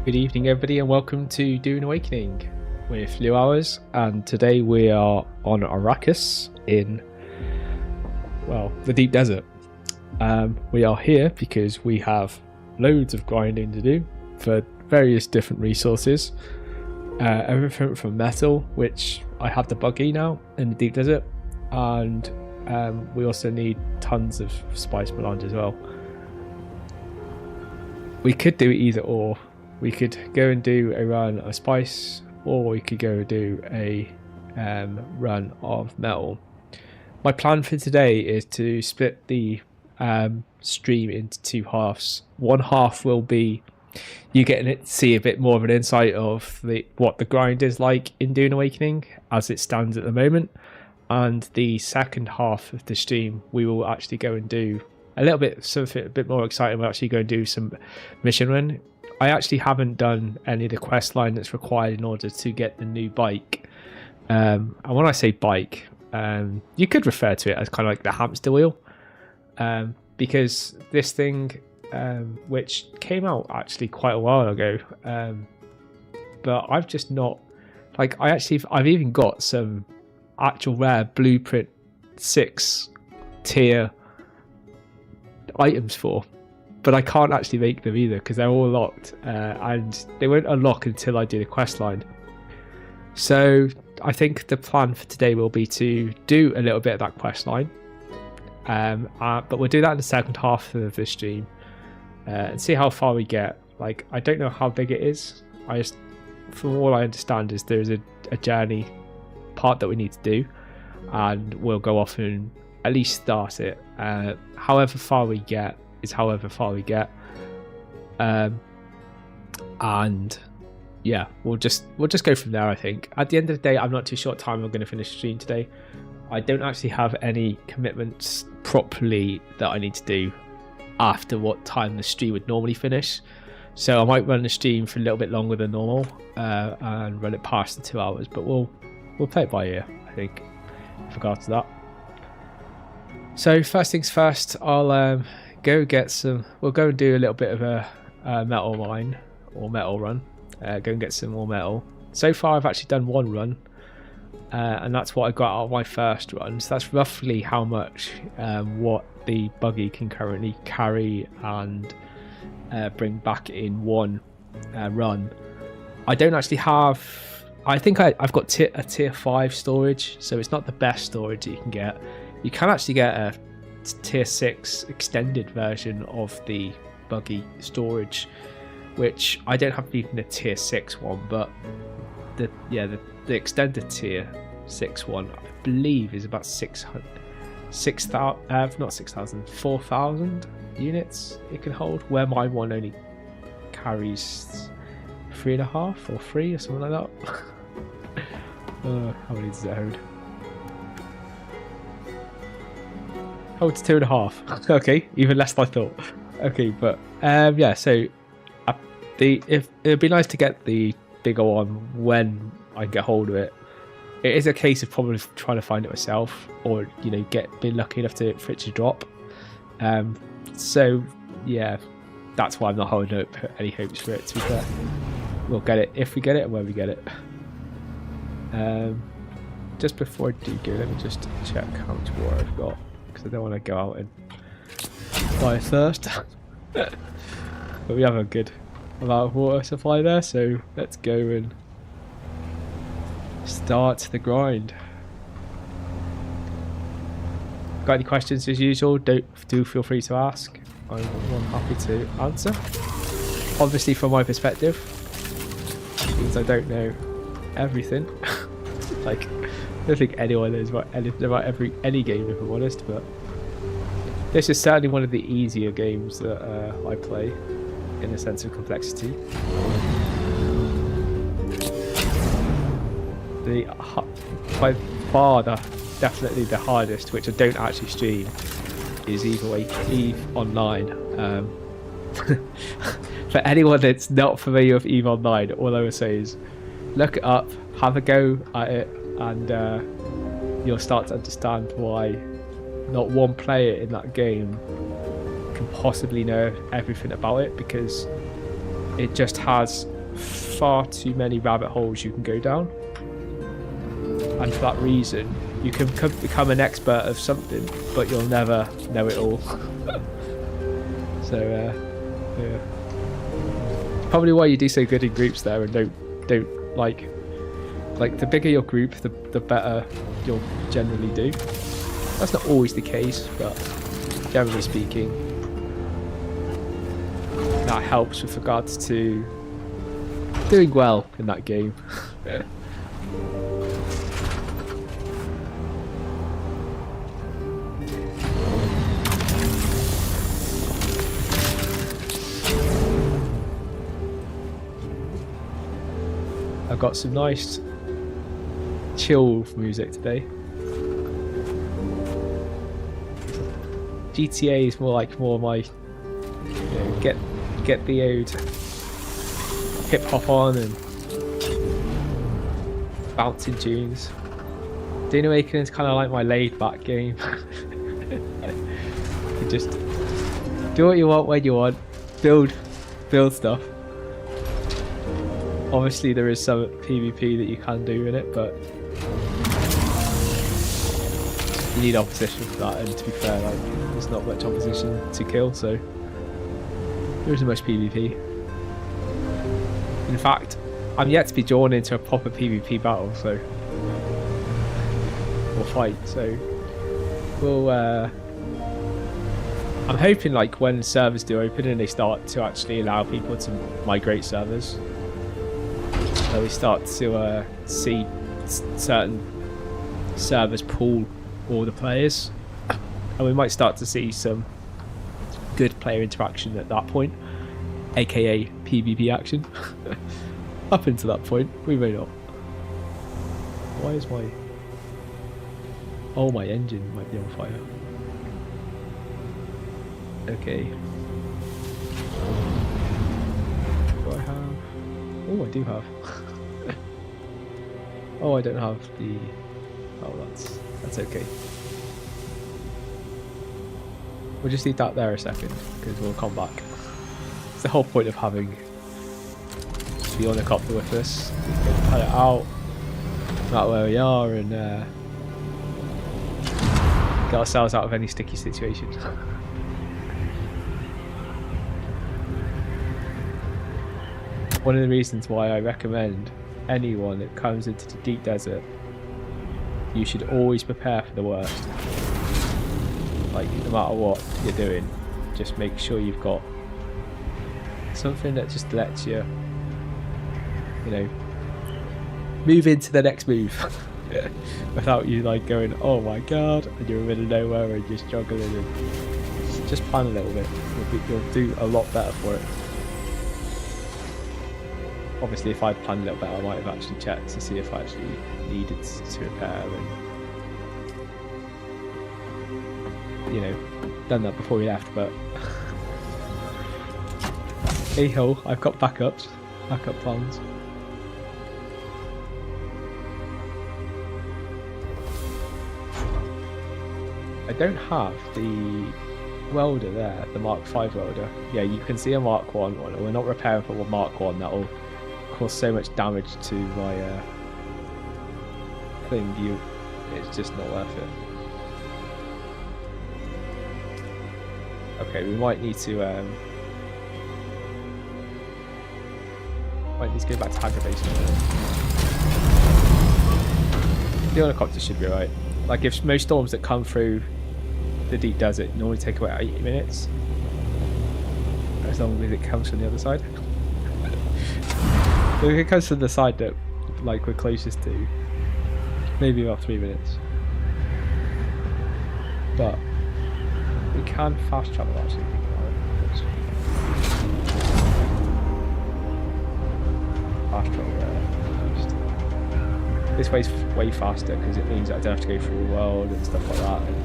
Good evening, everybody, and welcome to Dune Awakening with Blue Hours. And today we are on Arrakis in, well, the deep desert. We are here because we have loads of grinding to do for various different resources. Everything from metal, which I have the buggy now in the deep desert, and we also need tons of spice melange as well. We could do either or. We could go and do a run of spice, or we could go do a run of metal. My plan for today is to split the stream into two halves. One half will be you getting to see a bit more of an insight of what the grind is like in Dune Awakening as it stands at the moment, and the second half of the stream we will actually go and do a little bit something a bit more exciting. We'll actually go and do some mission run. I actually haven't done any of the quest line that's required in order to get the new bike. And when I say bike, you could refer to it as kind of like the hamster wheel, because this thing, which came out actually quite a while ago, but I've just not, like, I've even got some actual rare blueprint 6 tier items for, but I can't actually make them either because they're all locked, and they won't unlock until I do the quest line. So I think the plan for today will be to do a little bit of that quest line, but we'll do that in the second half of the stream and see how far we get. Like, I don't know how big it is. From all I understand, is there's a journey part that we need to do, and we'll go off and at least start it. However far we get is however far we get, and yeah, we'll just go from there. I think at the end of the day, I'm not too sure what time I'm going to finish the stream today. I don't actually have any commitments properly that I need to do after what time the stream would normally finish, so I might run the stream for a little bit longer than normal and run it past the 2 hours, but we'll play it by ear, I think, with regards to that. So first things first, I'll go get some. We'll go and do a little bit of a metal mine or metal run. Go and get some more metal. So far, I've actually done one run, and that's what I got out of my first run. So that's roughly how much what the buggy can currently carry and bring back in one run. I don't actually have. I think I've got a tier 5 storage, so it's not the best storage that you can get. You can actually get a tier 6 extended version of the buggy storage, which I don't have even a tier 6 one, but the extended tier 6 one, I believe, is about 4,000 units it can hold, where my one only carries 3.5 or 3 or something like that. How many does it hold? Oh, it's 2.5. Okay, even less than I thought. Okay, but yeah, so it'd be nice to get the bigger one when I get hold of it. It is a case of probably trying to find it myself, or be lucky enough for it to drop. So yeah, that's why I'm not holding up any hopes for it. To be fair, we'll get it if we get it and when we get it. Just before I do go, let me just check how much water I've got, because I don't want to go out and buy a thirst. But we have a good amount of water supply there, so let's go and start the grind. Got any questions as usual? Do feel free to ask. I'm happy to answer. Obviously, from my perspective, because I don't know everything. Like, I don't think anyone knows about anything about any game, if I'm honest, but this is certainly one of the easier games that I play in a sense of complexity. By far, definitely the hardest, which I don't actually stream, is EVE Online. For anyone that's not familiar with EVE Online, all I would say is look it up, have a go at it, and you'll start to understand why not one player in that game can possibly know everything about it, because it just has far too many rabbit holes you can go down, and for that reason you can become an expert of something, but you'll never know it all. So yeah, probably why you do so good in groups there, and don't like the bigger your group, the better you'll generally do. That's not always the case, but generally speaking, that helps with regards to doing well in that game. I've got some nice chill music today. GTA is more my, you know, get the old hip hop on and bouncing tunes. Dune Awakening is kind of like my laid back game. You just do what you want when you want, build stuff. Obviously there is some PvP that you can do in it, but you need opposition for that, and to be fair, like, there's not much opposition to kill, so there isn't much PvP. In fact, I'm yet to be drawn into a proper PvP battle, so or fight, so we'll I'm hoping, like, when servers do open and they start to actually allow people to migrate servers, we start to see certain servers pool all the players, and we might start to see some good player interaction at that point, aka PvP action. Up until that point, we may not. Why is my... Oh, my engine might be on fire. Okay. Do I have... Oh, I do have. Oh, I don't have the... Oh, that's okay. We'll just leave that there a second, because we'll come back. It's the whole point of having the helicopter with us. We can cut it out, not where we are, and get ourselves out of any sticky situation. One of the reasons why I recommend anyone that comes into the deep desert, you should always prepare for the worst. Like, no matter what you're doing, just make sure you've got something that just lets you, you know, move into the next move without you like going, oh my god, and you're in the middle of nowhere and you're struggling. And just plan a little bit. You'll do a lot better for it. Obviously, if I'd planned a little better, I might have actually checked to see if I actually needed to repair and, you know, done that before we left. But hey ho, I've got backup plans. I don't have the welder there, the Mark 5 welder. Yeah, you can see a Mark 1 one. We're not repairing for Mark 1. That'll cause so much damage to my thing. It's just not worth it. Okay, we might need to go back to Hagga Basin. The helicopter should be right. Like, if most storms that come through the deep desert normally take about 80 minutes, as long as it comes from the other side. So if it comes from the side that, like, we're closest to, maybe about 3 minutes. But we can fast travel, actually. Fast travel there. This way's way faster because it means that I don't have to go through the world and stuff like that. And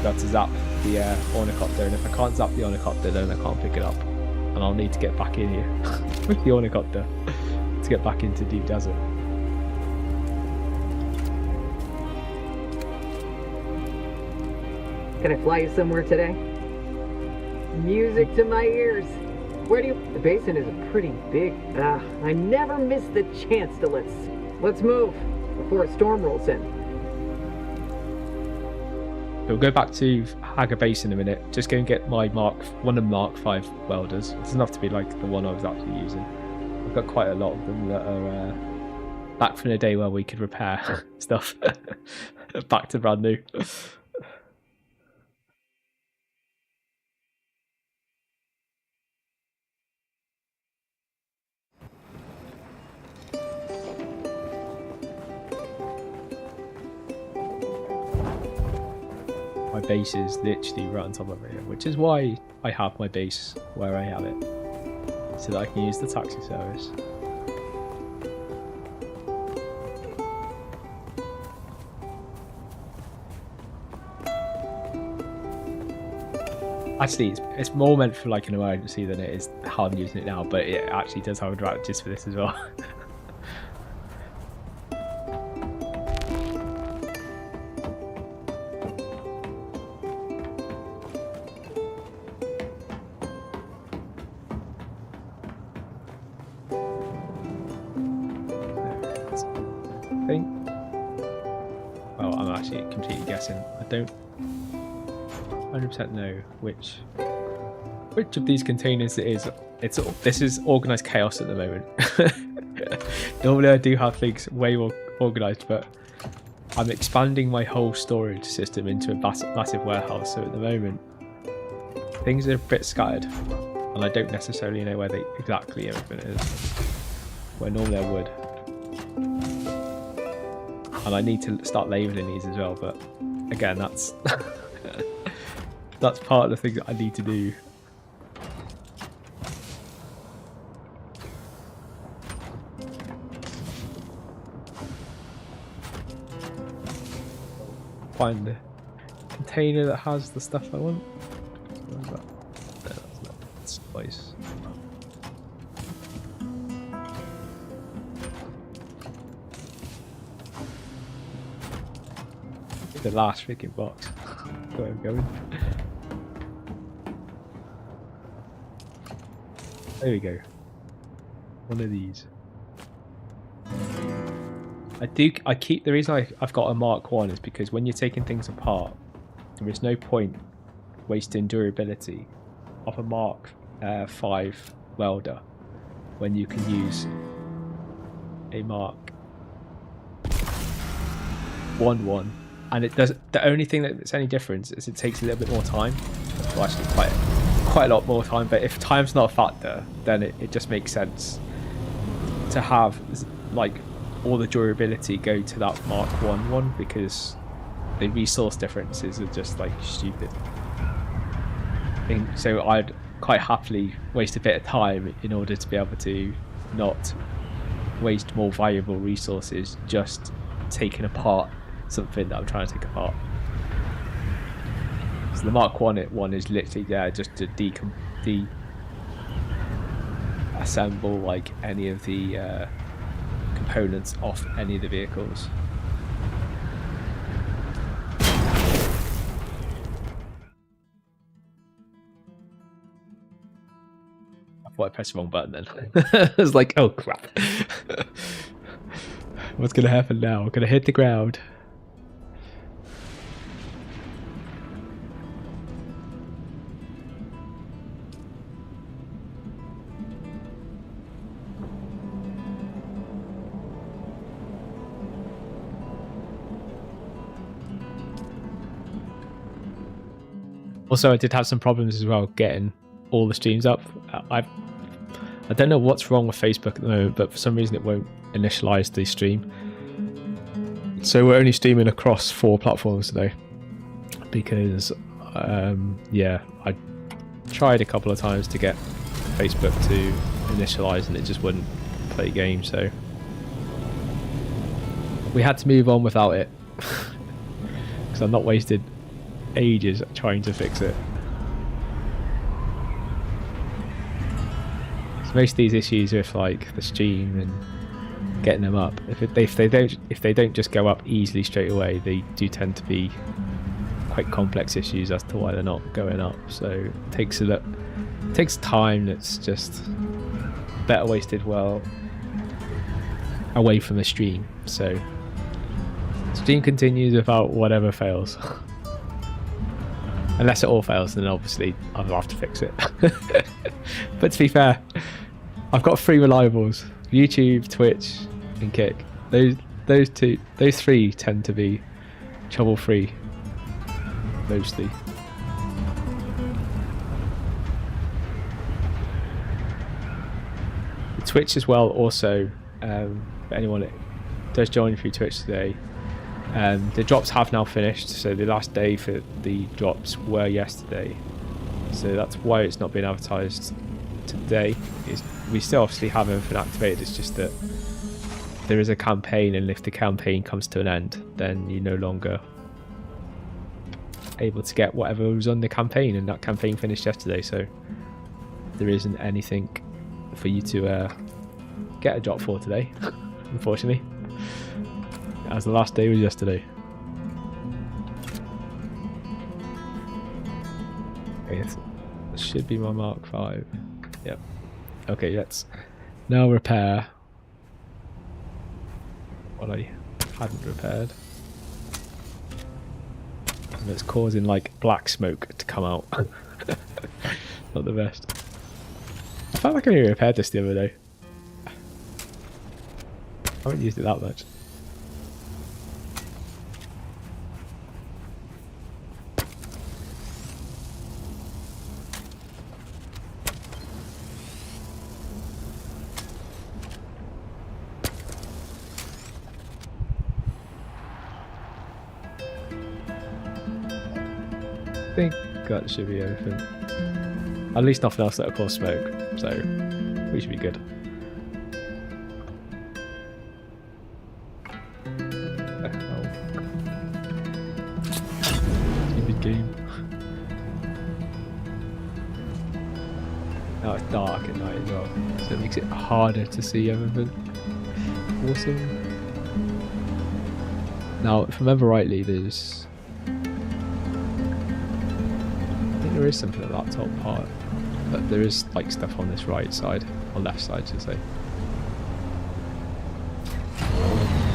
got to zap the ornithopter, and if I can't zap the ornithopter, then I can't pick it up, and I'll need to get back in here with the ornithopter to get back into deep desert. Can I fly you somewhere today? Music to my ears. Where do you... The basin is a pretty big... I never miss the chance to let's move before a storm rolls in. We'll go back to Hagga Basin in a minute. Just go and get my one of Mark 5 welders. It's enough to be like the one I was actually using. I've got quite a lot of them that are back from the day where we could repair stuff. Back to brand new. My base is literally right on top of it, which is why I have my base where I have it, so that I can use the taxi service. Actually, it's more meant for like an emergency than it is how I'm using it now, but it actually does have advantages for this as well. Well, I'm actually completely guessing. I don't 100% know which of these containers it is. This is organized chaos at the moment. Normally I do have things way more organized, but I'm expanding my whole storage system into a massive warehouse, so at the moment things are a bit scattered and I don't necessarily know where exactly everything is, where normally I would. And I need to start labeling these as well, but again, that's that's part of the thing that I need to do. Find the container that has the stuff I want. Where's that? No, that's not. That's twice. The last freaking box. Where I'm going. There we go. One of these. I keep the reason I've got a Mark 1 is because when you're taking things apart, there is no point wasting durability of a Mark 5 welder when you can use a Mark 1, and it does. The only thing that's any difference is it takes a little bit more time. Well, actually, quite a lot more time. But if time's not a factor, then it just makes sense to have like all the durability go to that Mark 1 because the resource differences are just like stupid. So I'd quite happily waste a bit of time in order to be able to not waste more valuable resources just taking apart something that I'm trying to take apart. So the Mark 1 is literally there just to assemble like any of the components off any of the vehicles. I thought I pressed the wrong button then. I was like, oh crap. What's gonna happen now? I'm gonna hit the ground. Also, I did have some problems as well getting all the streams up. I don't know what's wrong with Facebook at the moment, but for some reason it won't initialize the stream. So we're only streaming across 4 platforms today because, yeah, I tried a couple of times to get Facebook to initialize and it just wouldn't play games. So we had to move on without it because I'm not wasted ages trying to fix it. So most of these issues with like the stream and getting them up, if they don't just go up easily straight away, they do tend to be quite complex issues as to why they're not going up. So it takes time that's just better wasted well away from the stream. So stream continues without whatever fails. Unless it all fails, then obviously I'll have to fix it. But to be fair, I've got 3 reliables: YouTube, Twitch, and Kick. Those three tend to be trouble-free, mostly. Twitch as well. Also, for anyone that does join through Twitch today, the drops have now finished. So the last day for the drops were yesterday. So that's why it's not been advertised today. We still obviously have everything activated. It's just that there is a campaign, and if the campaign comes to an end, then you're no longer able to get whatever was on the campaign, and that campaign finished yesterday. So there isn't anything for you to get a drop for today, unfortunately, as the last day was yesterday. Okay, this should be my Mark 5. Yep. Okay, let's now repair what I hadn't repaired. And it's causing like black smoke to come out. Not the best. I felt like I only repaired this the other day. I haven't used it that much. I think that should be everything. At least nothing else that'll cause smoke, so we should be good. Stupid game. Now it's dark at night as well, so it makes it harder to see everything. Awesome. Now, if I remember rightly, there's... there is something at that top part, but there is like stuff on this right side, or left side should I say.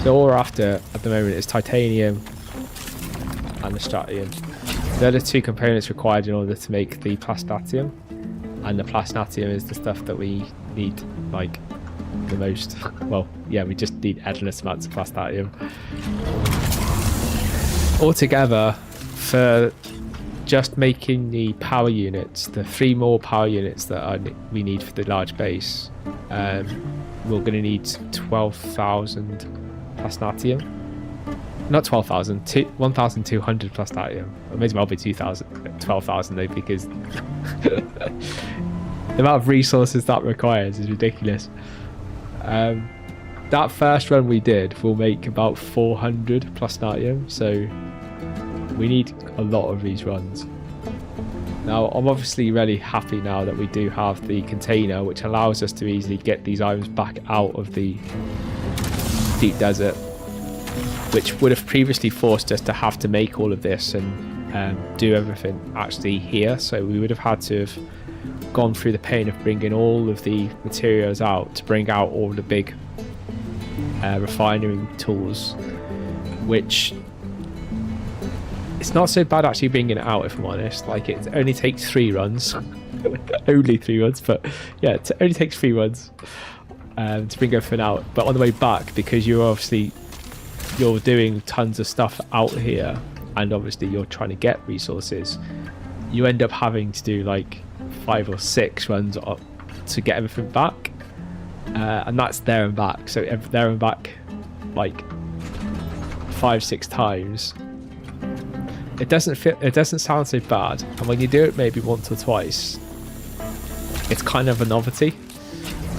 So all we're after at the moment is titanium and the strontium. They're the 2 components required in order to make the plastinatium, and the plastinatium is the stuff that we need like the most. Well, yeah, we just need endless amounts of plastinatium. Altogether, for just making the power units, the 3 more power units that we need for the large base, we're going to need 12,000 plastinatium. Not 12,000, 1,200 plastinatium. It may as well be 12,000 though, because the amount of resources that requires is ridiculous. That first run we did will make about 400 plastinatium, so we need a lot of these runs. Now, I'm obviously really happy now that we do have the container, which allows us to easily get these items back out of the deep desert, which would have previously forced us to have to make all of this and do everything actually here. So we would have had to have gone through the pain of bringing all of the materials out to bring out all the big refining tools, which... it's not so bad actually bringing it out, if I'm honest. Like, it only takes 3 runs. Only 3 runs, but yeah, it only takes 3 runs to bring everything out. But on the way back, because you're doing tons of stuff out here, and obviously you're trying to get resources, you end up having to do like 5 or 6 runs up to get everything back, and that's there and back. So there and back like 5-6 times. It doesn't sound so bad, and when you do it maybe once or twice, it's kind of a novelty.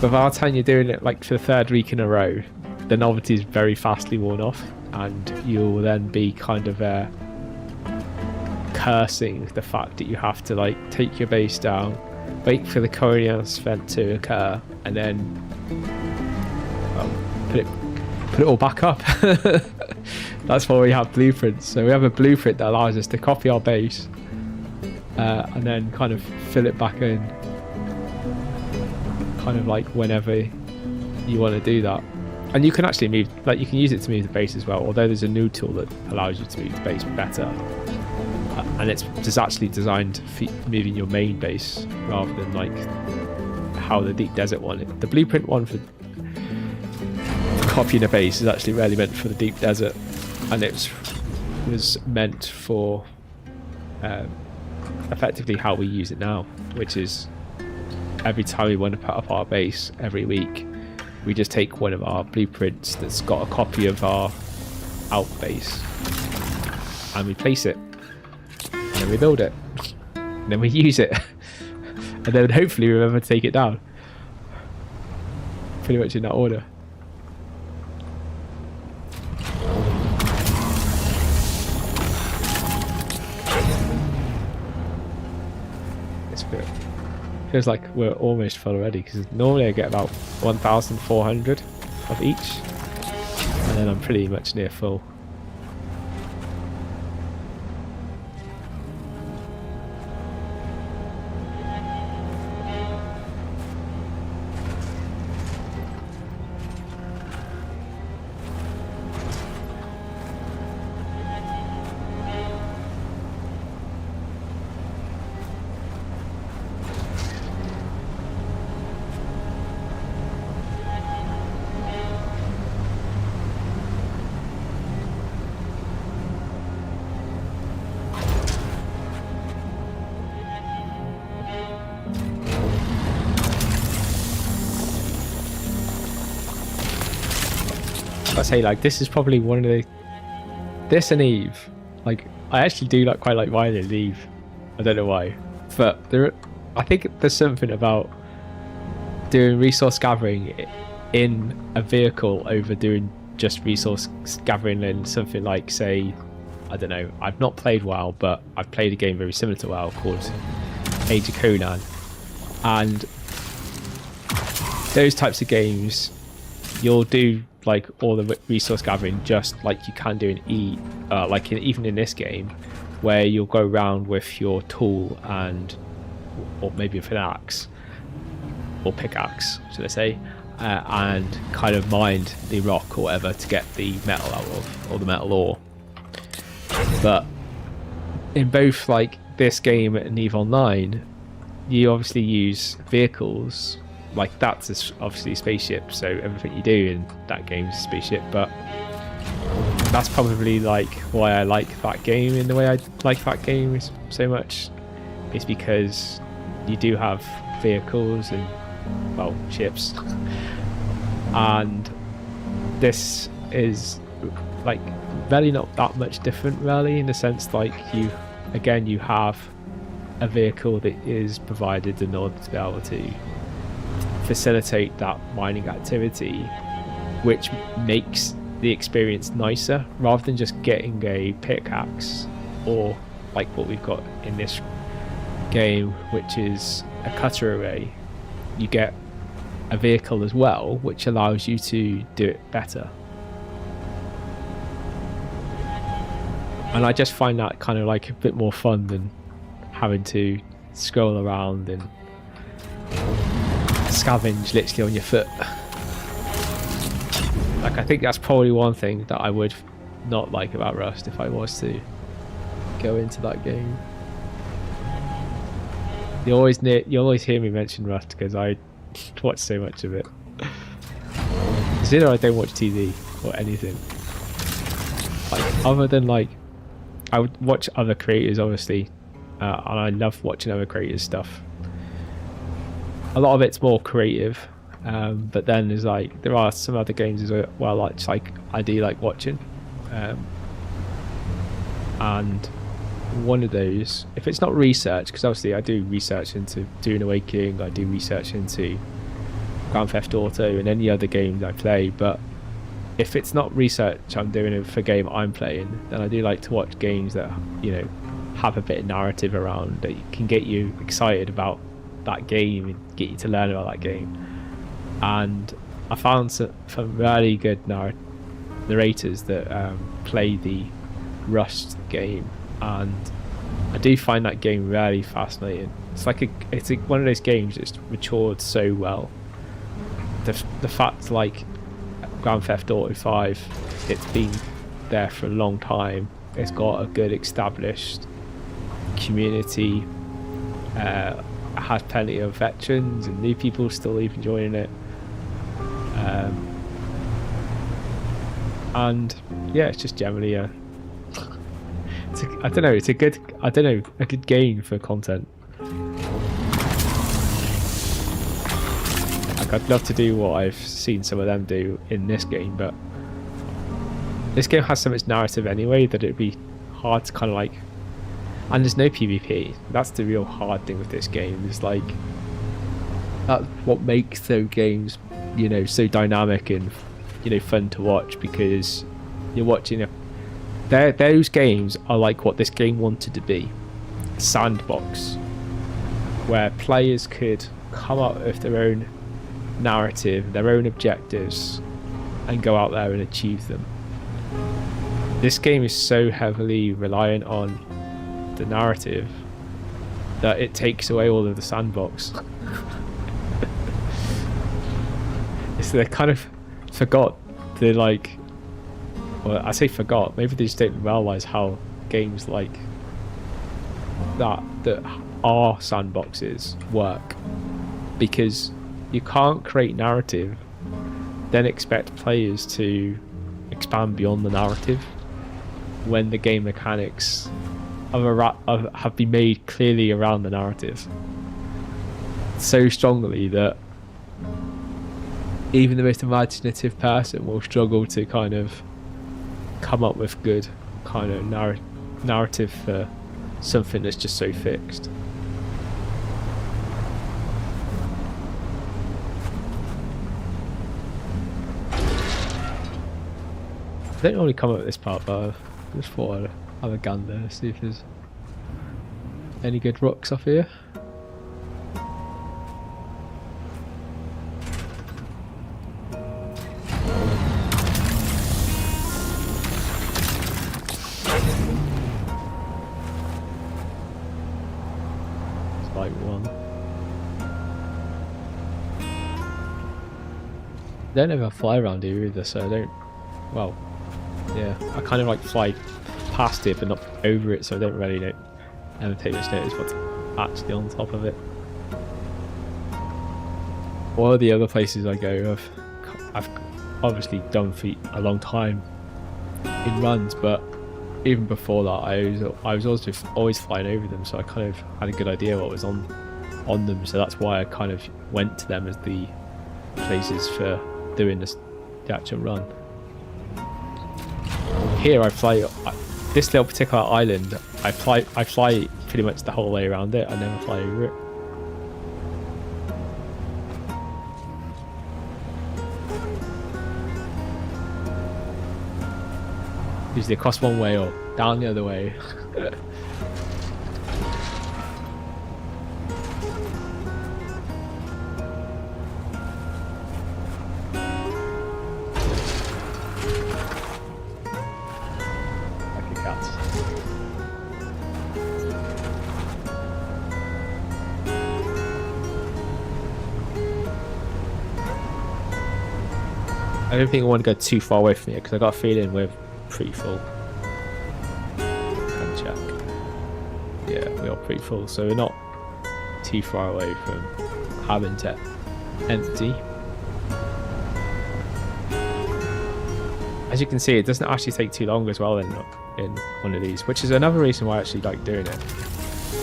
But by the time you're doing it like for the 3rd week in a row, the novelty is very fastly worn off, and you'll then be kind of cursing the fact that you have to like take your base down, wait for the Coriolis event to occur, and then put it all back up. That's why we have blueprints. So we have a blueprint that allows us to copy our base and then kind of fill it back in, kind of like whenever you want to do that. And you can actually move, like you can use it to move the base as well, although there's a new tool that allows you to move the base better. And it's just actually designed for moving your main base rather than like how the deep desert one. The blueprint one for copying a base is actually really meant for the deep desert, and it was meant for effectively how we use it now, which is every time we want to put up our base every week, we just take one of our blueprints that's got a copy of our out base and we place it, and then we build it, and then we use it, and then hopefully remember to take it down. Pretty much in that order. Feels like we're almost full already, because normally I get about 1,400 of each, and then I'm pretty much near full. I say, like, this is probably one of the, this and Eve, like, I actually do like quite like Violet and Eve. I don't know why, but I think there's something about doing resource gathering in a vehicle over doing just resource gathering in something like, say, I don't know, I've not played WoW, but I've played a game very similar to WoW called Age of Conan, and those types of games, you'll do like all the resource gathering just like you can do in even in this game, where you'll go around with your tool and, or maybe with an axe or pickaxe, should I say, and kind of mine the rock or whatever to get the metal out of, or the metal ore. But in both like this game and EVE Online, you obviously use vehicles. Like, that's obviously a spaceship, so everything you do in that game is a spaceship, but that's probably like why I like that game in the way I like that game so much, is because you do have vehicles and, well, ships, and this is like really not that much different really, in the sense like you have a vehicle that is provided in order to be able to facilitate that mining activity, which makes the experience nicer, rather than just getting a pickaxe or like what we've got in this game, which is a cutter array. You get a vehicle as well, which allows you to do it better, and I just find that kind of like a bit more fun than having to scroll around and scavenge literally on your foot. Like, I think that's probably one thing that I would not like about Rust if I was to go into that game. You always hear me mention Rust because I watch so much of it. Consider I don't watch TV or anything. Like, other than like, I would watch other creators obviously, and I love watching other creators' stuff. A lot of it's more creative, but then there's like, there are some other games as well, like I do like watching, and one of those, if it's not research, because obviously I do research into Dune Awakening, I do research into Grand Theft Auto and any other games I play, but if it's not research I'm doing it for a game I'm playing, then I do like to watch games that, you know, have a bit of narrative around, that can get you excited about that game and get you to learn about that game. And I found some really good narrators that play the Rust game, and I do find that game really fascinating. It's like one of those games that's matured so well. The fact, like Grand Theft Auto 5, it's been there for a long time. It's got a good established community. It has plenty of veterans and new people still even joining it. And yeah, it's just generally a good game for content. Like, I'd love to do what I've seen some of them do in this game, but this game has so much narrative anyway that it'd be hard to kind of like, and there's no PvP. That's the real hard thing with this game. It's like, that's what makes those games, you know, so dynamic and, you know, fun to watch, because you're watching those games are like what this game wanted to be. A sandbox where players could come up with their own narrative, their own objectives, and go out there and achieve them. This game is so heavily reliant on the narrative that it takes away all of the sandbox. It's they kind of forgot the, like, well, I say forgot, maybe they just didn't realise how games like that are sandboxes work, because you can't create narrative then expect players to expand beyond the narrative when the game mechanics have been made clearly around the narrative so strongly that even the most imaginative person will struggle to kind of come up with good kind of narrative for something that's just so fixed. I don't normally come up with this part, but I just thought I'd have a gander, see if there's any good rocks off here. It's like one. I don't ever fly around here either, so I don't. Well, yeah, I kind of like fly past it but not over it, so I don't really ever take much notice what's actually on top of it. All of the other places I go, I've obviously done for a long time in runs, but even before that I was also always flying over them, so I kind of had a good idea what was on them, so that's why I kind of went to them as the places for doing the actual run. Here I fly this little particular island. I fly pretty much the whole way around it. I never fly over it. Usually across one way or down the other way. I don't think I want to go too far away from here because I got a feeling we're pretty full. Can check. Yeah, we are pretty full, so we're not too far away from having to empty. As you can see, it doesn't actually take too long as well in one of these, which is another reason why I actually like doing it.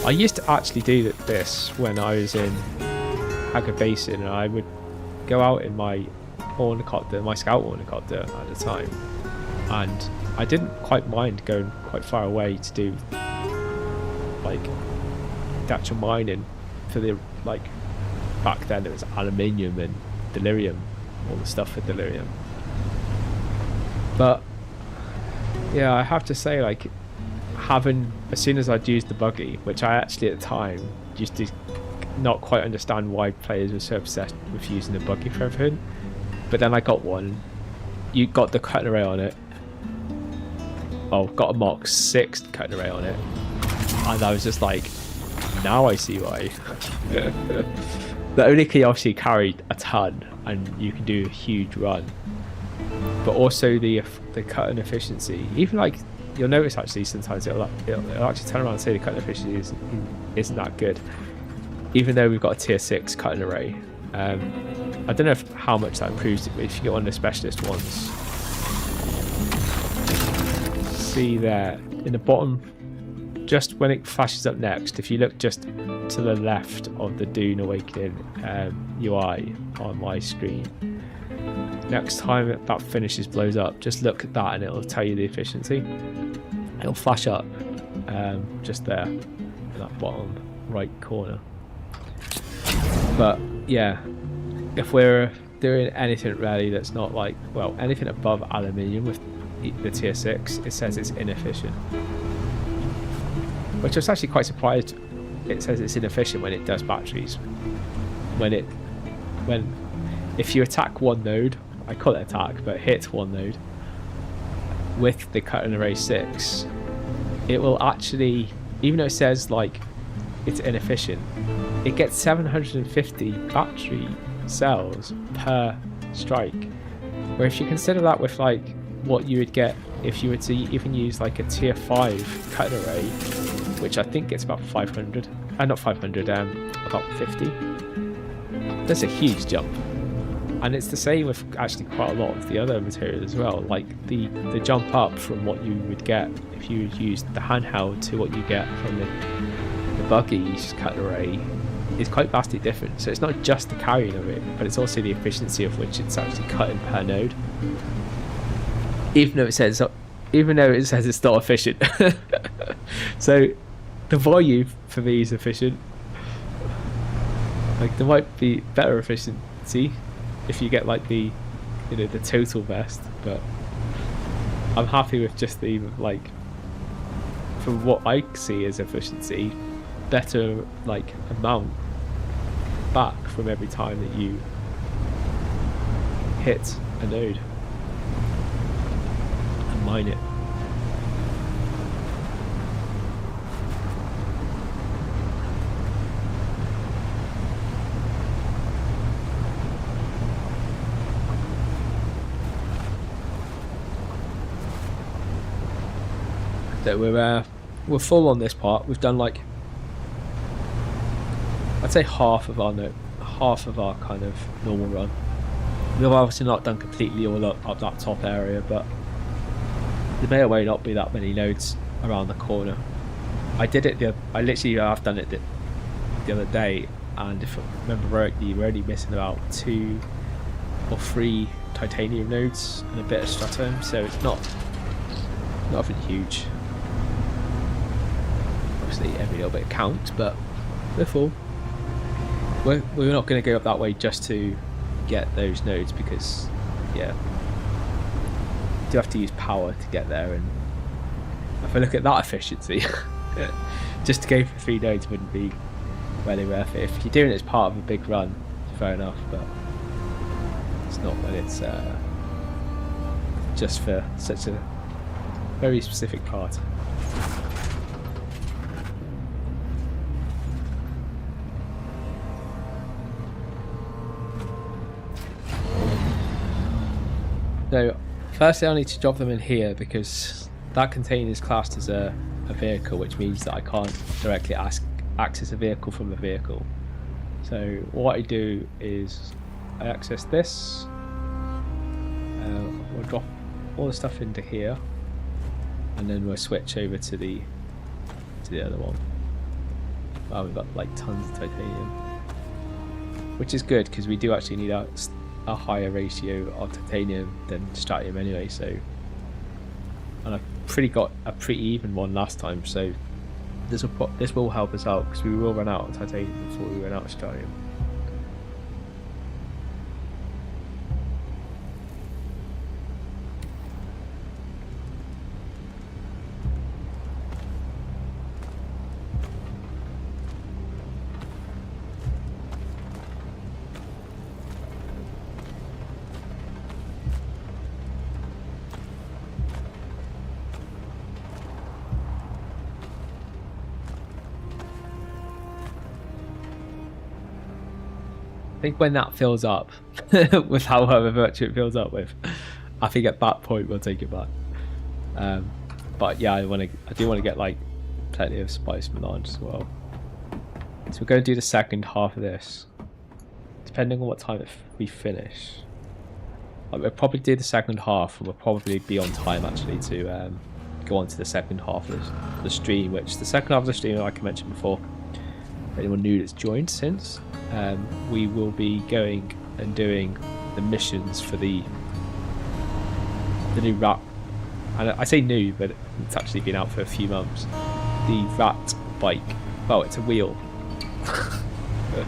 I used to actually do this when I was in Hagga Basin, and I would go out in my ornithopter, my scout ornithopter at the time, and I didn't quite mind going quite far away to do like the actual mining for the, like, back then it was aluminium and delirium, all the stuff for delirium. But yeah, I have to say, like, having, as soon as I'd used the buggy, which I actually at the time used to not quite understand why players were so obsessed with using the buggy for everything, but then I got one you got the cutting array on it. Oh, got a Mach 6 cutting array on it. And I was just like, now I see why. The only key obviously carried a ton and you can do a huge run. But also the cutting efficiency. Even like, you'll notice actually sometimes it'll actually turn around and say the cutting efficiency isn't that good. Even though we've got a tier 6 cutting array. I don't know how much that improves it, but if you get one of the specialist ones. See there, in the bottom, just when it flashes up next, if you look just to the left of the Dune Awakening UI on my screen, next time that finishes, blows up, just look at that and it'll tell you the efficiency. It'll flash up just there in that bottom right corner. But yeah, if we're doing anything really that's not like, well, anything above aluminium with the tier 6, it says it's inefficient. Which I was actually quite surprised it says it's inefficient when it does batteries. If you attack one node, I call it attack, but hit one node with the cutting array 6, it will actually, even though it says like it's inefficient, it gets 750 battery cells per strike. Where if you consider that with like what you would get if you were to even use like a tier 5 cutting array, which I think gets about 500, not 500, about 50. That's a huge jump. And it's the same with actually quite a lot of the other materials as well. Like the jump up from what you would get if you would use the handheld to what you get from the buggy's cutting array is quite vastly different. So it's not just the carrying of it, but it's also the efficiency of which it's actually cutting per node. Even though it says it's not efficient. So the volume for me is efficient. Like there might be better efficiency if you get like the total vest, but I'm happy with just the like, from what I see as efficiency, better like amount back from every time that you hit a node and mine it. So we're full on this part. We've done like, I'd say half of our kind of normal run. We've obviously not done completely all up that top area, but there may or may not be that many nodes around the corner. I literally have done it the other day, and if I remember rightly, we're only missing about 2 or 3 titanium nodes and a bit of stratum, so it's not nothing huge. Obviously every little bit counts, but we're full. We're not going to go up that way just to get those nodes, because yeah, you do have to use power to get there, and if I look at that efficiency, just to go for 3 nodes wouldn't be really worth it. If you're doing it as part of a big run, fair enough, but it's not when it's just for such a very specific part. So firstly I need to drop them in here, because that container is classed as a vehicle, which means that I can't directly access a vehicle from a vehicle. So what I do is I access this, we'll drop all the stuff into here, and then we'll switch over to the other one. Wow, we've got like tons of titanium, which is good because we do actually need a higher ratio of titanium than strontium anyway. So, and I've got a pretty even one last time, so this will help us out, because we will run out of titanium before we run out of strontium. think when that fills up, with however much it fills up with, I think at that point we'll take it back. But yeah, I do want to get like plenty of spice melange as well. So we're going to do the second half of this, depending on what time we finish. Like, we'll probably do the second half, and we'll probably be on time actually to go on to the second half of the stream. Which the second half of the stream, like I mentioned before, for anyone new that's joined since, we will be going and doing the missions for the new rat. And I say new, but it's actually been out for a few months. The rat bike. Well, it's a wheel. I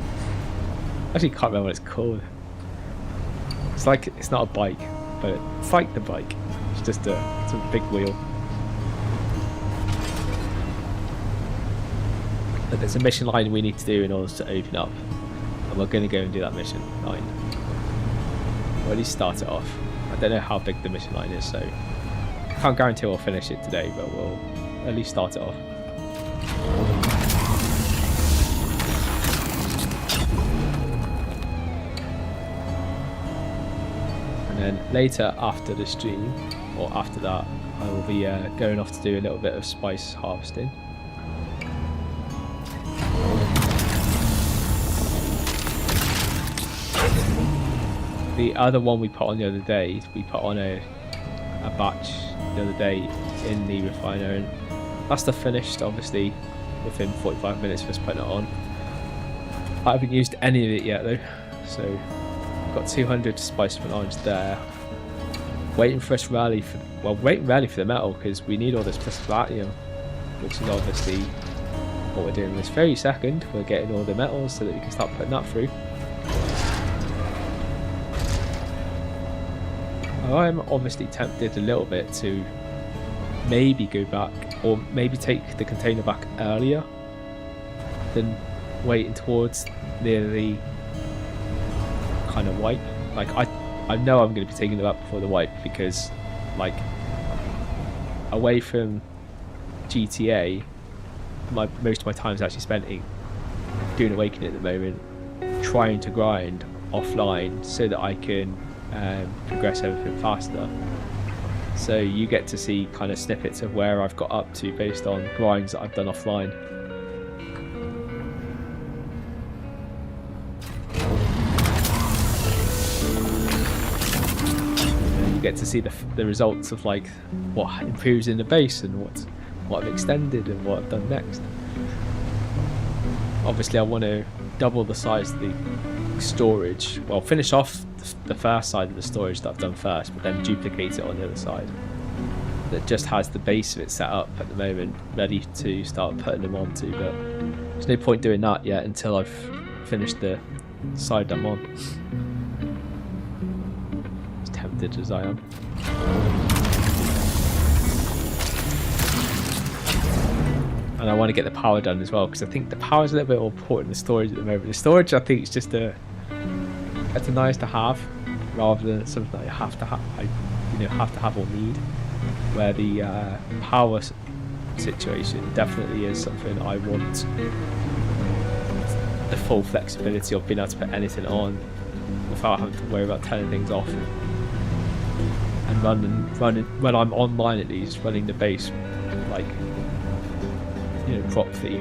actually can't remember what it's called. It's not a bike, but it's like the bike. It's just it's a big wheel. But there's a mission line we need to do in order to open up, and we're going to go and do that mission line. Or at least start it off. I don't know how big the mission line is, so I can't guarantee we'll finish it today, but we'll at least start it off. And then later after the stream, or after that, I will be going off to do a little bit of spice harvesting. The other one we put on the other day, we put on a batch the other day in the refiner, and that stuff finished obviously within 45 minutes of us putting it on. I haven't used any of it yet though, so I've got 200 spice melange there, waiting for us rally for the metal, because we need all this plus platinum, which is obviously what we're doing this very second. We're getting all the metals so that we can start putting that through. I'm obviously tempted a little bit to maybe go back, or maybe take the container back earlier than waiting towards near the kind of wipe. Like I know I'm going to be taking it back before the wipe, because like away from GTA, most of my time is actually spent doing Awakening at the moment, trying to grind offline so that I can progress everything faster. So you get to see kind of snippets of where I've got up to based on grinds that I've done offline. And you get to see the results of like what improves in the base and what I've extended and what I've done next. Obviously I want to double the size of the storage, well, finish off the first side of the storage that I've done first, but then duplicate it on the other side that just has the base of it set up at the moment, ready to start putting them onto. But there's no point doing that yet until I've finished the side I'm on, as tempted as I am. And I want to get the power done as well, because I think the power is a little bit more important than the storage at the moment. The storage, I think, is just it's a nice to have rather than something that you have to have or need. Where the power situation definitely is something I want the full flexibility of being able to put anything on without having to worry about turning things off, and running when I'm online at least, running the base like properly.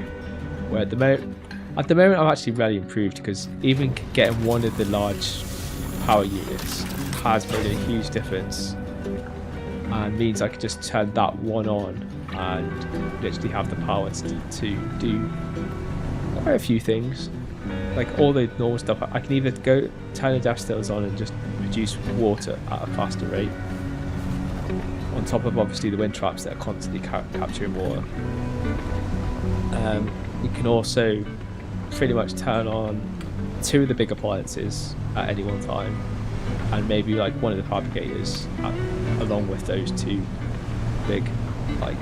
Where at the moment I've actually really improved, because even getting one of the large power units has made a huge difference, and means I could just turn that one on and literally have the power to do quite a few things. Like all the normal stuff, I can either go turn the death stills on and just produce water at a faster rate, on top of obviously the wind traps that are constantly capturing water. You can also pretty much turn on 2 of the big appliances at any one time, and maybe like one of the fabricators along with those 2 big like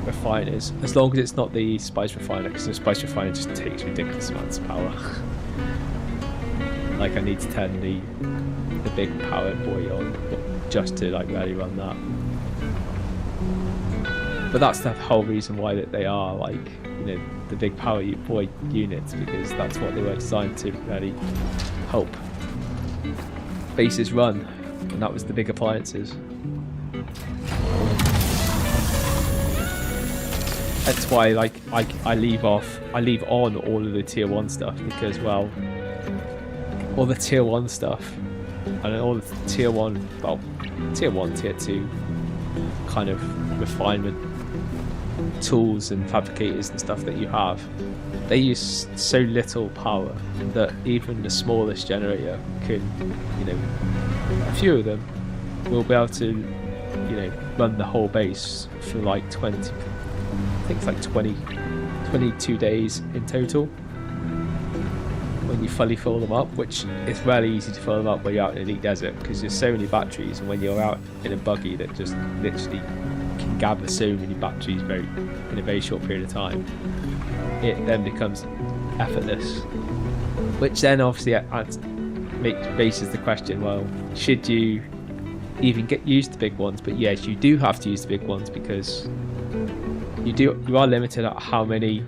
refiners, as long as it's not the spice refiner, because the spice refiner just takes ridiculous amounts of power. Like I need to turn the big power boy on just to like really run that. But that's the whole reason why that they are like, the big power boy units, because that's what they were designed to really help bases run, and that was the big appliances. That's why, like, I leave on all of the tier 1 stuff, because, well, all the tier 1 stuff and all the tier 1, tier 2 kind of refinement tools and fabricators and stuff that you have, they use so little power that even the smallest generator can, a few of them will be able to, run the whole base for like 20, I think it's like 22 days in total when you fully fill them up, which is really easy to fill them up when you're out in Elite Desert, because there's so many batteries, and when you're out in a buggy that just literally can gather so many batteries in a very short period of time, it then becomes effortless. Which then obviously raises the question, well, should you even use the big ones? But yes, you do have to use the big ones, because you are limited at how many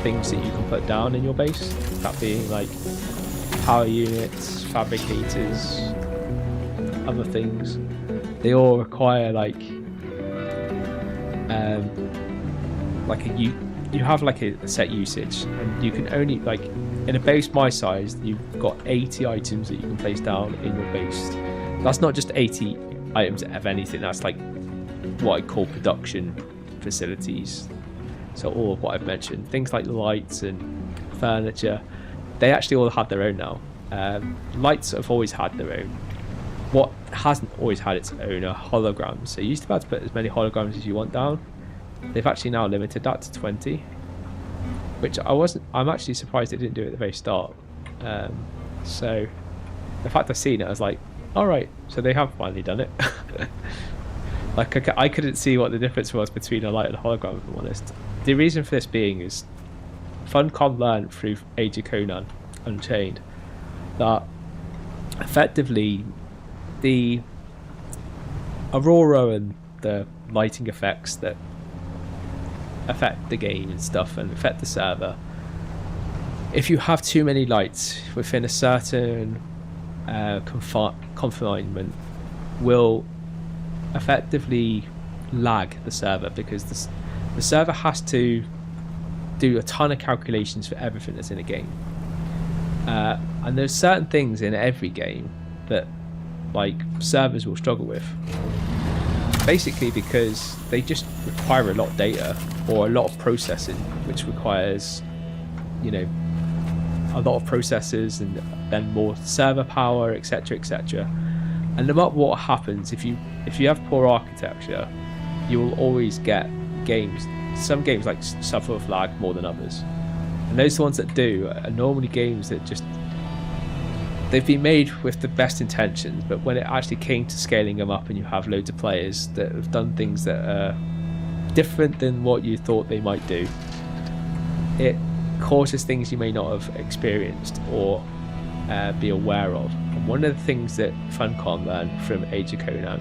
things that you can put down in your base, that being like power units, fabricators, other things. They all require you have like a set usage, and you can only, like, in a base my size, you've got 80 items that you can place down in your base. That's not just 80 items of anything, that's like what I call production facilities. So all of what I've mentioned, things like lights and furniture, they actually all have their own now. Lights have always had their own. What hasn't always had its own are holograms. So you used to be able to put as many holograms as you want down. They've actually now limited that to 20, which I'm actually surprised they didn't do it at the very start. So the fact I've seen it, I was like, all right, so they have finally done it. Like, I couldn't see what the difference was between a light and a hologram, if I'm honest. The reason for this being is Funcom learned through Age of Conan Unchained that effectively the aurora and the lighting effects that affect the game and stuff and affect the server, if you have too many lights within a certain confinement, will effectively lag the server, because the server has to do a ton of calculations for everything that's in a game, and there's certain things in every game that like servers will struggle with, basically because they just require a lot of data or a lot of processing, which requires a lot of processors and then more server power, etc, etc. And no matter what happens, if you have poor architecture, you will always get some games like suffer with lag more than others, and those ones that do are normally games that just, they've been made with the best intentions, but when it actually came to scaling them up and you have loads of players that have done things that are different than what you thought they might do, it causes things you may not have experienced or be aware of. And one of the things that Funcom learned from Age of Conan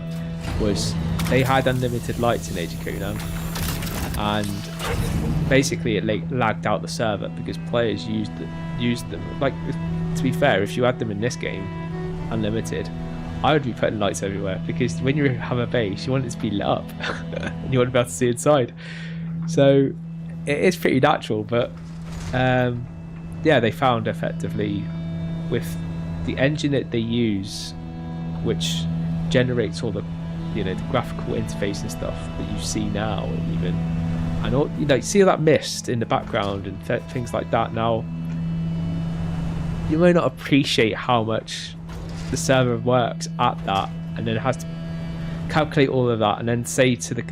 was they had unlimited lights in Age of Conan, and basically it lagged out the server because players used them. Like, to be fair, if you had them in this game unlimited, I would be putting lights everywhere, because when you have a base, you want it to be lit up and you want to be able to see inside. So it is pretty natural, but yeah, they found effectively with the engine that they use, which generates all the the graphical interface and stuff that you see now, and even all, you see all that mist in the background and things like that. Now you may not appreciate how much the server works at that, and then it has to calculate all of that and then say to the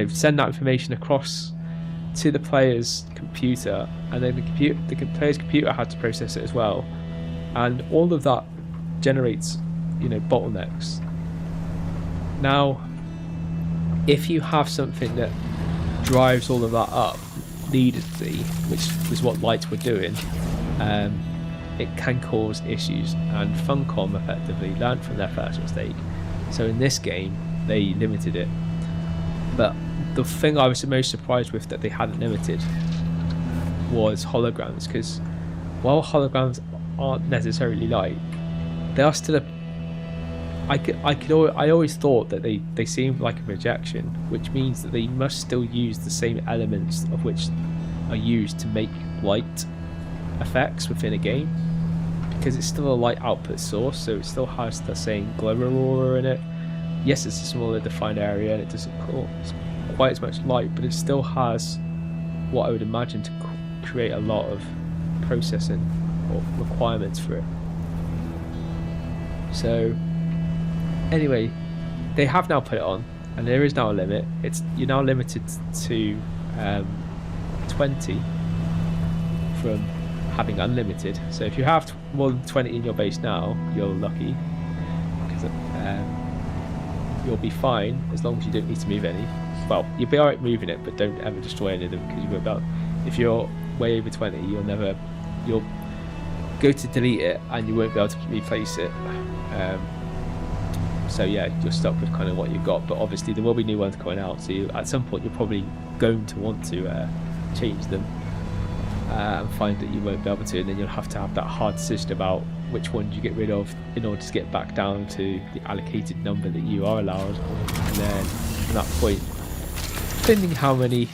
send that information across to the player's computer, and then the player's computer has to process it as well, and all of that generates bottlenecks. Now if you have something that drives all of that up neededly, which was what lights were doing, it can cause issues, and Funcom effectively learned from their first mistake. So in this game they limited it, but the thing I was the most surprised with that they hadn't limited was holograms, because while holograms aren't necessarily light, they are still I always thought that they seemed like a projection, which means that they must still use the same elements of which are used to make light effects within a game, because it's still a light output source, so it still has the same glow aurora in it. Yes, it's a smaller defined area and it doesn't cause quite as much light, but it still has what I would imagine to create a lot of processing or requirements for it. So anyway, they have now put it on, and there is now a limit. You're now limited to 20 from having unlimited. So if you have more than 20 in your base now, you're lucky, because you'll be fine as long as you don't need to move any. Well, you'll be alright moving it, but don't ever destroy any of them, because you won't be able, if you're way over 20, you'll go to delete it and you won't be able to replace it. So yeah, you're stuck with kind of what you've got, but obviously there will be new ones coming out, so at some point you're probably going to want to change them and find that you won't be able to, and then you'll have to have that hard decision about which ones you get rid of in order to get back down to the allocated number that you are allowed. And then from that point, depending how many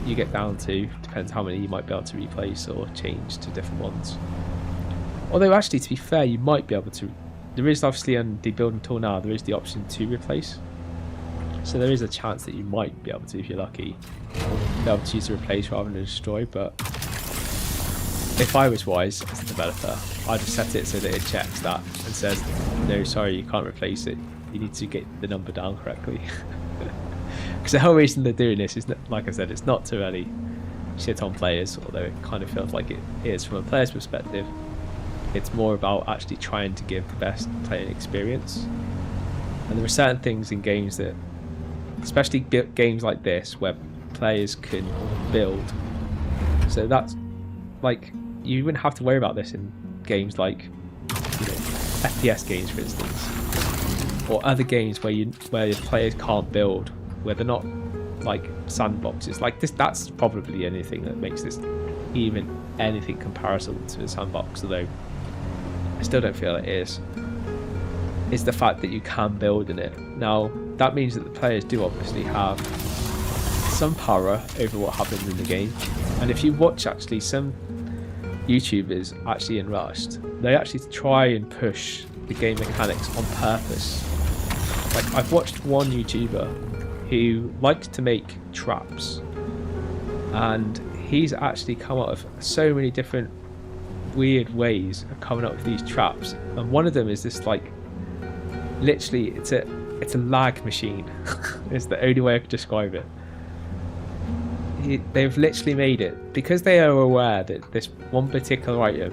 you get down to, depends how many you might be able to replace or change to different ones. Although actually, to be fair, you might be able to. There is obviously on the building tool now, there is the option to replace. So there is a chance that you might be able to, if you're lucky, be able to choose to replace rather than destroy. But if I was wise as a developer, I'd have set it so that it checks that and says, no, sorry, you can't replace it. You need to get the number down correctly. Because the whole reason they're doing this is, like I said, it's not to really shit on players, although it kind of feels like it is from a player's perspective. It's more about actually trying to give the best playing experience. And there are certain things in games that, especially games like this, where players can build. So that's like, you wouldn't have to worry about this in games like, you know, FPS games, for instance, or other games where your players can't build, where they're not like sandboxes like this. That's probably the only thing that makes this even anything comparable to a sandbox, although I still don't feel it is the fact that you can build in it. Now that means that the players do obviously have some power over what happens in the game, and if you watch actually some YouTubers actually in Rust, they actually try and push the game mechanics on purpose. Like, I've watched one YouTuber who likes to make traps, and he's actually come up with so many different weird ways of coming up with these traps, and one of them is this, like, literally it's a lag machine. It's the only way I could describe it. They've literally made it because they are aware that this one particular item,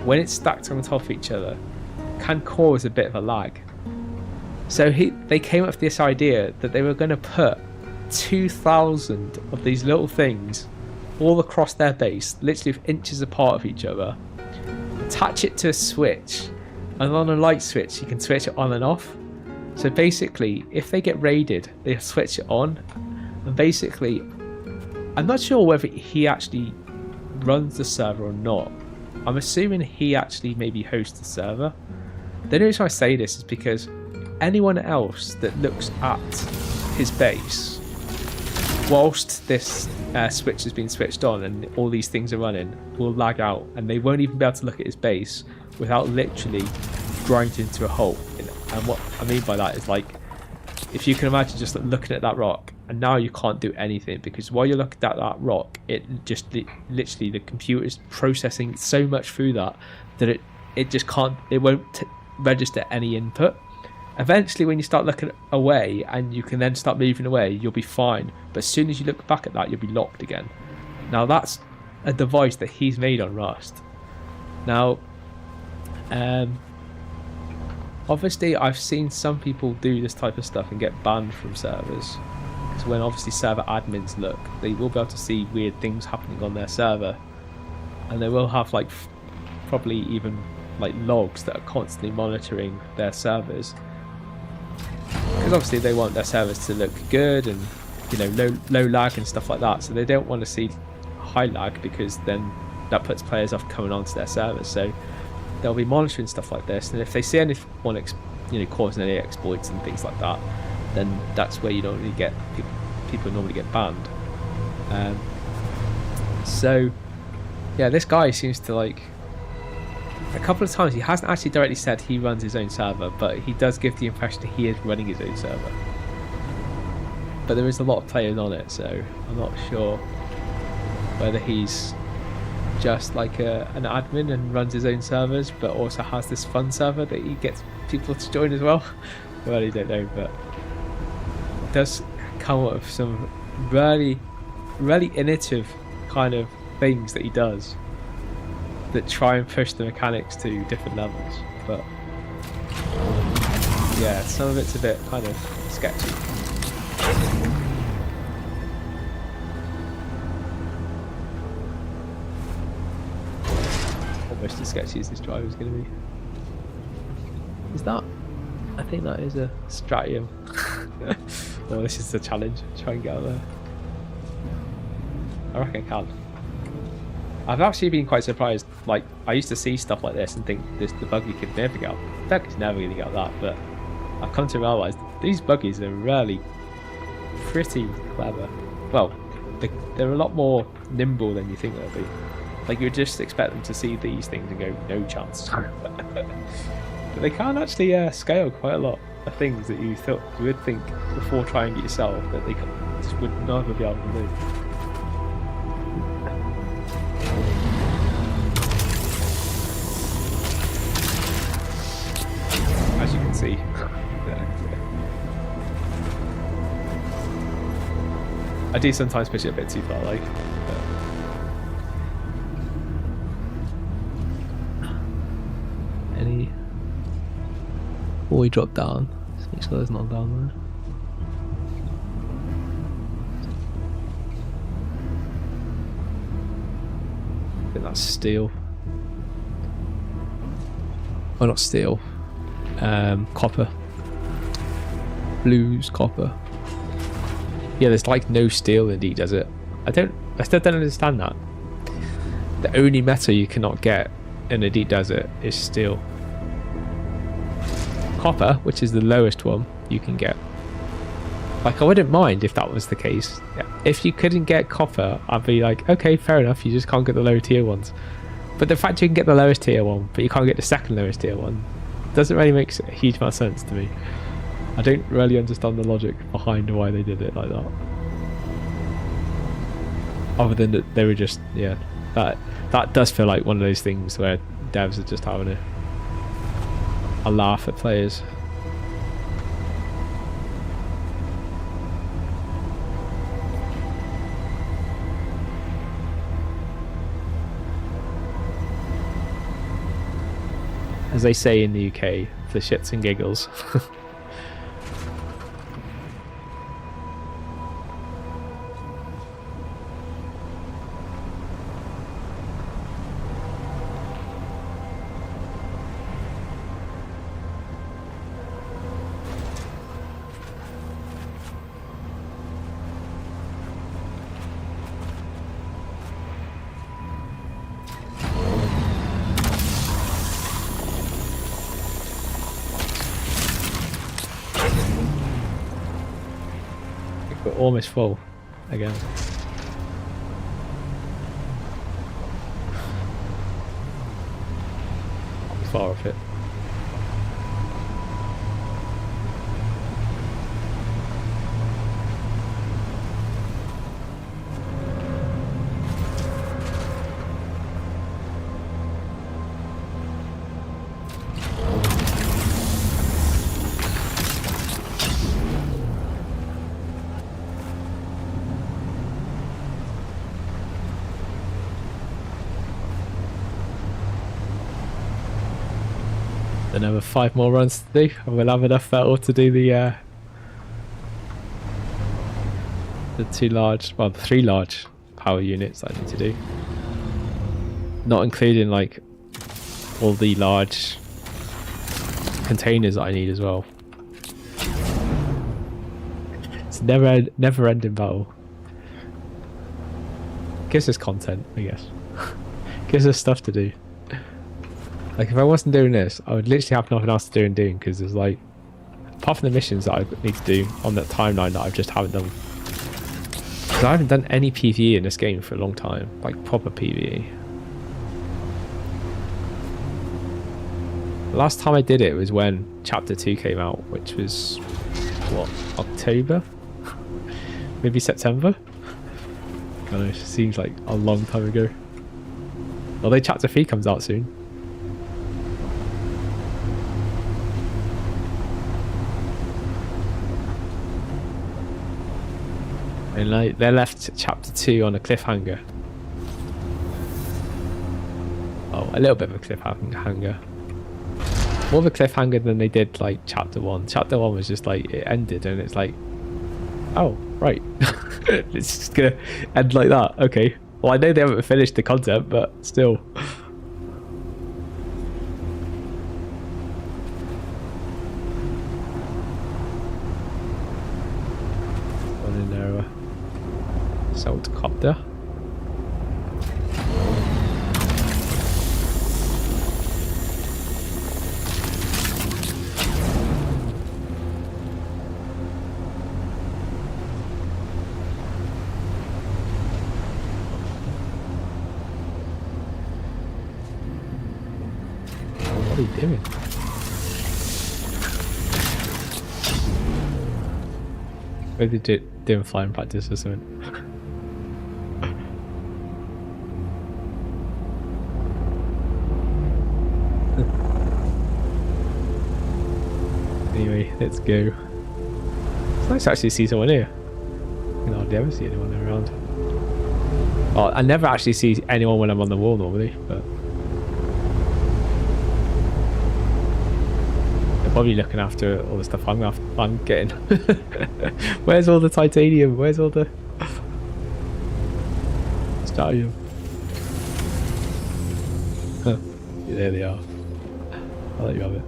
when it's stacked on top of each other, can cause a bit of a lag. So they came up with this idea that they were going to put 2,000 of these little things all across their base, literally inches apart of each other, attach it to a switch, and on a light switch you can switch it on and off. So basically, if they get raided, they switch it on, and basically, I'm not sure whether he actually runs the server or not. I'm assuming he actually maybe hosts the server. The only reason I say this is because anyone else that looks at his base whilst this switch has been switched on and all these things are running will lag out, and they won't even be able to look at his base without literally grinding to a halt. And what I mean by that is, like, if you can imagine just looking at that rock, and now you can't do anything because while you're looking at that rock, it just literally the computer's processing so much through that it just can't, it won't register any input. Eventually, when you start looking away and you can then start moving away, you'll be fine. But as soon as you look back at that, you'll be locked again. Now that's a device that he's made on Rust. Now, obviously, I've seen some people do this type of stuff and get banned from servers. So when obviously server admins look, they will be able to see weird things happening on their server, and they will have like probably even like logs that are constantly monitoring their servers, because obviously they want their servers to look good and you know, low lag and stuff like that. So they don't want to see high lag, because then that puts players off coming onto their servers. So they'll be monitoring stuff like this, and if they see anyone causing any exploits and things like that, then that's where you normally get people normally get banned. So yeah, this guy seems to, like, a couple of times he hasn't actually directly said he runs his own server, but he does give the impression that he is running his own server. But there is a lot of players on it, so I'm not sure whether he's just like an admin and runs his own servers, but also has this fun server that he gets people to join as well. I really don't know, but it does come up with some really innovative kind of things that he does that try and push the mechanics to different levels. But yeah, some of it's a bit kind of sketchy. Almost as sketchy as this drive is going to be. Is that? I think that is a Stratium. Well, this is the challenge. Try and get out there. I reckon I can. I've actually been quite surprised. Like, I used to see stuff like this and think the buggy could never get out. The buggy's never going to get out that, but I've come to realise these buggies are really pretty clever. Well, they're a lot more nimble than you think they'll be. Like, you would just expect them to see these things and go, no chance. But they can actually scale quite a lot of things that you would think before trying it yourself that they just would never be able to do. As you can see. I do sometimes push it a bit too far, like. Any? Before we drop down, just make sure there's not down there. I think that's steel. Oh, not steel. Copper. Blues, copper. Yeah, there's like no steel in Deep Desert. I still don't understand that. The only metal you cannot get in a deep desert is steel. Copper, which is the lowest one you can get. Like, I wouldn't mind if that was the case. If you couldn't get copper, I'd be like, okay, fair enough, you just can't get the lower tier ones. But the fact you can get the lowest tier one, but you can't get the second lowest tier one, doesn't really make a huge amount of sense to me. I don't really understand the logic behind why they did it like that. Other than that they were just, yeah, that does feel like one of those things where devs are just having a laugh at players. As they say in the UK, for shits and giggles. We're almost full again. Far off it. Another 5 more runs to do, and we'll have enough metal to do the 3 large power units that I need to do. Not including like all the large containers that I need as well. It's never ending battle. Gives us content, I guess. Gives us stuff to do. Like, if I wasn't doing this, I would literally have nothing else to do in Doom, because there's like, apart from the missions that I need to do on that timeline that I just haven't done. Because I haven't done any PvE in this game for a long time, like proper PvE. The last time I did it was when Chapter 2 came out, which was, what, October? Maybe September? I don't know, it seems like a long time ago. Although Chapter 3 comes out soon. And like, they left Chapter 2 on a cliffhanger. Oh, a little bit of a cliffhanger. More of a cliffhanger than they did like Chapter 1. Chapter 1 was just like, it ended and it's like, oh, right. It's just gonna end like that. Okay. Well, I know they haven't finished the content, but still. One in there. Assault copter. What are you doing? Maybe doing flying practice or something. Anyway, let's go. It's nice to actually see someone here. I hardly ever see anyone around. Oh, I never actually see anyone when I'm on the wall normally, but they're probably looking after all the stuff I'm getting. Where's all the titanium? Where's all the stadium? Huh. Yeah, there they are. I'll let you have it.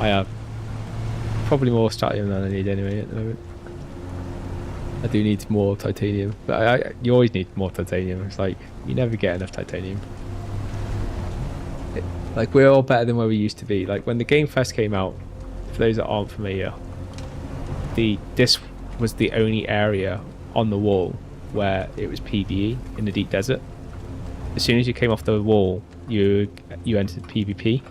I have probably more strontium than I need anyway at the moment. I do need more titanium, but you always need more titanium. It's like you never get enough titanium. Like, we're all better than where we used to be. Like, when the game first came out, for those that aren't familiar, this was the only area on the wall where it was PvE in the deep desert. As soon as you came off the wall, you entered PvP.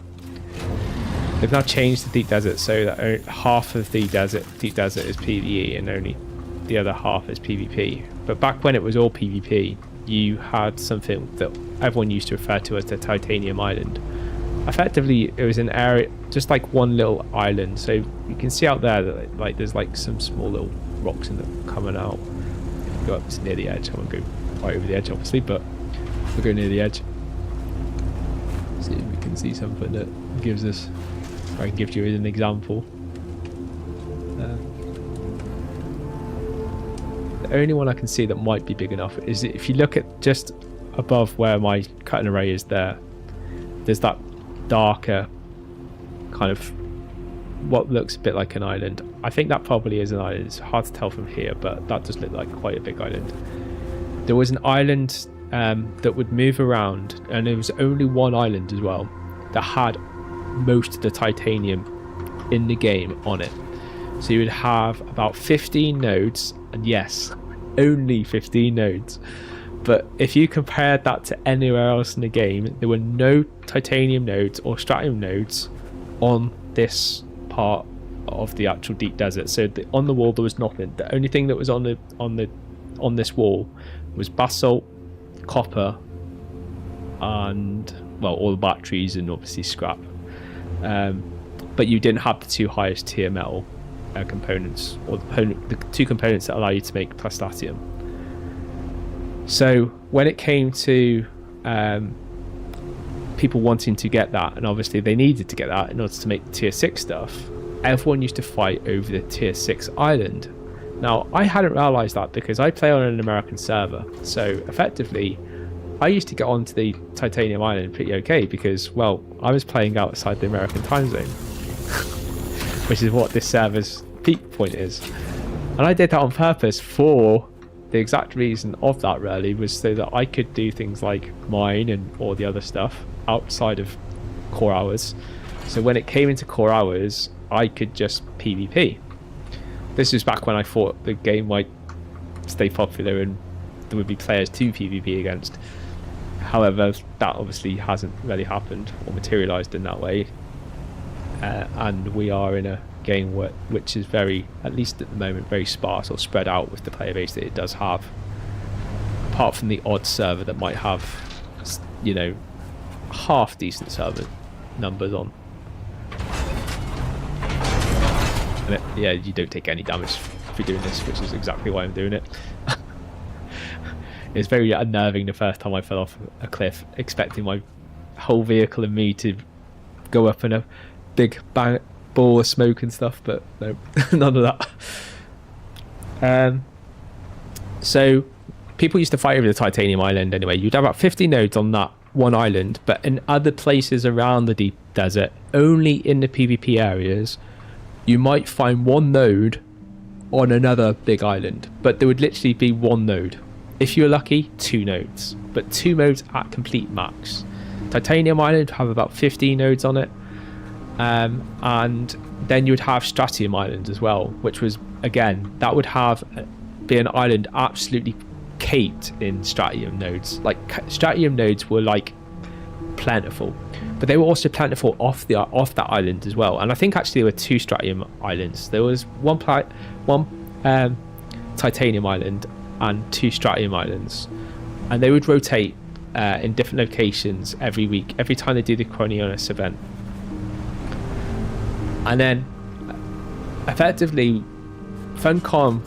They've now changed the deep desert so that half of the deep desert is PvE and only the other half is PvP. But back when it was all PvP, you had something that everyone used to refer to as the Titanium Island. Effectively, it was an area, just like one little island. So you can see out there that like there's like some small little rocks in them coming out. If you go up to near the edge, I won't go right over the edge obviously, but we'll go near the edge. See if we can see something that gives us. I can give you an example. The only one I can see that might be big enough is if you look at just above where my cutting array is there, there's that darker kind of what looks a bit like an island. I think that probably is an island. It's hard to tell from here, but that does look like quite a big island. There was an island that would move around, and there was only one island as well that had most of the titanium in the game on it. So you would have about 15 nodes, and yes, only 15 nodes. But if you compared that to anywhere else in the game, there were no titanium nodes or strontium nodes on this part of the actual deep desert. So on the wall there was nothing. The only thing that was on this wall was basalt, copper, and well, all the batteries and obviously scrap. But you didn't have the two highest tier metal components, or the two components that allow you to make plastatium. So when it came to people wanting to get that, and obviously they needed to get that in order to make the tier 6 stuff, everyone used to fight over the tier 6 island. Now, I hadn't realised that because I play on an American server, so effectively I used to get onto the Titanium Island pretty okay because, well, I was playing outside the American time zone, which is what this server's peak point is. And I did that on purpose for the exact reason of that, really, was so that I could do things like mine and all the other stuff outside of core hours. So when it came into core hours, I could just PvP. This was back when I thought the game might stay popular and there would be players to PvP against. However, that obviously hasn't really happened or materialised in that way. And we are in a game which is very, at least at the moment, very sparse or spread out with the player base that it does have. Apart from the odd server that might have, you know, half decent server numbers on. And yeah, you don't take any damage for doing this, which is exactly why I'm doing it. It's very unnerving the first time I fell off a cliff, expecting my whole vehicle and me to go up in a big ball of smoke and stuff, but no, none of that. So people used to fight over the Titanium Island anyway. You'd have about 50 nodes on that one island, but in other places around the deep desert, only in the PvP areas, you might find one node on another big island, but there would literally be one node. If you're lucky, 2 nodes, but 2 nodes at complete max. Titanium Island would have about 15 nodes on it, and then you would have Stratium Island as well, which was, again, that would be an island absolutely caped in Stratium nodes. Like, Stratium nodes were like plentiful, but they were also plentiful off that island as well. And I think actually there were 2 Stratium Islands. There was one Titanium Island and 2 Stratium Islands, and they would rotate in different locations every week, every time they do the Chronionis event. And then effectively Funcom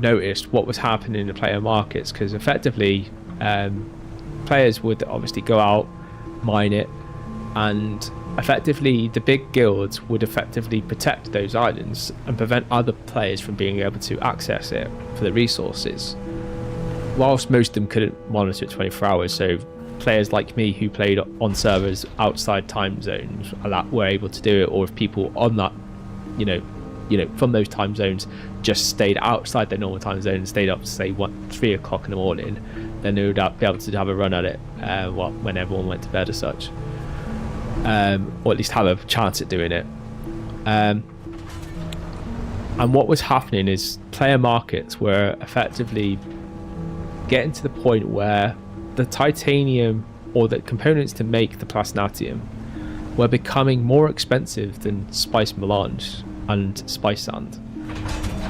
noticed what was happening in the player markets, because effectively players would obviously go out, mine it, and effectively the big guilds would effectively protect those islands and prevent other players from being able to access it for the resources, whilst most of them couldn't monitor it 24 hours. So players like me who played on servers outside time zones were able to do it, or if people on that, you know from those time zones just stayed outside their normal time zone and stayed up to say 3 o'clock in the morning, then they would be able to have a run at it when everyone went to bed as such. Or at least have a chance at doing it. And what was happening is player markets were effectively getting to the point where the titanium, or the components to make the plastinatium, were becoming more expensive than spice melange and spice sand.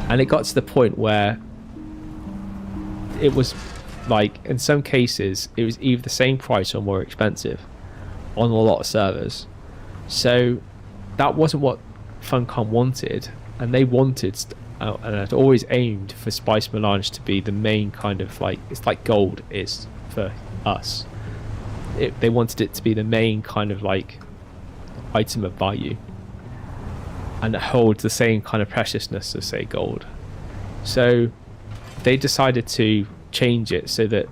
And it got to the point where it was like, in some cases it was either the same price or more expensive on a lot of servers. So that wasn't what Funcom wanted, and they wanted and had always aimed for spice melange to be the main kind of, like, it's like gold is for us. They wanted it to be the main kind of like item of value and hold the same kind of preciousness as, say, gold. So they decided to change it so that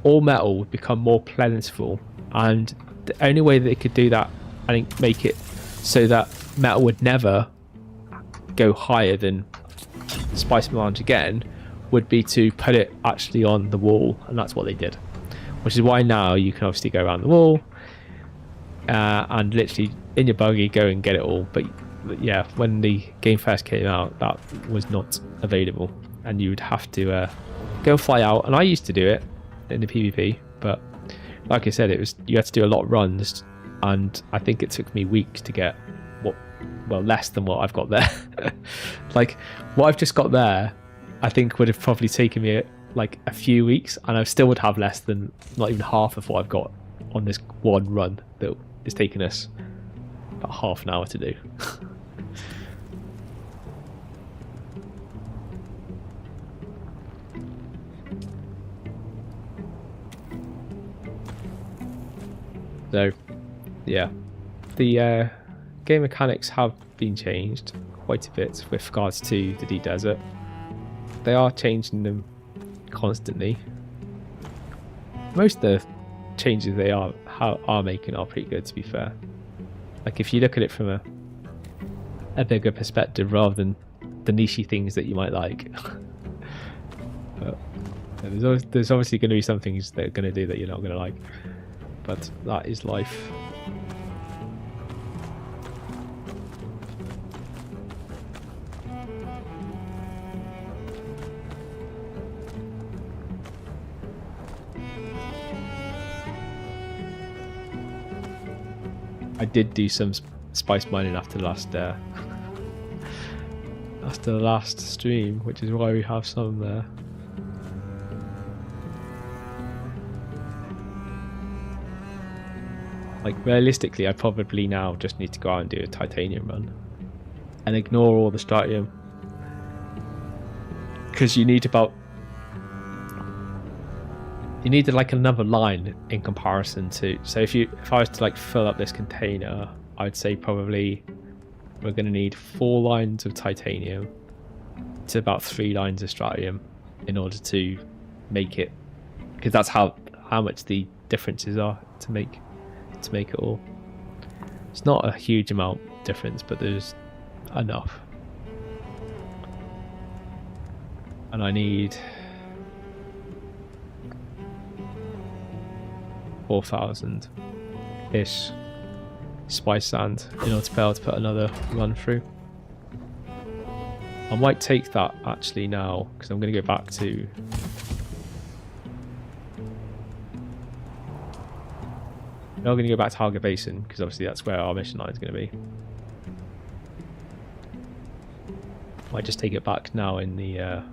all metal would become more plentiful, and the only way they could do that, I think, make it so that metal would never go higher than spice melange again, would be to put it actually on the wall. And that's what they did, which is why now you can obviously go around the wall and literally in your buggy go and get it all. But yeah, when the game first came out, that was not available, and you would have to go fly out. And I used to do it in the PvP, but like I said, you had to do a lot of runs, and I think it took me weeks to get less than what I've got there. Like, what I've just got there, I think would have probably taken me like a few weeks, and I still would have less than, not even half of what I've got on this one run that is taking us about half an hour to do. So yeah, the game mechanics have been changed quite a bit with regards to the deep desert. They are changing them constantly. Most of the changes they are making are pretty good, to be fair. Like if you look at it from a bigger perspective rather than the nichey things that you might like. But there's obviously going to be some things they're going to do that you're not going to like, but that is life. I did do some spice mining after the last stream, which is why we have some there. Like realistically, I probably now just need to go out and do a titanium run and ignore all the strontium, because you need like another line in comparison to. So if I was to like fill up this container, I'd say probably we're going to need 4 lines of titanium to about 3 lines of strontium in order to make it, because that's how much the differences are to make it all. It's not a huge amount difference, but there's enough. And I need 4,000-ish spice sand in order to be able to put another run through. I might take that actually now, because I'm going to go back to... I'm going to go back to Hagga Basin, because obviously that's where our mission line is going to be. Might just take it back now in the...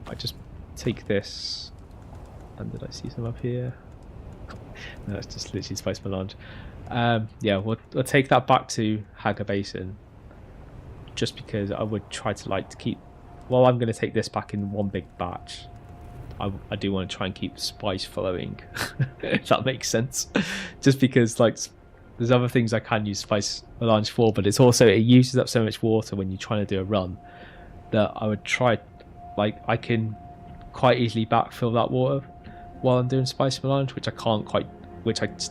I just take this, and did I see some up here? No, it's just literally spice melange. Yeah, we'll take that back to Hagga Basin, just because I would try to keep. Well, I'm going to take this back in one big batch. I do want to try and keep spice flowing, if that makes sense. Just because there's other things I can use spice melange for, but it uses up so much water when you're trying to do a run that I would try. I can quite easily backfill that water while I'm doing spice melange, which I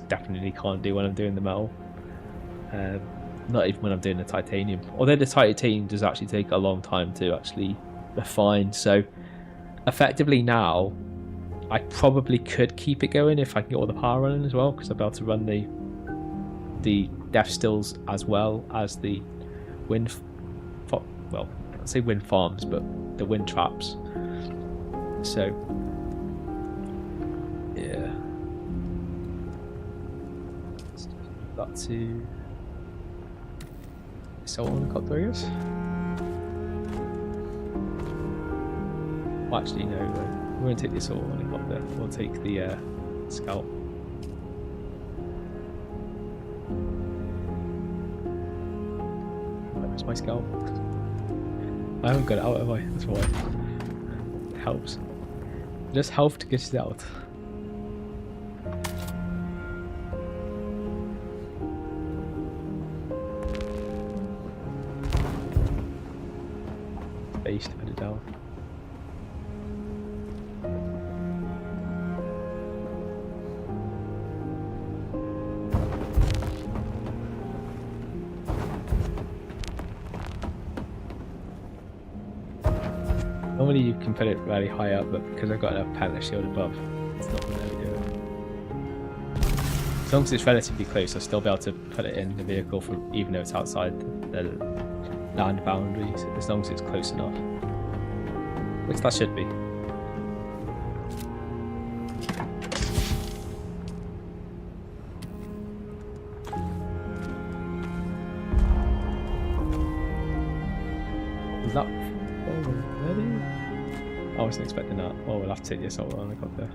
definitely can't do when I'm doing the metal. Not even when I'm doing the titanium. Although the titanium does actually take a long time to actually refine. So effectively now, I probably could keep it going if I can get all the power running as well, because I'll be able to run the death stills as well as the wind. Well, I'd say wind farms, but the wind traps. So yeah, let's move that to assault helicopter, I guess. Well, actually no, we won't take the assault helicopter, we'll take the scout. Where's my scout? I haven't got it out, have I? That's why. It helps. It just helps to get it out. Base to put it down. Normally you can put it really high up, but because I've got enough panther shield above, it's not going to do it. As long as it's relatively close, I'll still be able to put it in the vehicle, even though it's outside the land boundaries, as long as it's close enough. Which that should be. Is that already? I wasn't expecting that. Oh, we'll have to take the assault helicopter.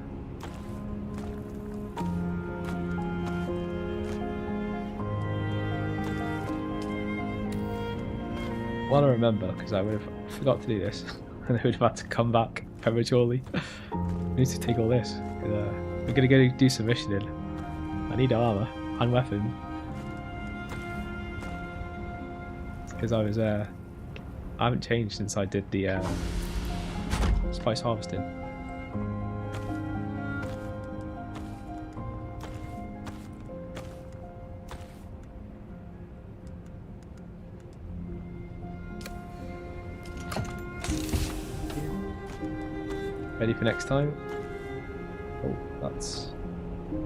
while I remember, because I would have forgot to do this, and I would have had to come back prematurely. I need to take all this. We're gonna go do some missioning. I need armor and weapon. Because I haven't changed since I did the spice harvesting. Ready for next time? Oh, that's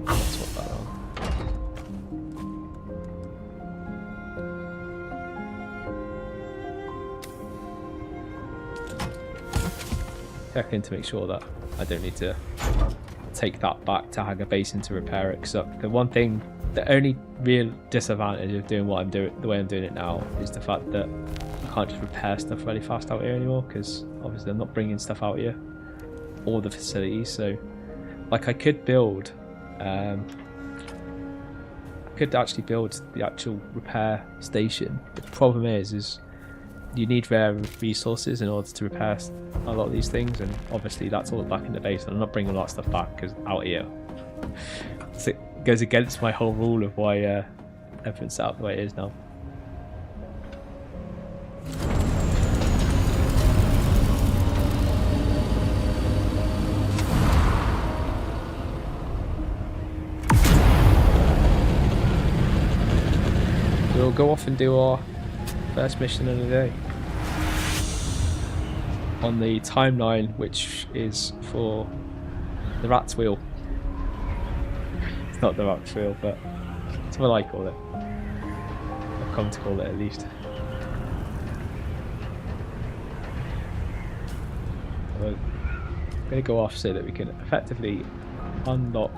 what that on. Checking to make sure that I don't need to take that back to Hagga Basin to repair it. Because the only real disadvantage of doing what I'm doing, the way I'm doing it now, is the fact that I can't just repair stuff really fast out here anymore. Because obviously I'm not bringing stuff out here. All the facilities, so like I could build I could actually build the actual repair station, but the problem is you need rare resources in order to repair a lot of these things, and obviously that's all back in the base, and I'm not bringing a lot of stuff back because out here so it goes against my whole rule of why everything's set up the way it is now. We'll go off and do our first mission of the day on the timeline, which is for the rat's wheel. It's not the rat's wheel, but it's what I call it. I've come to call it at least. I'm going to go off so that we can effectively unlock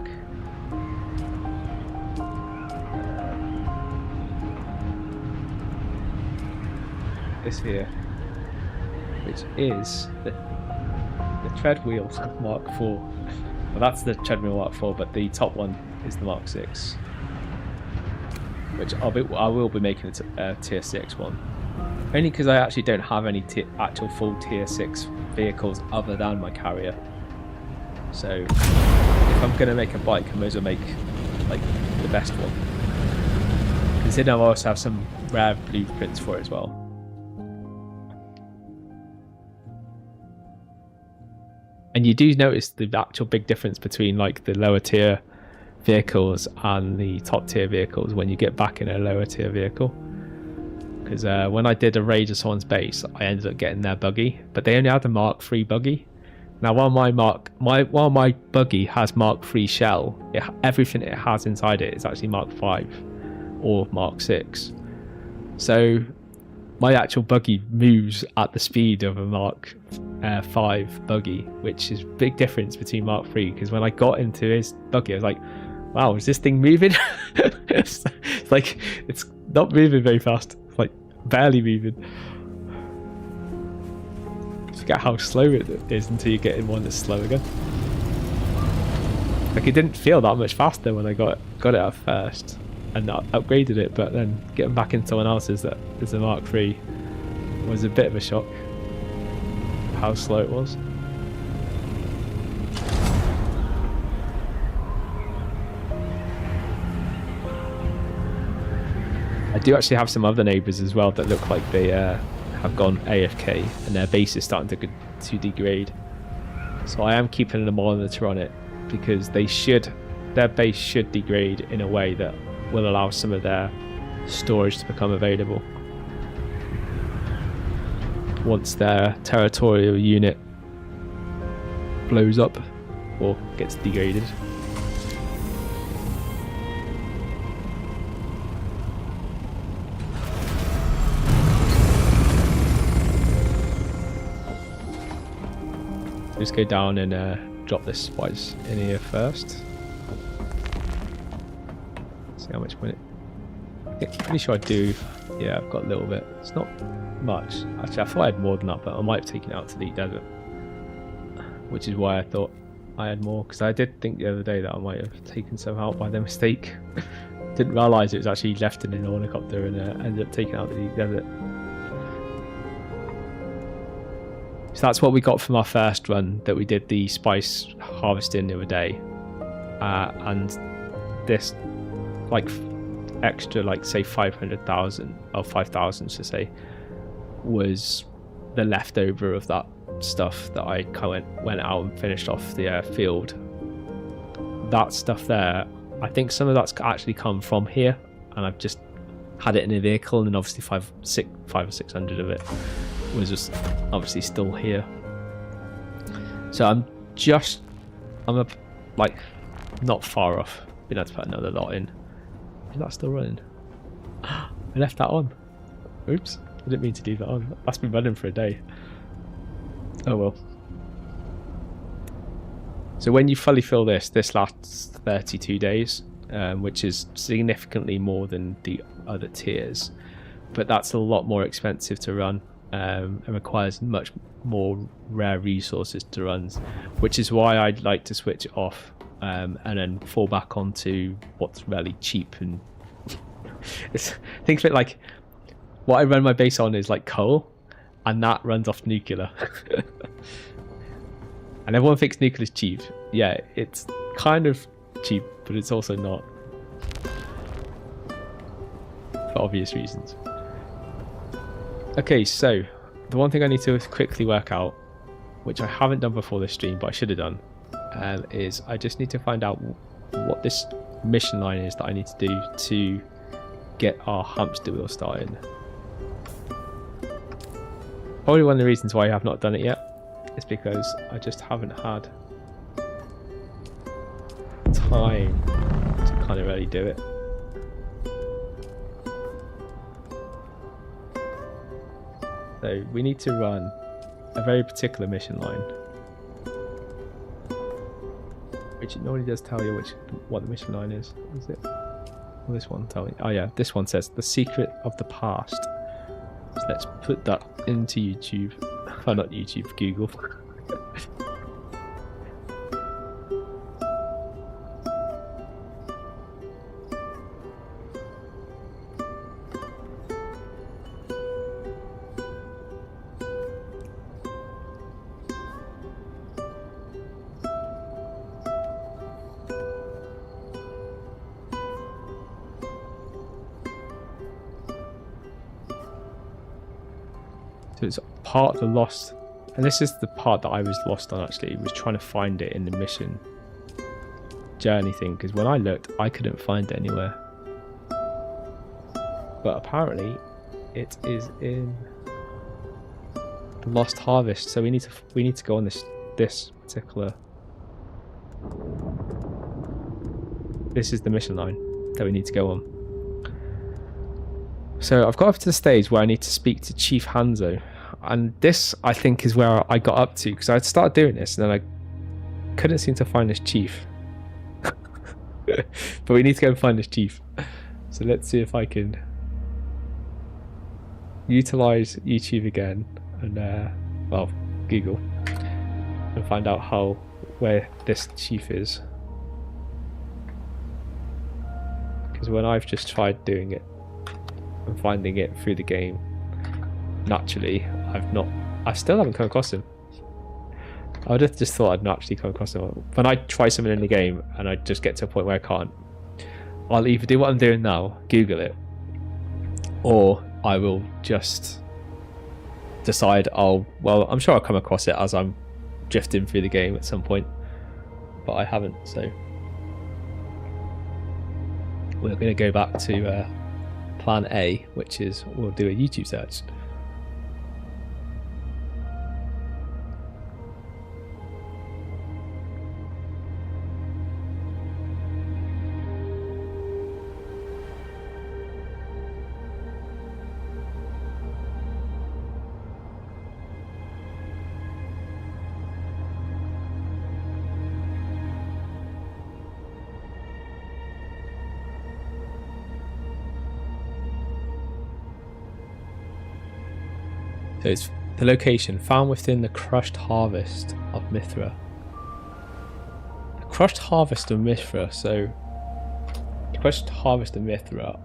this here, which is the treadwheel Mark IV. Well, that's the treadmill Mark IV, but the top one is the Mark VI, which I will be making a tier 6 one, only because I actually don't have any actual full tier 6 vehicles other than my carrier. So if I'm going to make a bike, I may as well make like the best one, considering I also have some rare blueprints for it as well. And you do notice the actual big difference between like the lower tier vehicles and the top tier vehicles when you get back in a lower tier vehicle. Because when I did a raid of someone's base, I ended up getting their buggy, but they only had a Mark III buggy. Now, while my buggy has Mark III shell, everything it has inside it is actually Mark V or Mark VI. So my actual buggy moves at the speed of a Mark V buggy, which is a big difference between Mark III, because when I got into his buggy I was like, wow, is this thing moving? it's like, it's not moving very fast, it's like barely moving. You forget how slow it is until you get in one that's slow again. Like, it didn't feel that much faster when I got it at first and upgraded it, but then getting back in someone else's that is a Mark III was a bit of a shock how slow it was. I do actually have some other neighbours as well that look like they have gone AFK and their base is starting to degrade. So I am keeping a monitor on it, because their base should degrade in a way that will allow some of their storage to become available once their territorial unit blows up or gets degraded. Just go down and drop this spice in here first. See how much money. I'm pretty sure I do. Yeah, I've got a little bit. It's not much. Actually, I thought I had more than that, but I might have taken it out to the desert, which is why I thought I had more, because I did think the other day that I might have taken some out by their mistake. Didn't realise it was actually left in an ornithopter and ended up taking it out to the desert. So that's what we got from our first run that we did the spice harvesting the other day. And this like extra, like say 500,000 or 5,000 to say, was the leftover of that stuff that I went out and finished off the field. That stuff there, I think some of that's actually come from here, and I've just had it in a vehicle, and obviously 500 or 600 of it was just obviously still here. So I'm like not far off being able to put another lot in. Is that still running? I left that on. Oops, I didn't mean to do that on. That's been running for a day. Oh well. So when you fully fill this lasts 32 days, which is significantly more than the other tiers, but that's a lot more expensive to run, and requires much more rare resources to run, which is why I'd like to switch it off, and then fall back onto what's really cheap. And think of it like what I run my base on is like coal, and that runs off nuclear. And everyone thinks nuclear is cheap. Yeah, it's kind of cheap, but it's also not, for obvious reasons. Okay, so the one thing I need to quickly work out, which I haven't done before this stream, but I should have done, is I just need to find out what this mission line is that I need to do to get our hamster wheel started. Probably one of the reasons why I have not done it yet is because I just haven't had time to kind of really do it. So we need to run a very particular mission line, which it normally does tell you what the mission line is. Is it? Will this one tell me? Oh yeah, this one says the secret of the past. So let's put that into YouTube. Oh, not YouTube, Google. So it's part of the lost, and this is the part that I was lost on actually, was trying to find it in the mission journey thing, because when I looked I couldn't find it anywhere, but apparently it is in the Lost Harvest. So we need to go on this particular, this is the mission line that we need to go on. So I've got up to the stage where I need to speak to Chief Hanzo, and this I think is where I got up to, because I'd started doing this and then I couldn't seem to find this chief. But we need to go and find this chief. So let's see if I can utilize YouTube again and well, Google, and find out where this chief is, because when I've just tried doing it and finding it through the game naturally, I still haven't come across him. I would have just thought I'd naturally come across him. When I try something in the game and I just get to a point where I can't, I'll either do what I'm doing now, Google it, or I will just decide, well, I'm sure I'll come across it as I'm drifting through the game at some point, but I haven't. So we're going to go back to plan A, which is we'll do a YouTube search. So it's the location found within the crushed harvest of Mithra. The crushed harvest of Mithra. So the crushed harvest of Mithra,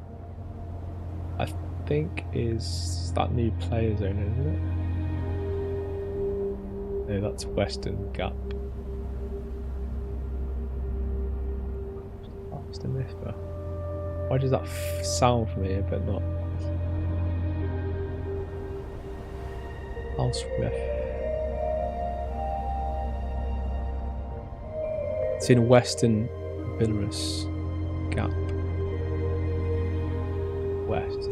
I think, is that new player zone, isn't No, that's Western Gap. Western Mithra. Why does that sound familiar but not? Alsref. It's in Western Belarus Gap. West.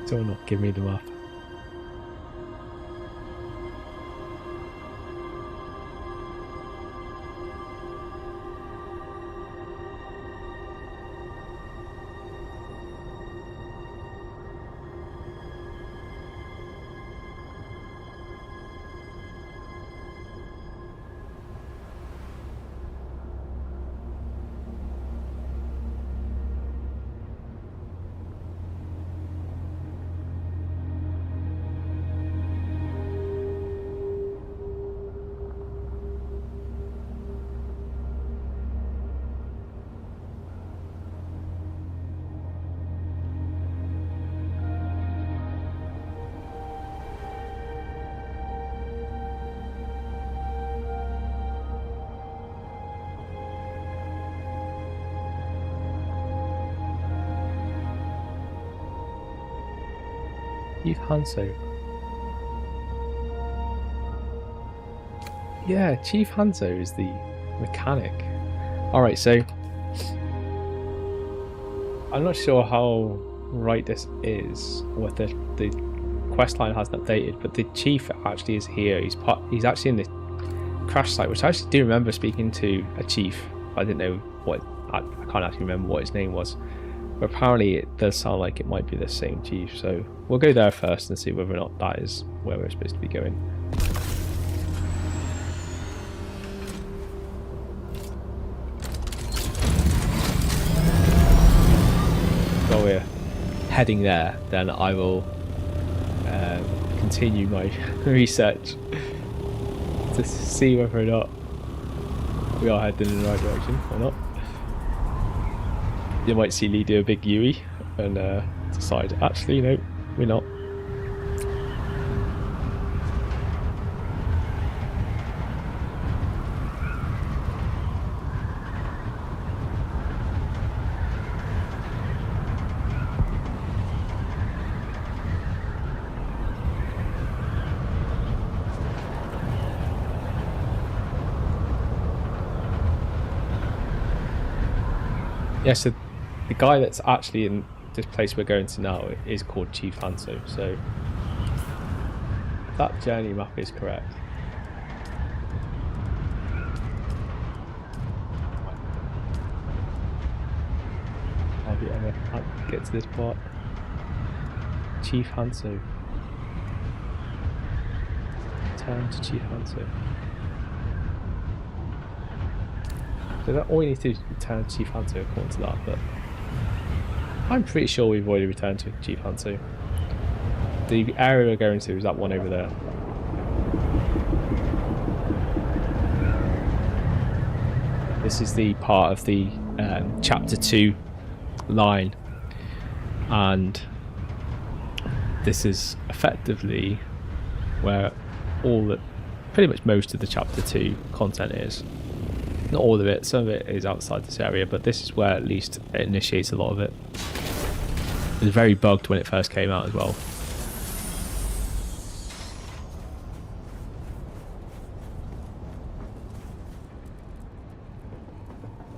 Still not give me the map. Chief Hanso. Yeah, Chief Hanso is the mechanic. Alright, so I'm not sure how right this is, what the quest line hasn't updated, but the chief actually is here. He's actually in the crash site, which I actually do remember speaking to a chief. I didn't know what, I can't actually remember what his name was. But apparently it does sound like it might be the same chief, so we'll go there first and see whether or not that is where we're supposed to be going. So we're heading there, then I will continue my research to see whether or not we are heading in the right direction or not. You might see Lee do a big Yui and decide, actually, no, we're not. Yeah, so the guy that's actually in this place we're going to now is called Chief Hanso, so that journey map is correct. Have you ever get to this part? Chief Hanso. Turn to Chief Hanso. So that all you need to do is return to Chief Hanso according to that, but I'm pretty sure we've already returned to Chief Hanso. The area we're going to is that one over there. This is the part of the chapter 2 line, and this is effectively where pretty much most of the chapter 2 content is. Not all of it, some of it is outside this area, but this is where at least it initiates a lot of it. It was very bugged when it first came out as well.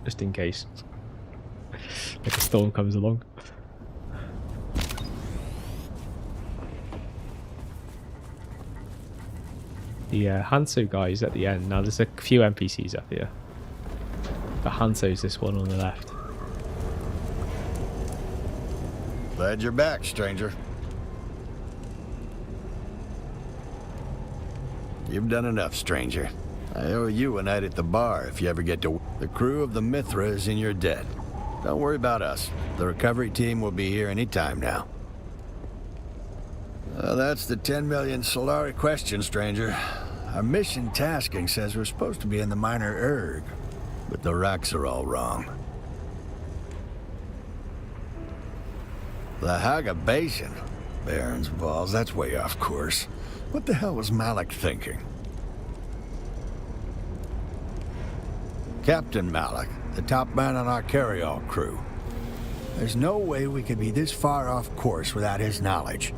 Just in case like a storm comes along. The Hanso guy is at the end. Now there's a few NPCs up here. But Hanso's this one on the left. Glad you're back, stranger. You've done enough, stranger. I owe you a night at the bar if you ever get to... The crew of the Mithra is in your debt. Don't worry about us. The recovery team will be here any time now. Well, that's the 10 million Solari question, stranger. Our mission tasking says we're supposed to be in the minor erg, but the rocks are all wrong. The Hagga Basin? Baron's balls, that's way off course. What the hell was Malik thinking? Captain Malik, the top man on our carry-all crew. There's no way we could be this far off course without his knowledge.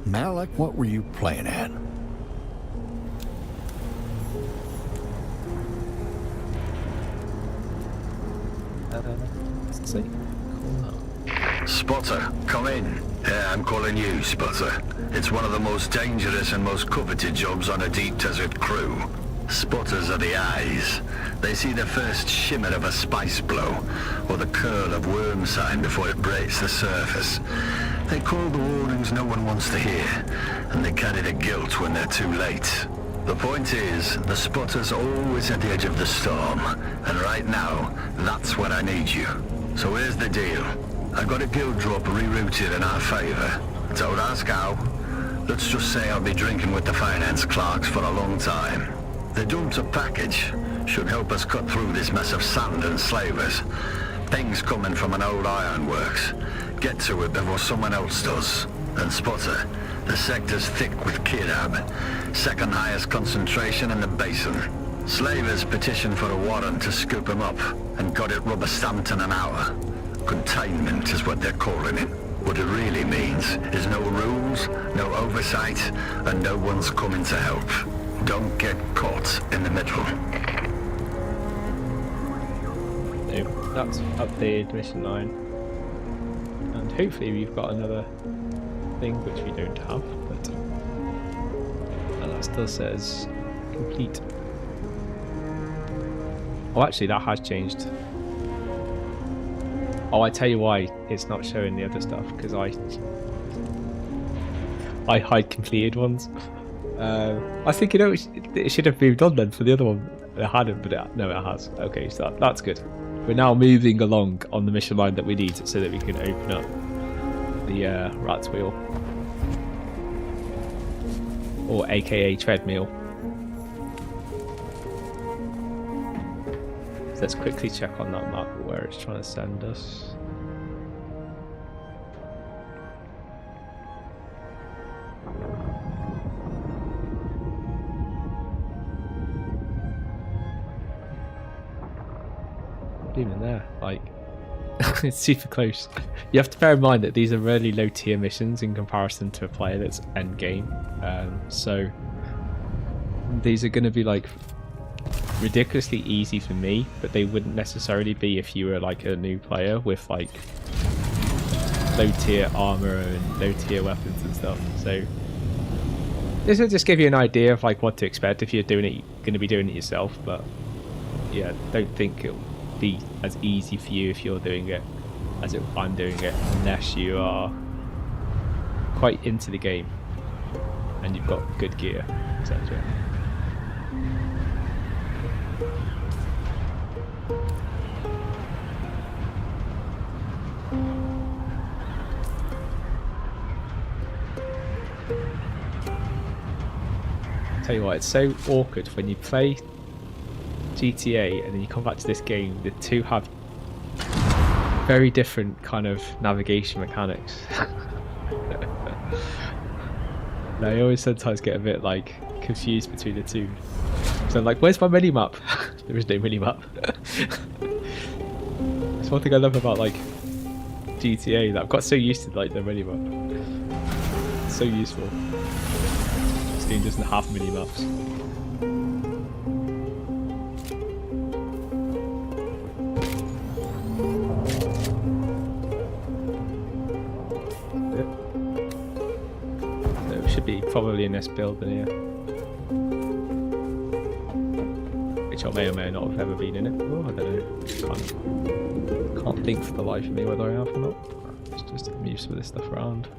Malik, what were you playing at? Let's see. Spotter, come in. Yeah, I'm calling you, Spotter. It's one of the most dangerous and most coveted jobs on a deep desert crew. Spotters are the eyes. They see the first shimmer of a spice blow, or the curl of worm sign before it breaks the surface. They call the warnings no one wants to hear, and they carry the guilt when they're too late. The point is, the spotter's always at the edge of the storm, and right now, that's where I need you. So here's the deal. I've got a guild drop rerouted in our favor. Don't ask how. Let's just say I'll be drinking with the finance clerks for a long time. They dumped a package. Should help us cut through this mess of sand and slavers. Things coming from an old ironworks. Get to it before someone else does. And Spotter, the sector's thick with kidab. Second highest concentration in the Basin. Slavers petitioned for a warrant to scoop him up, and got it rubber stamped in an hour. Containment is what they're calling it. What it really means is no rules, no oversight, and no one's coming to help. Don't get caught in the middle. No, that's updated mission 9. And hopefully we've got another thing which we don't have, but and that still says complete. Oh, actually that has changed. Oh, I tell you why it's not showing the other stuff, because I hide completed ones. I think, you know, it should have moved on then for the other one. It hadn't, but no, it has. Okay, so that's good. We're now moving along on the mission line that we need so that we can open up the rat's wheel, or aka treadmill. So let's quickly check on that map where it's trying to send us. Not even there, like it's super close. You have to bear in mind that these are really low tier missions in comparison to a player that's end game. So these are going to be like ridiculously easy for me, but they wouldn't necessarily be if you were like a new player with like low tier armor and low tier weapons and stuff. So this will just give you an idea of like what to expect if you're doing it, going to be doing it yourself. But yeah, don't think it'll be as easy for you if you're doing it as I'm doing it, unless you are quite into the game and you've got good gear, etc. Tell you what, it's so awkward when you play GTA and then you come back to this game. The two have very different kind of navigation mechanics. And I always sometimes get a bit like confused between the two. So I'm like, where's my mini map? There is no mini map. That's one thing I love about like GTA, that I've got so used to like the mini map. It's so useful. This game doesn't have mini maps. Be probably in this building here, which I may or may not have ever been in it. Oh, I don't know. Can't think for the life of me whether I have or not. It's just I'm used to this stuff around,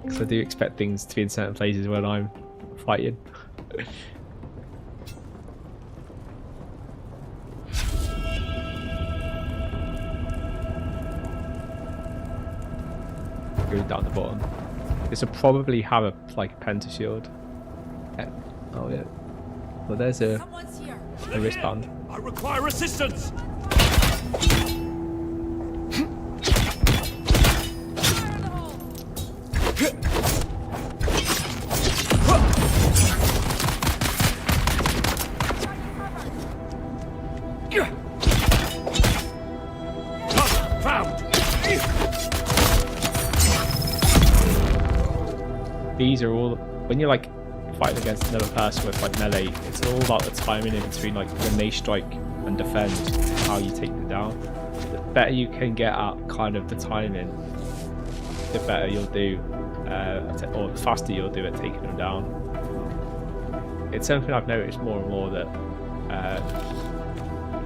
because I do expect things to be in certain places when I'm fighting. Go down the bottom. This will probably have a like pentashield Oh yeah. Well, there's a wristband. I require assistance. These are all, when you're like fighting against another person with like melee, it's all about the timing in between like when they strike and defend, how you take them down. The better you can get at kind of the timing, the better you'll do, or the faster you'll do at taking them down. It's something I've noticed more and more that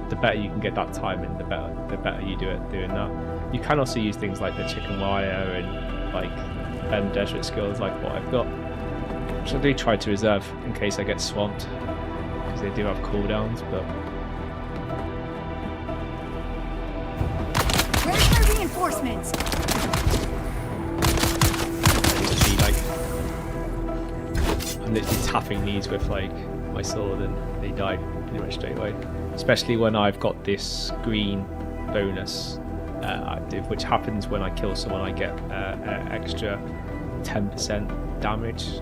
the better you can get that timing, the better you do at doing that. You can also use things like the chicken wire and like desert skills like what I've got, which I do try to reserve in case I get swamped, because they do have cooldowns. But where's my reinforcements? I'm literally tapping these with like my sword and they die pretty much straight away, especially when I've got this green bonus active, which happens when I kill someone. I get extra 10% damage.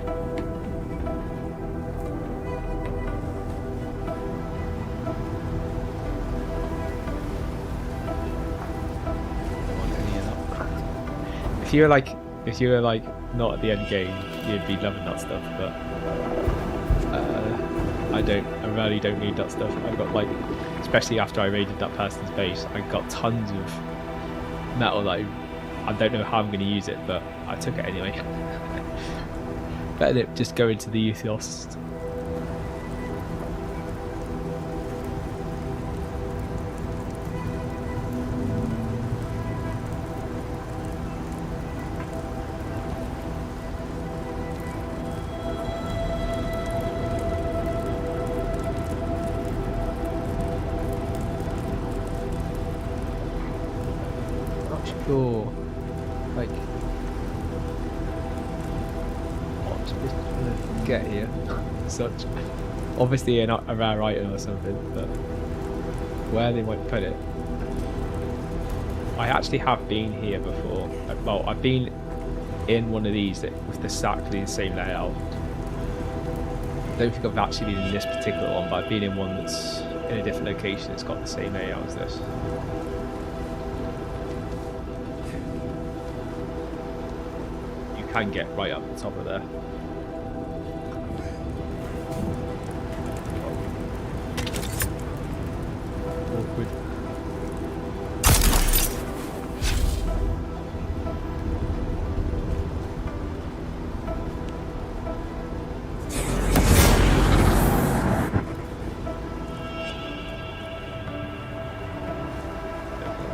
If you were like not at the end game, you'd be loving that stuff, but I really don't need that stuff. I've got like, especially after I raided that person's base, I got tons of metal that I don't know how I'm going to use it, but I took it anyway. Better than just go into the ethos. Sure, like what I'm supposed to get here. Such obviously a rare item or something, but where they might put it. I actually have been here before. Well, I've been in one of these that with exactly the same layout. I don't think I've actually been in this particular one, but I've been in one that's in a different location that's got the same layout as this. Can get right up the top of there. Awkward.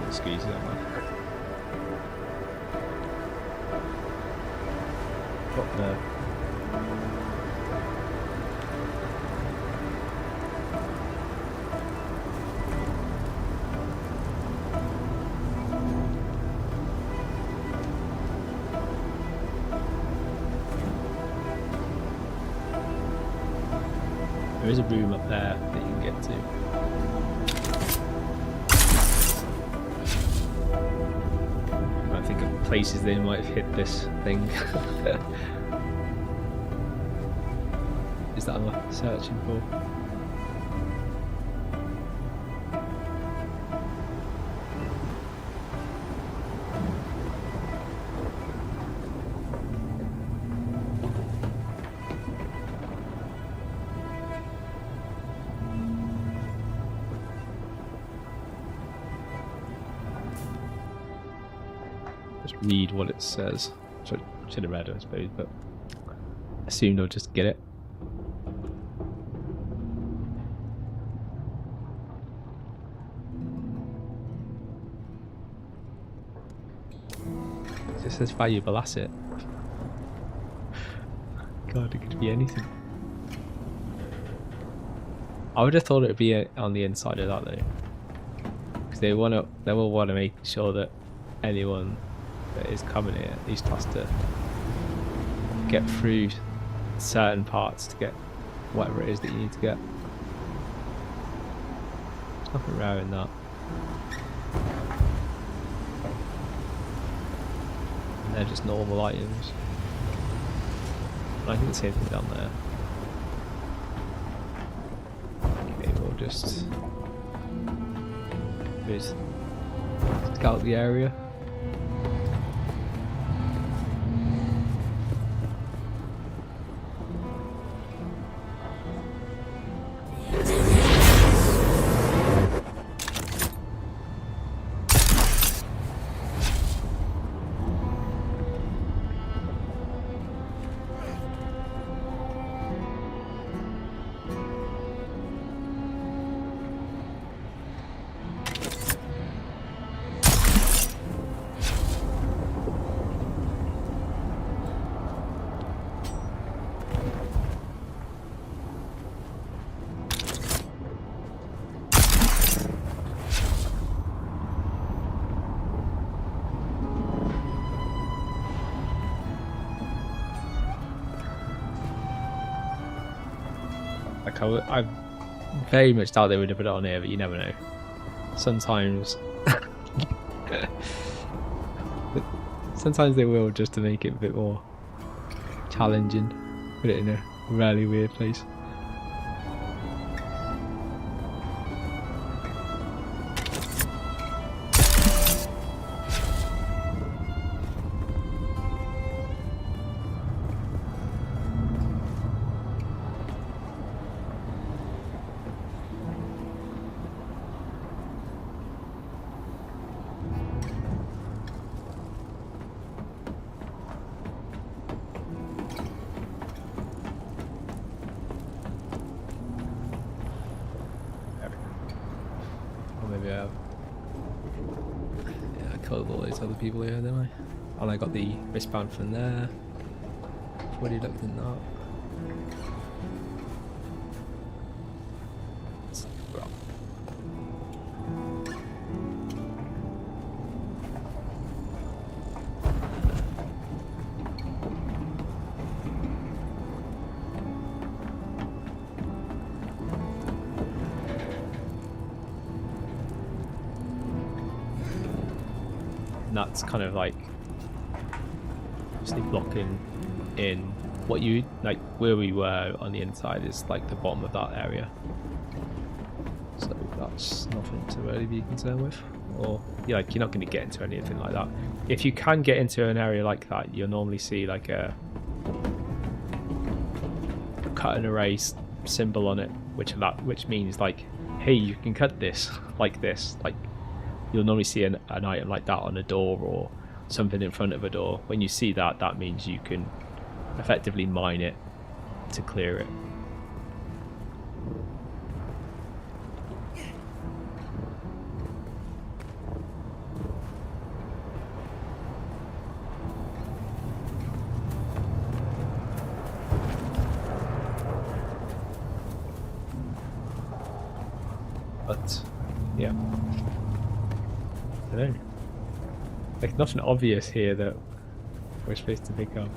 Excuse that man. Got there. There is a room up there that you can get to. I think of places they might have hit this thing. Is that what I'm searching for? Read what it says. Should have read it, I suppose, but assumed I'll just get it. It just says valuable asset. God, it could be anything. I would have thought it would be on the inside of that though, because they will want to make sure that anyone that is coming here at least has to get through certain parts to get whatever it is that you need to get. There's nothing rare in that. And they're just normal items. I think the same thing down there. Okay, we'll just scout the area. I very much doubt they would have put it on here, but you never know. Sometimes they will, just to make it a bit more challenging. Put it in a really weird place. Yeah, I killed all those other people here, didn't I? And I got the wristband from there. I've already looked in that. And that's kind of like obviously blocking in what you like. Where we were on the inside is like the bottom of that area, so that's nothing to really be concerned with. Or you're not going to get into anything like that. If you can get into an area like that, you'll normally see like a cut and erase symbol on it, which means like, hey, you can cut this like this. Like you'll normally see an item like that on a door or something in front of a door. When you see that, that means you can effectively mine it to clear it. But yeah, I don't know. Like nothing obvious here that we're supposed to pick up.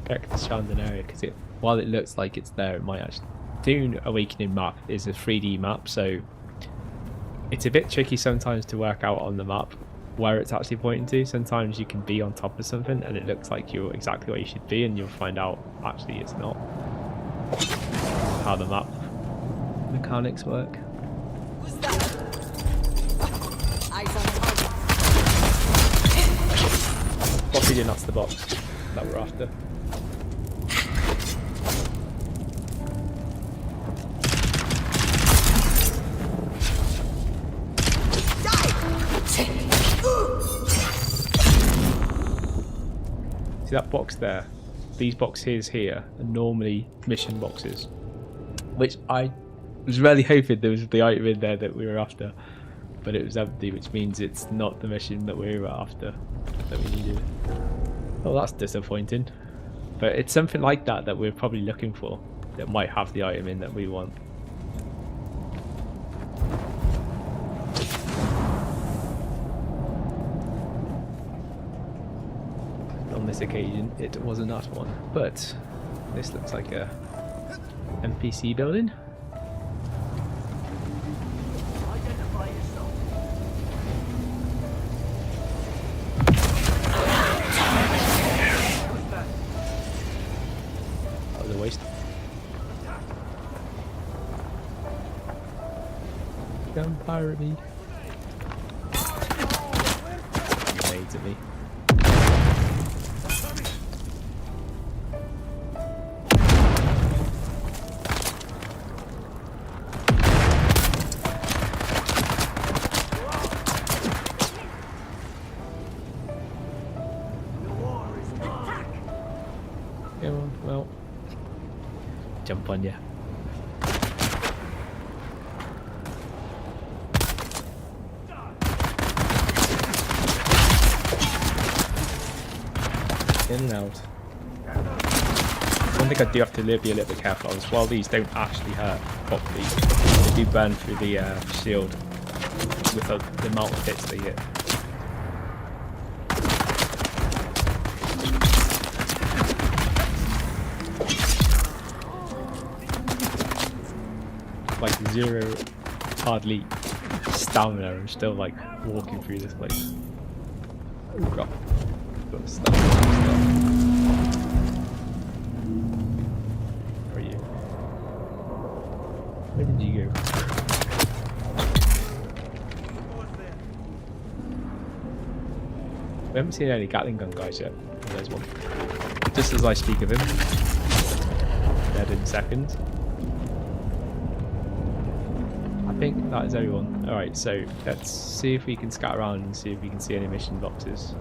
Check the surrounding area, because while it looks like it's there, it might actually. Dune Awakening map is a 3D map, so it's a bit tricky sometimes to work out on the map where it's actually pointing to. Sometimes you can be on top of something and it looks like you're exactly where you should be, and you'll find out actually it's not. How the map mechanics work. Who's that? Eyes on target. Obviously that's the box that we're after. See that box there? These boxes here are normally mission boxes, which I was really hoping there was the item in there that we were after, but it was empty, which means it's not the mission that we were after, that we needed. Oh, that's disappointing. But it's something like that that we're probably looking for, that might have the item in that we want. this occasion it was not one. But this looks like a NPC building. Identify yourself. That was a waste. Don't pirate me. Grenades at me. Yeah, well, jump on ya. In and out. One thing I do have to be a little bit careful of is while these don't actually hurt properly, they do burn through the shield with the amount of hits they get. Like zero hardly stamina and still like walking through this place. Oh god. Got stuff. Where are you? Where did you go? We haven't seen any Gatling gun guys yet. Oh, there's one. Just as I speak of him. Dead in seconds. I think that is everyone. Alright, so let's see if we can scout around and see if we can see any mission boxes.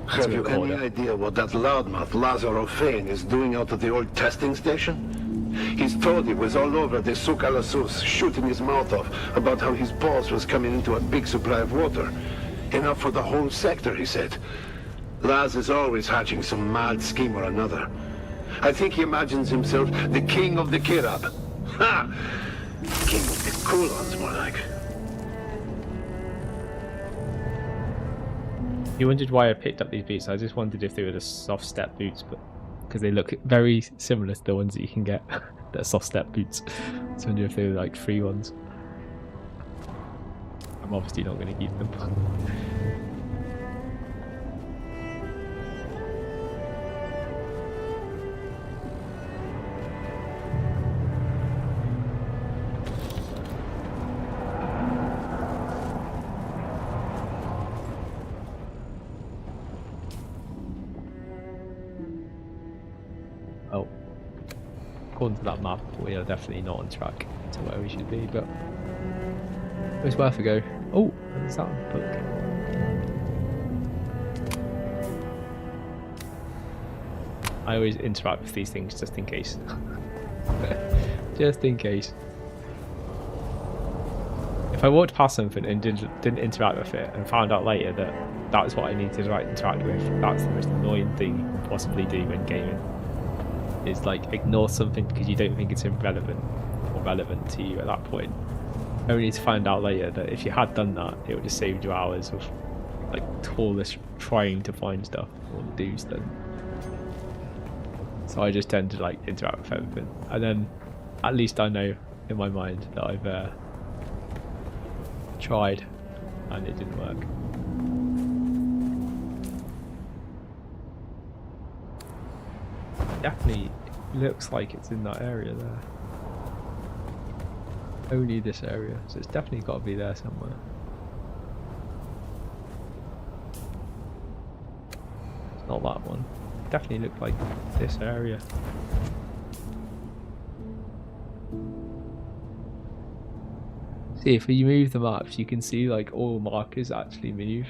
Have you any idea what that loudmouth Lazarov Fane is doing out at the old testing station? He's told he was all over the Sukalasus, shooting his mouth off about how his boss was coming into a big supply of water. Enough for the whole sector, he said. Laz is always hatching some mad scheme or another. I think he imagines himself the king of the Kirab. Ha! King of the Kulons, more like. You wondered why I picked up these boots. I just wondered if they were the soft step boots, but because they look very similar to the ones that you can get that are soft step boots. So I wonder if they were like free ones. I'm obviously not going to keep them. Oh, according to that map, we are definitely not on track to where we should be, but it was worth a go. Oh, what's that book? I always interact with these things just in case. Just in case. If I walked past something and didn't interact with it and found out later that that was what I needed to interact with, that's the most annoying thing you can possibly do when gaming. Is like ignore something because you don't think it's irrelevant or relevant to you at that point, only to find out later that if you had done that, it would have saved you hours of like tooless trying to find stuff or do stuff. So I just tend to like interact with everything, and then at least I know in my mind that I've tried and it didn't work. Definitely looks like it's in that area there. Only this area, so it's definitely got to be there somewhere. It's not that one. Definitely looked like this area. See, if you move the maps, you can see like all markers actually move.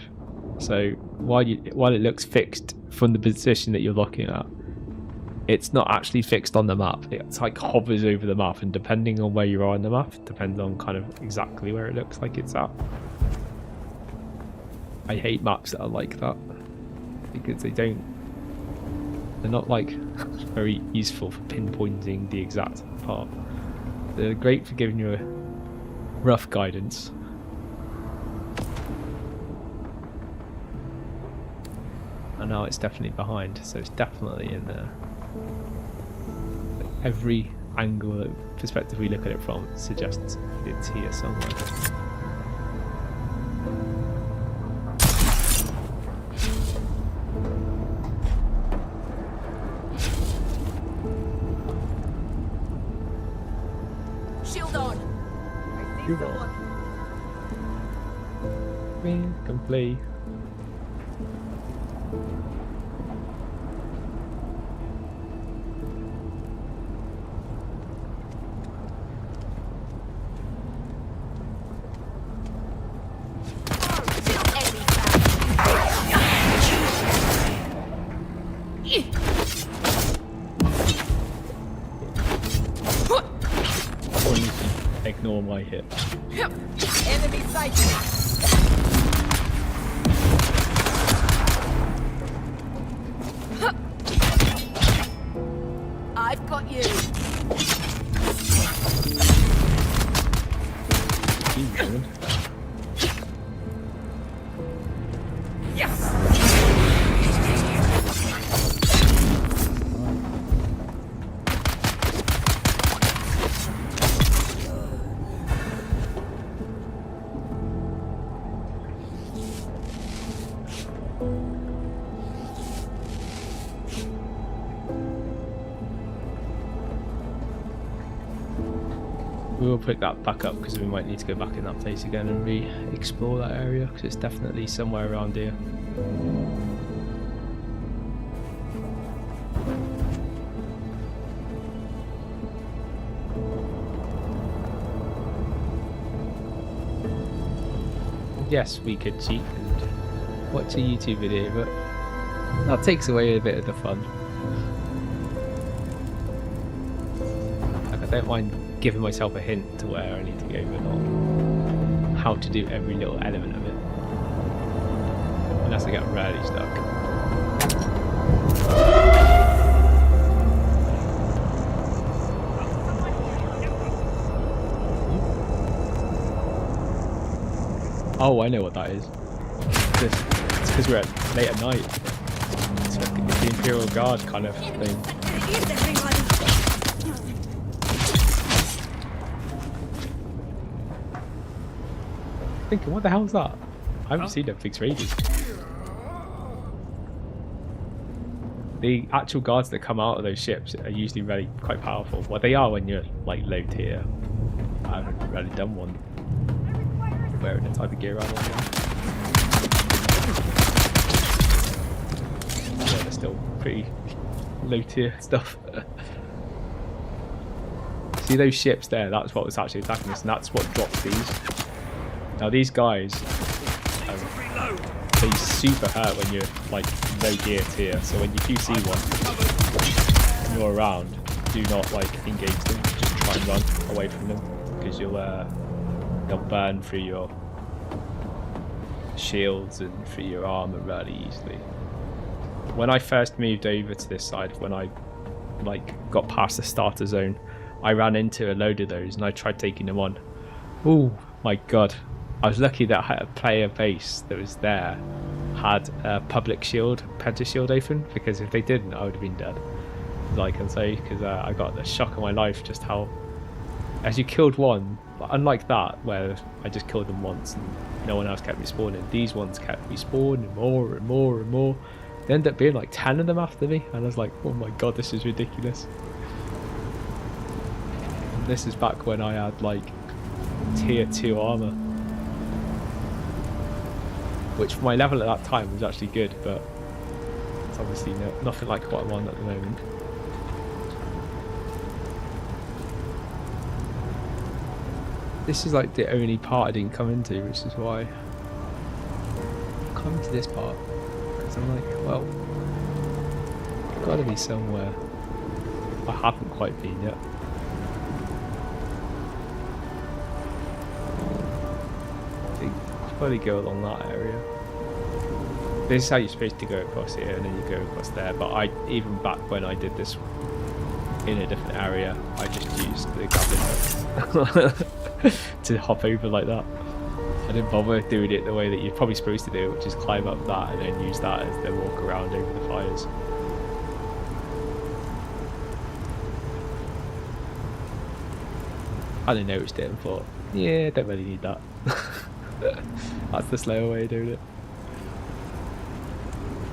So while it looks fixed from the position that you're looking at, it's not actually fixed on the map. It's like hovers over the map, and depending on where you are on the map, depends on kind of exactly where it looks like it's at. I hate maps that are like that because they're not like very useful for pinpointing the exact part. They're great for giving you a rough guidance. and now it's definitely behind, so it's definitely in there. Every angle, perspective we look at it from suggests it's here somewhere. Shield on. Shield on. Complete. Ignore my hit. Enemy sighted. I've got you. Yes. We will pick that back up because we might need to go back in that place again and re-explore that area because it's definitely somewhere around here. Yes, we could cheat and watch a YouTube video, but that takes away a bit of the fun. Like, I don't mind giving myself a hint to where I need to go, but not how to do every little element of it. Unless I get really stuck. Oh, I know what that is. It's because we're late at night. It's like the Imperial Guard kind of thing. Thinking, what the hell is that? I haven't seen them things for ages. The actual guards that come out of those ships are usually really quite powerful. Well, they are when you're like low tier. I haven't really done one wearing the type of gear I'm on. Yeah, they're still pretty low tier stuff. See those ships there? That's what was actually attacking us, and that's what dropped these. Now these guys, they super hurt when you're like low gear tier. So when you do see one and you're around, do not like engage them. Just try and run away from them because they'll burn through your shields and through your armor really easily. When I first moved over to this side, when I like got past the starter zone, I ran into a load of those and I tried taking them on. Oh my god. I was lucky that I had a player base that was there had a public shield, penta shield open, because if they didn't, I would have been dead. I can say, because I got the shock of my life just how, as you killed one, unlike that where I just killed them once and no one else kept respawning, these ones kept respawning more and more and more. There ended up being like 10 of them after me, and I was like, oh my god, this is ridiculous. And this is back when I had like tier 2 armor, which for my level at that time was actually good, but it's obviously nothing like what I'm on at the moment. This is like the only part I didn't come into, which is why I'm coming to this part, because I'm like, well, there's got to be somewhere I haven't quite been yet. Probably go along that area. This is how you're supposed to go across here, and then you go across there. But even back when I did this in a different area, I just used the grappling hook to hop over like that. I didn't bother doing it the way that you're probably supposed to do it, which is climb up that and then use that as the walk around over the fires. I didn't noticed it and thought, yeah, don't really need that. That's the slower way of doing it.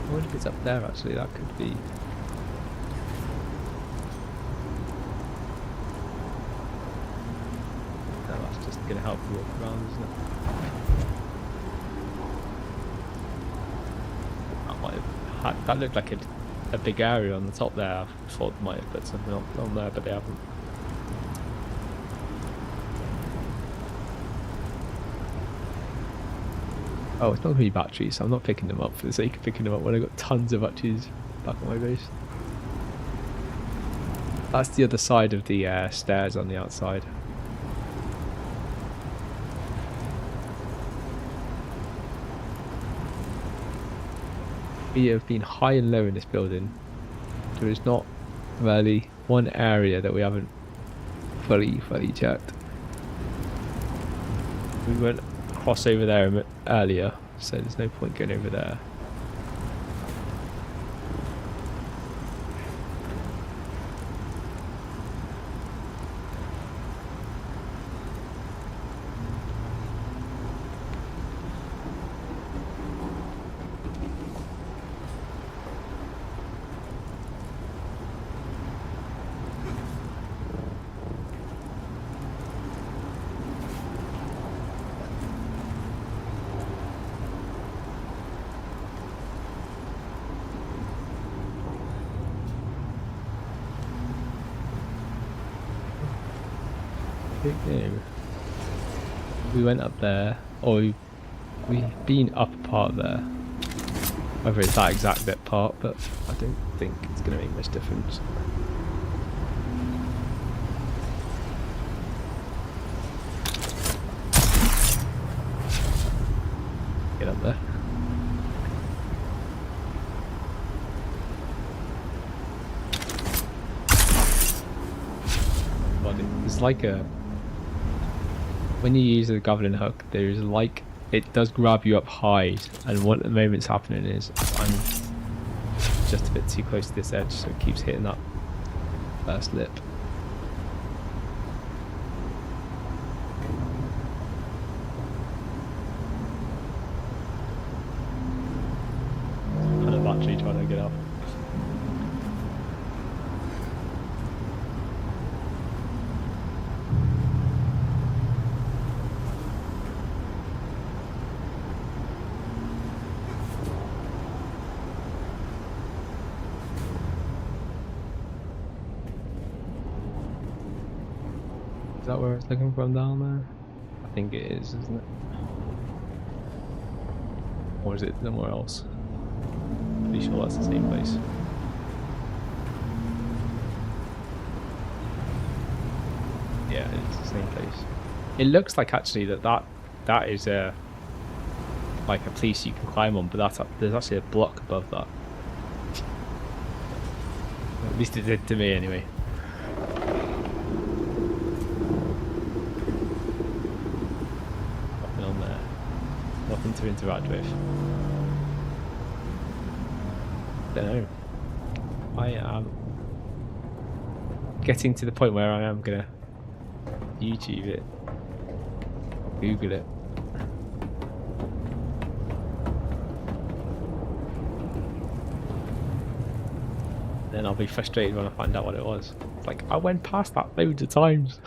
I wonder if it's up there actually, that could be. No, that's just going to help you walk around, isn't it? That might have had, that looked like a big area on the top there. I thought they might have put something on there, but they haven't. Oh, it's not really batteries, so I'm not picking them up for the sake of picking them up when I've got tons of batteries back on my base. That's the other side of the stairs on the outside. We have been high and low in this building. There is not really one area that we haven't fully checked. We went across over there earlier, so there's no point going over there. We went up there, or we've been up a part there. Whether it's that exact bit part, but I don't think it's going to make much difference. Get up there. It's like a, when you use the goblin hook, there's like, it does grab you up high, and what at the moment's happening is I'm just a bit too close to this edge, so it keeps hitting that first lip. And a battery trying to get up. Is that where it's looking from down there? I think it is, isn't it? Or is it somewhere else? Pretty sure that's the same place. Yeah, it's the same place. It looks like actually that is a like a place you can climb on, but that's there's actually a block above that. At least it did to me anyway. Nothing to interact with. Don't know. I am getting to the point where I am gonna YouTube it, Google it. Then I'll be frustrated when I find out what it was. It's like, I went past that loads of times.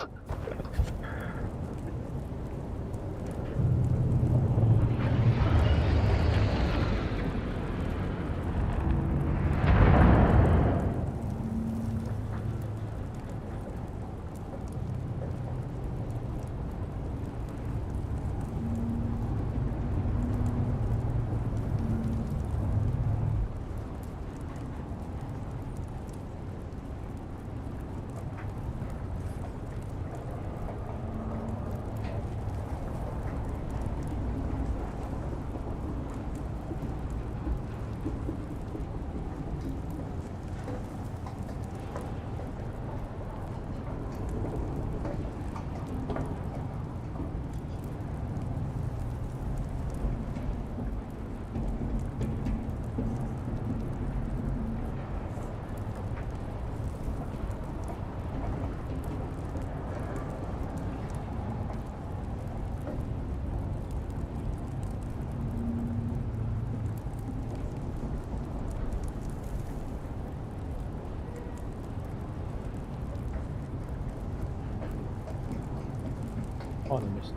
Partner mission.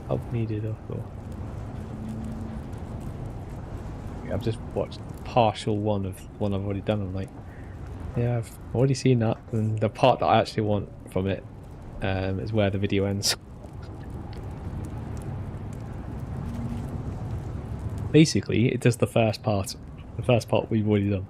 Help needed, I thought. I've just watched partial one of one I've already done. I'm like, yeah, I've already seen that, and the part that I actually want from it is where the video ends. Basically, it does the first part. The first part we've already done.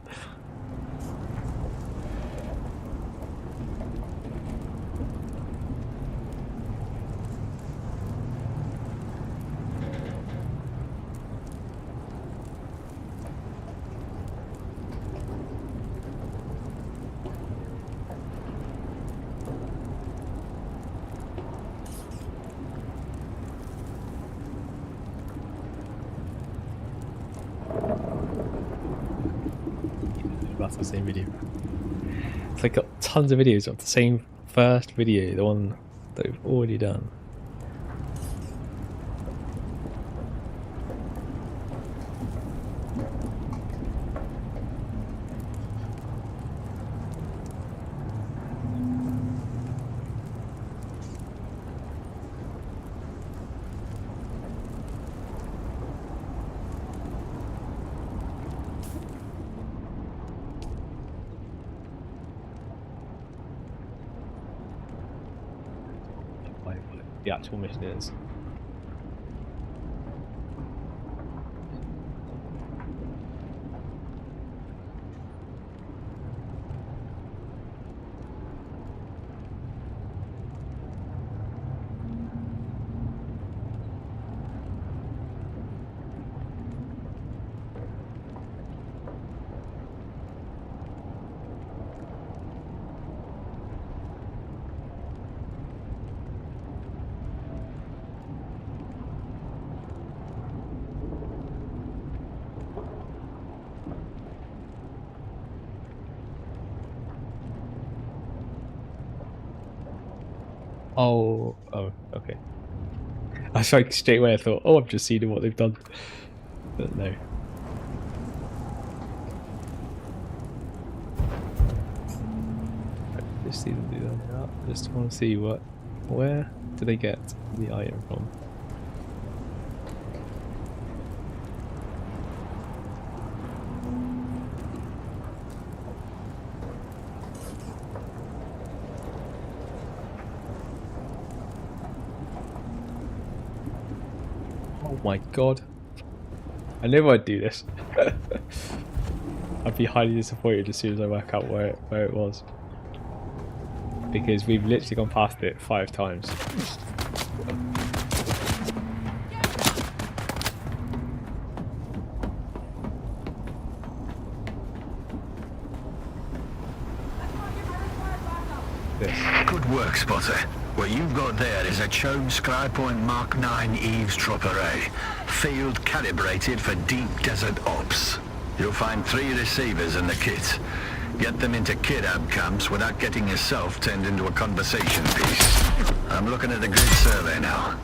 That's the same video. It's like got tons of videos of the same first video, the one that we've already done. The actual mission is. Oh, okay. I was like straight away I thought, oh, I've just seen what they've done. But no. I just see them do that. I just want to see where do they get the item from? Oh my god. I knew I'd do this. I'd be highly disappointed as soon as I work out where it was. Because we've literally gone past it 5 times. This. Good work, Spotter. What you've got there is a Chode Skypoint Mark 9 eavesdrop array, field calibrated for deep desert ops. You'll find 3 receivers in the kit. Get them into kidab camps without getting yourself turned into a conversation piece. I'm looking at the grid survey now.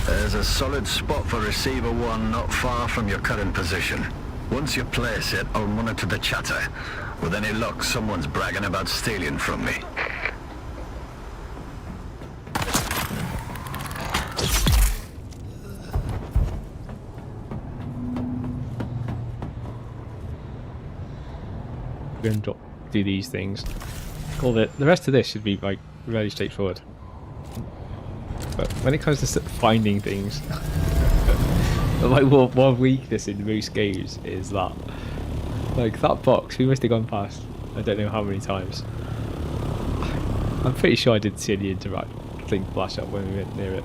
There's a solid spot for receiver 1 not far from your current position. Once you place it, I'll monitor the chatter. With any luck, someone's bragging about stealing from me. And do these things. All the rest of this should be like really straightforward. But when it comes to finding things, like one weakness in most games is that, like that box we must have gone past I don't know how many times. I'm pretty sure I didn't see any interact thing flash up when we went near it.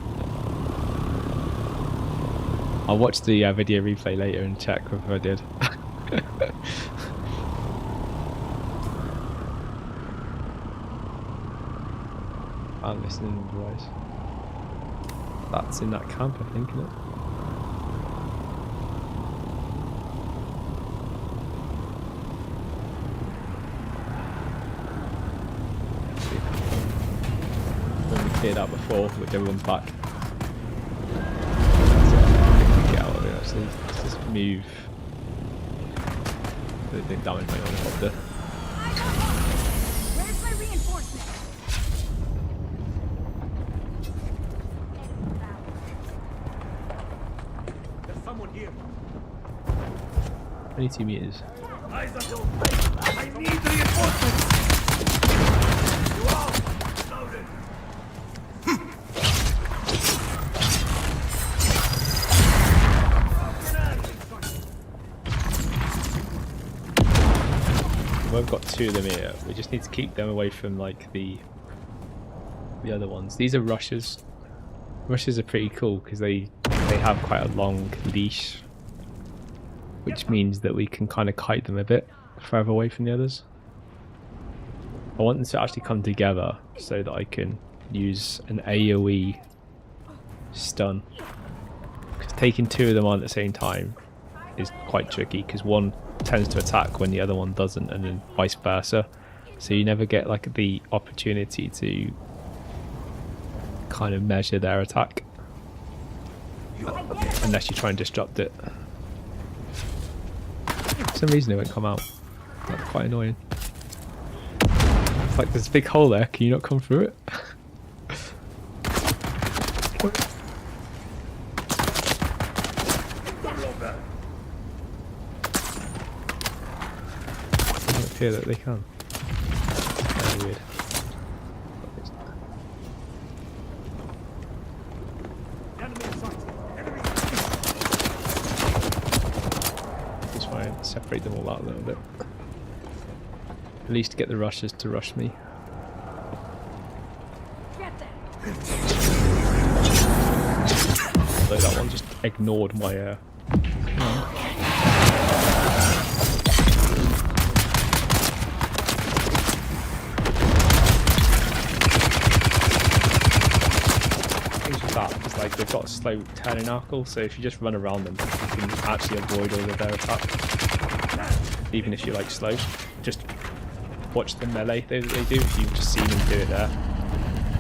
I'll watch the video replay later and check if I did. I'm listening device. That's in that camp, I think, isn't it? When we cleared out before, which everyone's back. Get out of it actually. Let's just move. I didn't damage my helicopter. Where's my reinforcement? here. 22 meters. Eyes on those plates. I need reinforcements. You all loaded. We've got 2 of them here. We just need to keep them away from like the other ones. These are rushers. Rushers are pretty cool because they have quite a long leash, which means that we can kind of kite them a bit further away from the others. I want them to actually come together so that I can use an AoE stun. Because taking 2 of them on at the same time is quite tricky because one tends to attack when the other one doesn't, and then vice versa. So you never get like the opportunity to kind of measure their attack unless you try and disrupt it. For some reason it won't come out. That's quite annoying. It's like there's a big hole there, can you not come through it? I don't feel that they can. Very weird. Just try and separate them all out a little bit. At least get the rushers to rush me. So that one just ignored my It's like they've got a slow turning knuckle, so if you just run around them, you can actually avoid all of their attacks. Even if you're like slow, just watch the melee they do. If you've just seen them do it there,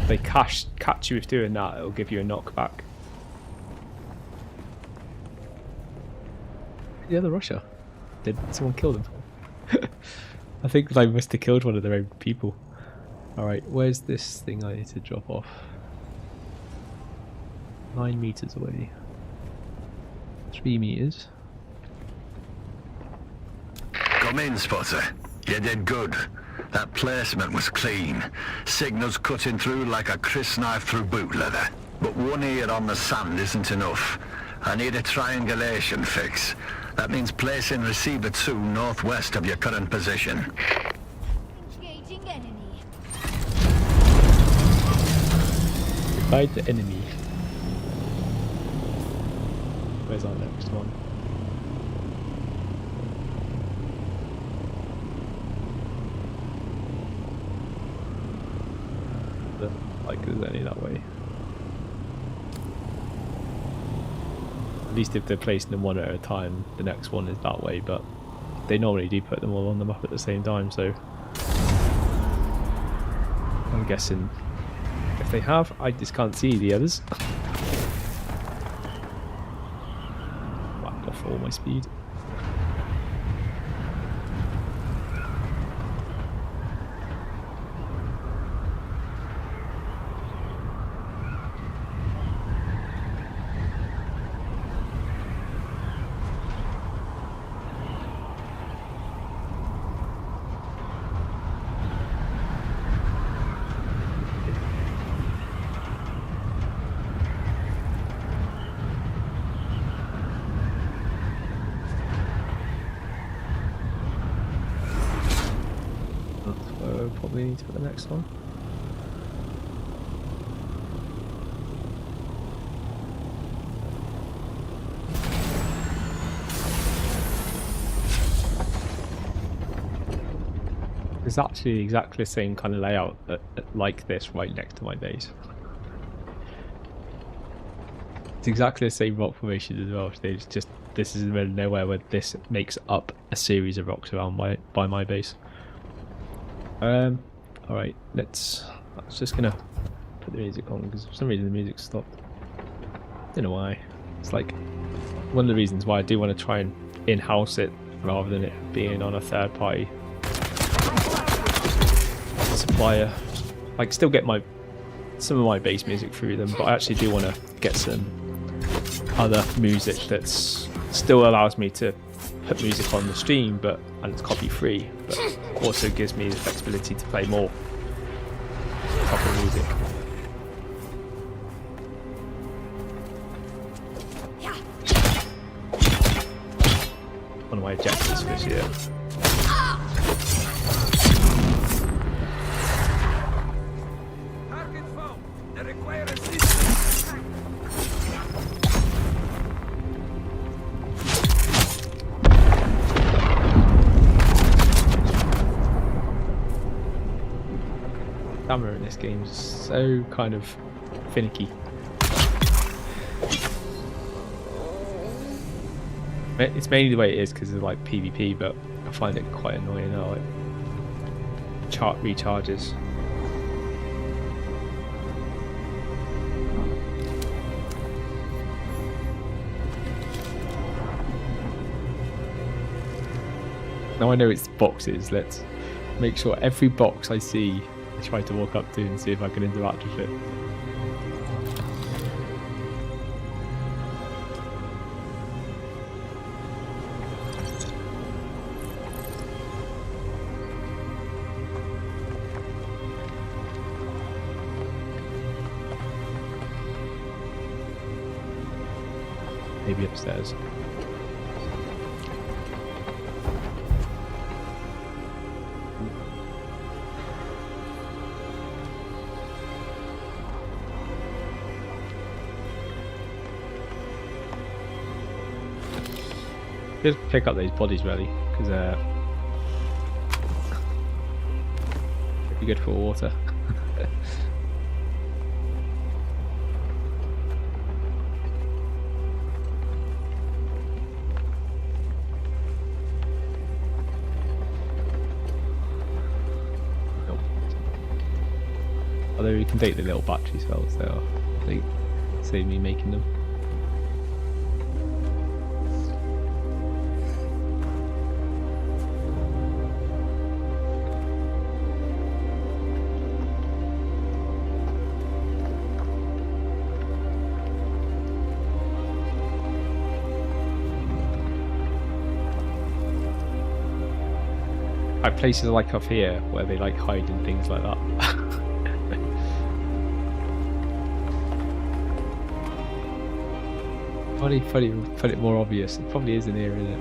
if they catch you with doing that, it'll give you a knockback. The other Russia, did someone kill them? I think they must have killed one of their own people. Alright, where's this thing I need to drop off? 9 meters away. 3 meters. Come in, Spotter. You did good. That placement was clean. Signals cutting through like a crisp knife through boot leather. But one ear on the sand isn't enough. I need a triangulation fix. That means placing receiver 2 northwest of your current position. Engaging enemy. Fight the enemy. Where's our next one? Like there's any that way. At least if they're placing them one at a time, the next one is that way, but they normally do put them all on the map at the same time, so I'm guessing if they have, I just can't see the others. Whack off all my speed. Probably need to put the next one. It's actually exactly the same kind of layout like this right next to my base. It's exactly the same rock formation as well. It's just this is in the middle of nowhere where this makes up a series of rocks around by my base. Alright, I was just gonna put the music on because for some reason the music stopped. Don't know why. It's like one of the reasons why I do want to try and in-house it rather than it being on a third party supplier. Like still get some of my bass music through them, but I actually do want to get some other music that's still allows me to put music on the stream, and it's copy free, but also gives me the flexibility to play more proper music. One of my objectives for this year. Target found. They require assistance. Camera in this game is so kind of finicky. It's mainly the way it is because of like PvP, but I find it quite annoying how it recharges. Now I know it's boxes, let's make sure every box I see I try to walk up to and see if I can interact with it. Maybe upstairs. Just pick up these bodies really, because it'd be good for water. Although you can take the little battery cells, they save me making them. Like places like up here where they like hide and things like that. Probably put it more obvious. It probably is in here, isn't it?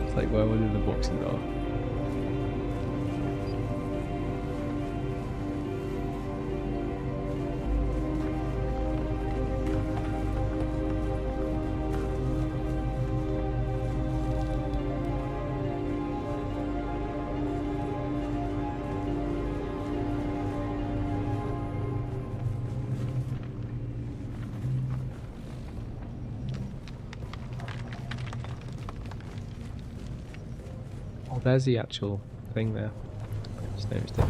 It's like where one of the boxes are. There's the actual thing there. Just noticed it.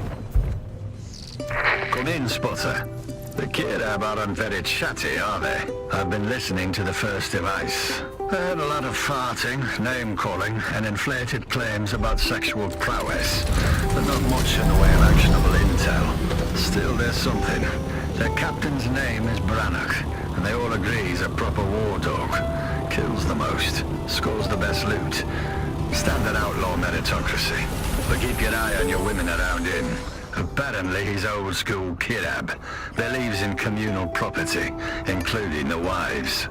Come in, Spotter. The Kirab aren't very chatty, are they? I've been listening to the first device. I heard a lot of farting, name-calling, and inflated claims about sexual prowess, but not much in the way of actionable intel. Still, there's something. Their captain's name is Brannock, and they all agree he's a proper war dog. Kills the most, scores the best loot. Standard outlaw meritocracy. But keep your eye on your women around him. Apparently he's old school Kirab. Believes in communal property, including the wives.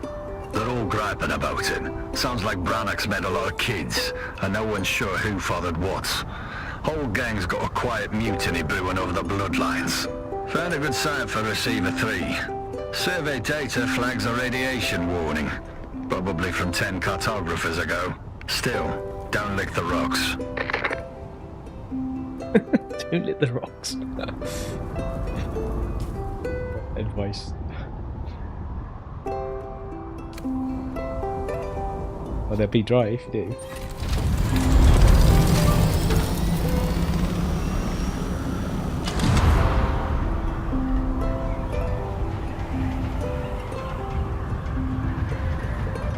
They're all griping about it. Sounds like Brannock's made a lot of kids, and no one's sure who fathered what. Whole gang's got a quiet mutiny brewing over the bloodlines. Found a good site for Receiver 3. Survey data flags a radiation warning. Probably from 10 cartographers ago. Still, don't lick the rocks. Don't lick the rocks. Advice. Well, they'll be dry if you do.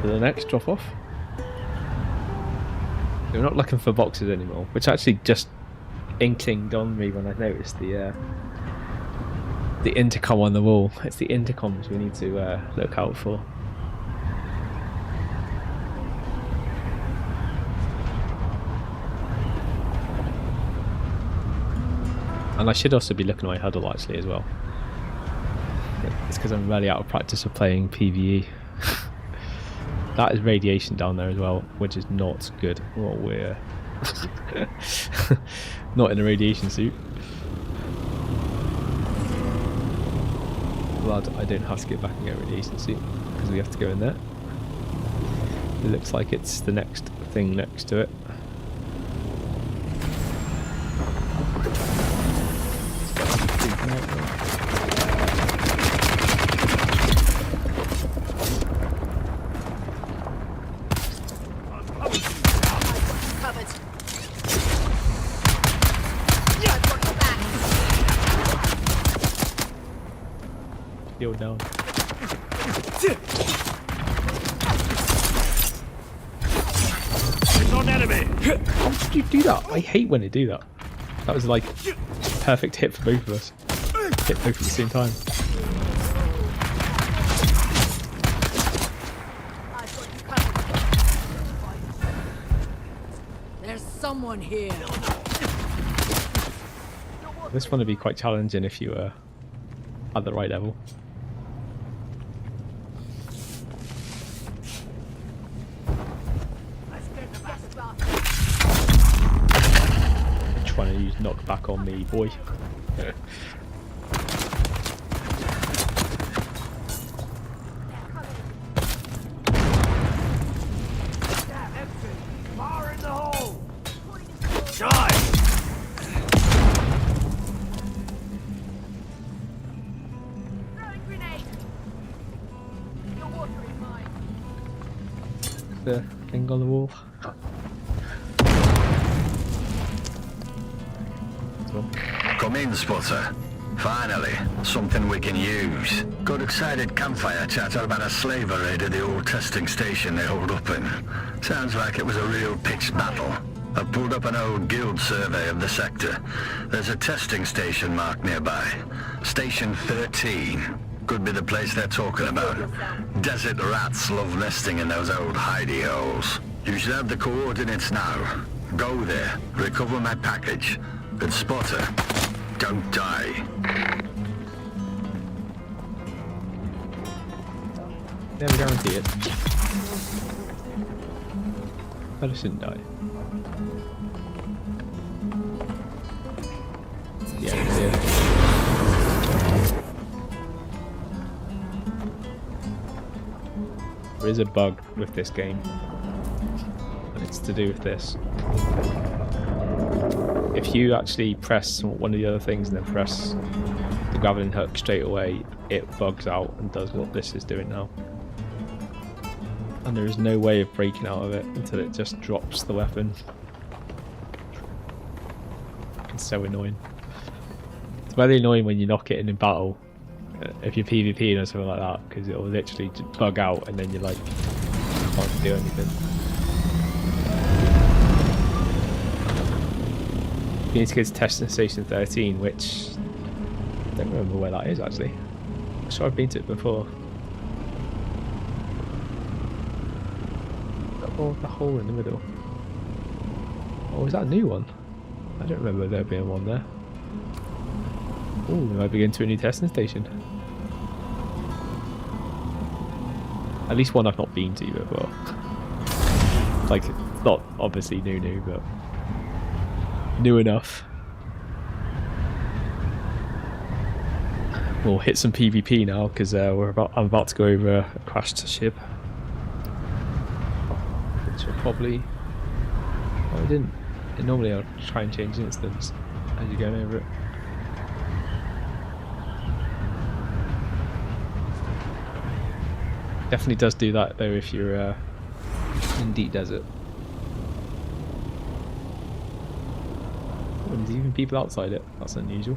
To the next drop off. We're not looking for boxes anymore, which actually just inklinged on me when I noticed the intercom on the wall. It's the intercoms we need to look out for. And I should also be looking at my huddle actually as well. It's because I'm really out of practice of playing PvE. That is radiation down there as well, which is not good. Well, we're not in a radiation suit. Glad I don't have to get back and get a radiation suit because we have to go in there. It looks like it's the next thing next to it. Shield down. It's on enemy. How did you do that? I hate when they do that. That was like perfect hit for both of us. Hit both at the same time. There's someone here. This one would be quite challenging if you were at the right level. Trying to use knockback on me, boy. Fire in the hole. Die. The thing on the wall. Come in, Spotter. Finally, something we can use. Got excited campfire chatter about a slaver raid at the old testing station they hold up in. Sounds like it was a real pitched battle. I pulled up an old guild survey of the sector. There's a testing station marked nearby. Station 13. Could be the place they're talking about. Desert rats love nesting in those old hidey holes. You should have the coordinates now. Go there, recover my package. But Spotter, don't die. Never guarantee it. I just didn't die. Yeah. There is a bug with this game, and it's to do with this. If you actually press one of the other things and then press the grappling hook straight away, it bugs out and does what this is doing now. And there is no way of breaking out of it until it just drops the weapon. It's so annoying. It's very annoying when you knock it in battle, if you're PvPing or something like that, because it will literally just bug out and then you're like, can't do anything. You need to go to testing station 13, which I don't remember where that is actually. I'm sure I've been to it before. Oh, the hole in the middle. Oh, is that a new one? I don't remember there being one there. Oh, we might be going to a new testing station. At least one I've not been to before. Like, not obviously new, but new enough. We'll hit some PvP now because I'm about to go over a crashed ship. Which will probably... Oh, I didn't. Normally I'll try and change instance as you're going over it. Definitely does do that though if you're in deep desert. Oh, there's even people outside it. That's unusual.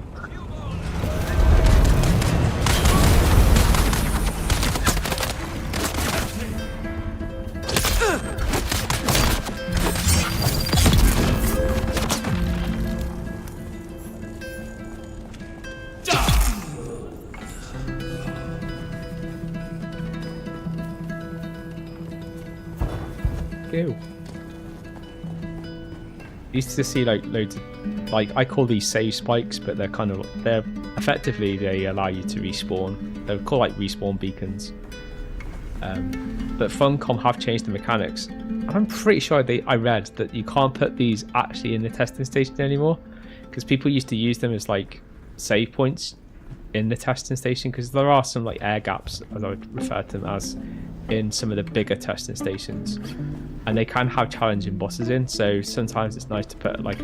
Go. Used to see like loads of like I call these save spikes, but they're effectively they allow you to respawn. They're called like respawn beacons. But Funcom have changed the mechanics, and I'm pretty sure I read that you can't put these actually in the testing station anymore, because people used to use them as like save points in the testing station, because there are some like air gaps, as I would refer to them as, in some of the bigger testing stations, and they can have challenging bosses in, so sometimes it's nice to put like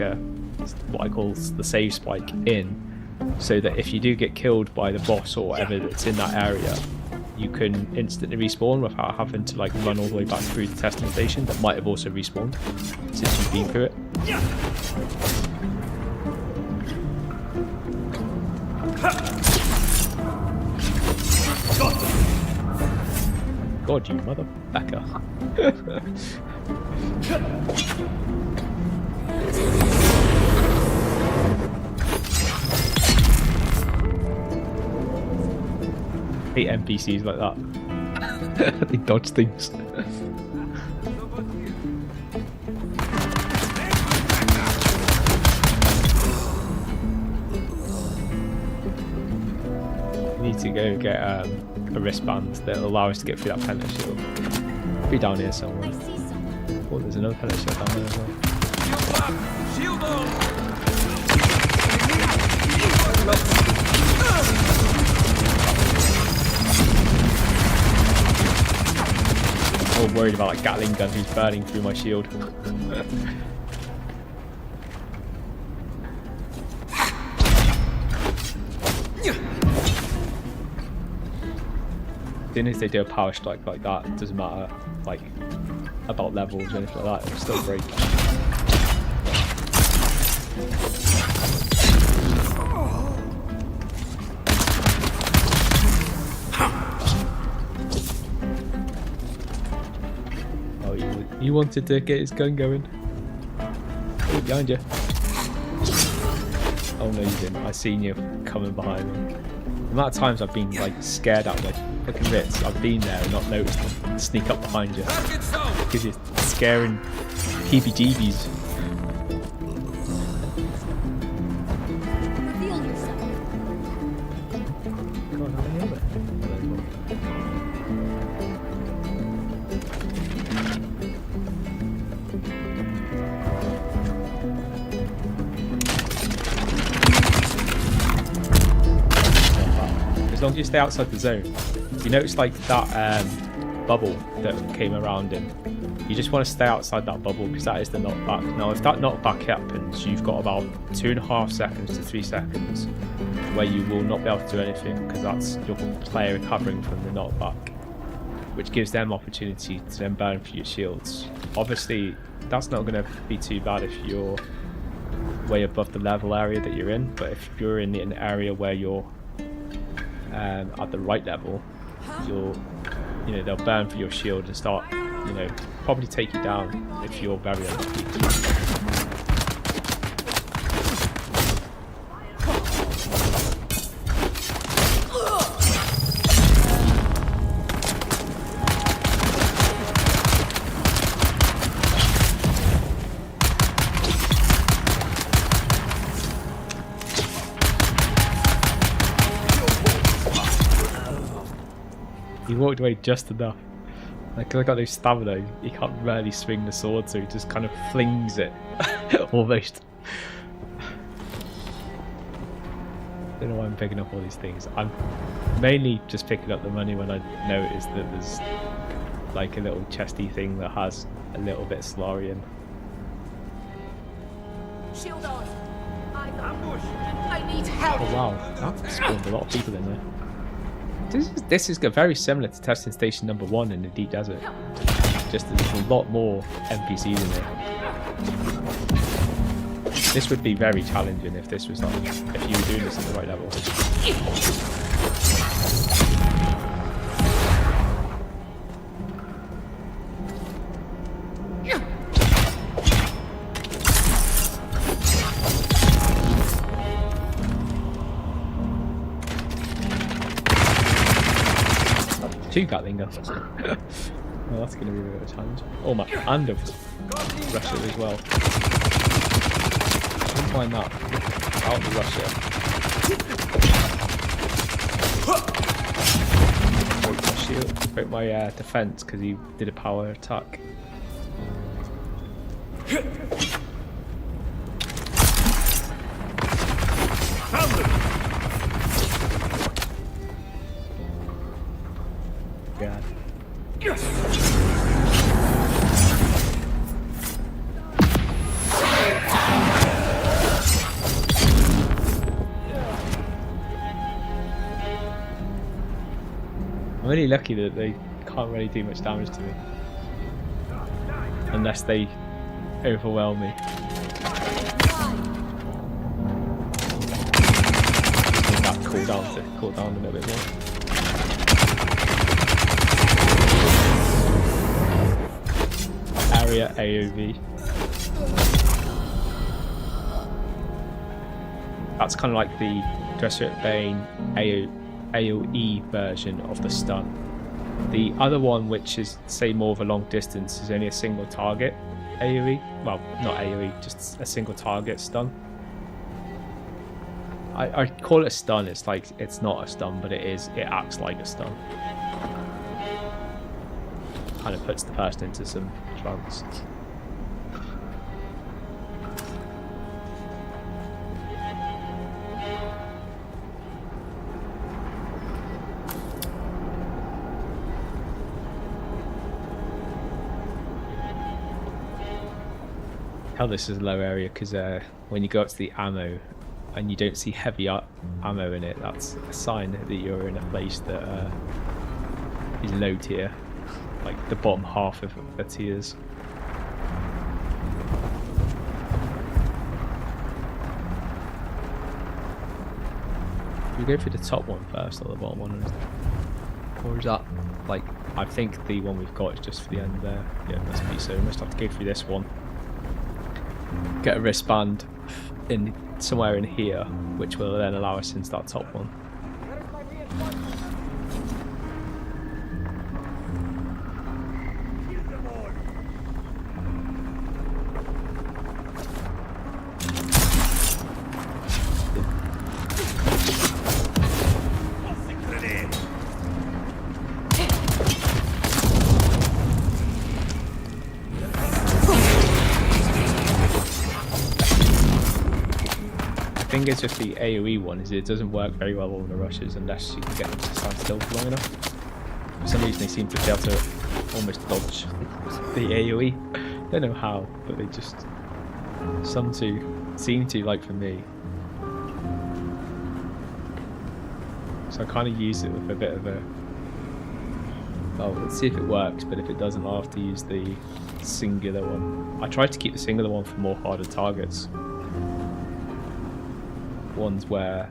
what I call the save spike in, so that if you do get killed by the boss or whatever that's in that area, you can instantly respawn without having to like run all the way back through the testing station that might have also respawned since you've been through it. God, you motherfucker. Hate NPCs like that. They dodge things. We need to go get a wristband that'll allow us to get through that Penta shield. Be down here somewhere. I see someone. Oh, there's another Penta shield down there as well. Shield on! I'm all worried about a Gatling gun who's burning through my shield. As soon as they do a power strike like that, it doesn't matter like about levels or anything like that, it'll still break. Oh, you wanted to get his gun going. Oh, behind you. Oh no, you didn't. I seen you coming behind me. The amount of times I've been like scared out of my fucking bits, I've been there and not noticed them and sneak up behind you because you're scaring heebie-jeebies. Reveal yourself. God, how many are there? As long as you stay outside the zone. You notice like that bubble that came around him. You just want to stay outside that bubble because that is the knockback. Now if that knockback happens, you've got about 2.5 seconds to 3 seconds where you will not be able to do anything because that's your player recovering from the knockback, which gives them opportunity to then burn through your shields. Obviously that's not going to be too bad if you're way above the level area that you're in, but if you're in an area where you're at the right level, they'll burn for your shield and start, probably take you down if you're very unlucky. He walked away just enough. Like, 'cause I got no stamina, he can't really swing the sword, so he just kind of flings it. Almost. Don't know why I'm picking up all these things. I'm mainly just picking up the money when I notice that there's like a little chesty thing that has a little bit of Solarian. Shield on. Ambush! I need help. Oh wow, that spawned a lot of people in there. This is very similar to testing station number 1 in the deep desert. Just there's a lot more NPCs in there. This would be very challenging if this was like, if you were doing this at the right level. Two Gatling guns. Well, that's going to be a bit of a challenge. Oh my, and a Russia as well. Don't mind that. Out the Russia. Break my shield. Break my defense because he did a power attack. Yeah. I'm really lucky that they can't really do much damage to me. Unless they overwhelm me. Need that cooldown to cool down a little bit more. Area AOV. That's kind of like the Dresser at Bane AOE version of the stun. The other one, which is say more of a long distance, is only a single target AOE. Well, not AOE, just a single target stun. I call it a stun. It's like it's not a stun, but it is. It acts like a stun. Kind of puts the person into some trance. Hell, this is a low area because when you go up to the ammo and you don't see heavy ammo in it, that's a sign that you're in a place that is low tier, like the bottom half of the tiers. Do we go for the top one first or the bottom one? Or is that like, I think the one we've got is just for the end there. Yeah, it must be, so we must have to go through this one. Get a wristband in somewhere in here, which will then allow us into that top one. The thing is with the AoE one is it doesn't work very well on the rushes unless you can get them to stand still for long enough. For some reason they seem to be able to almost dodge the AoE. Don't know how, but they just seem to, like for me. So I kind of use it with a bit of a, well, let's see if it works, but if it doesn't I'll have to use the singular one. I tried to keep the singular one for more harder targets. Ones where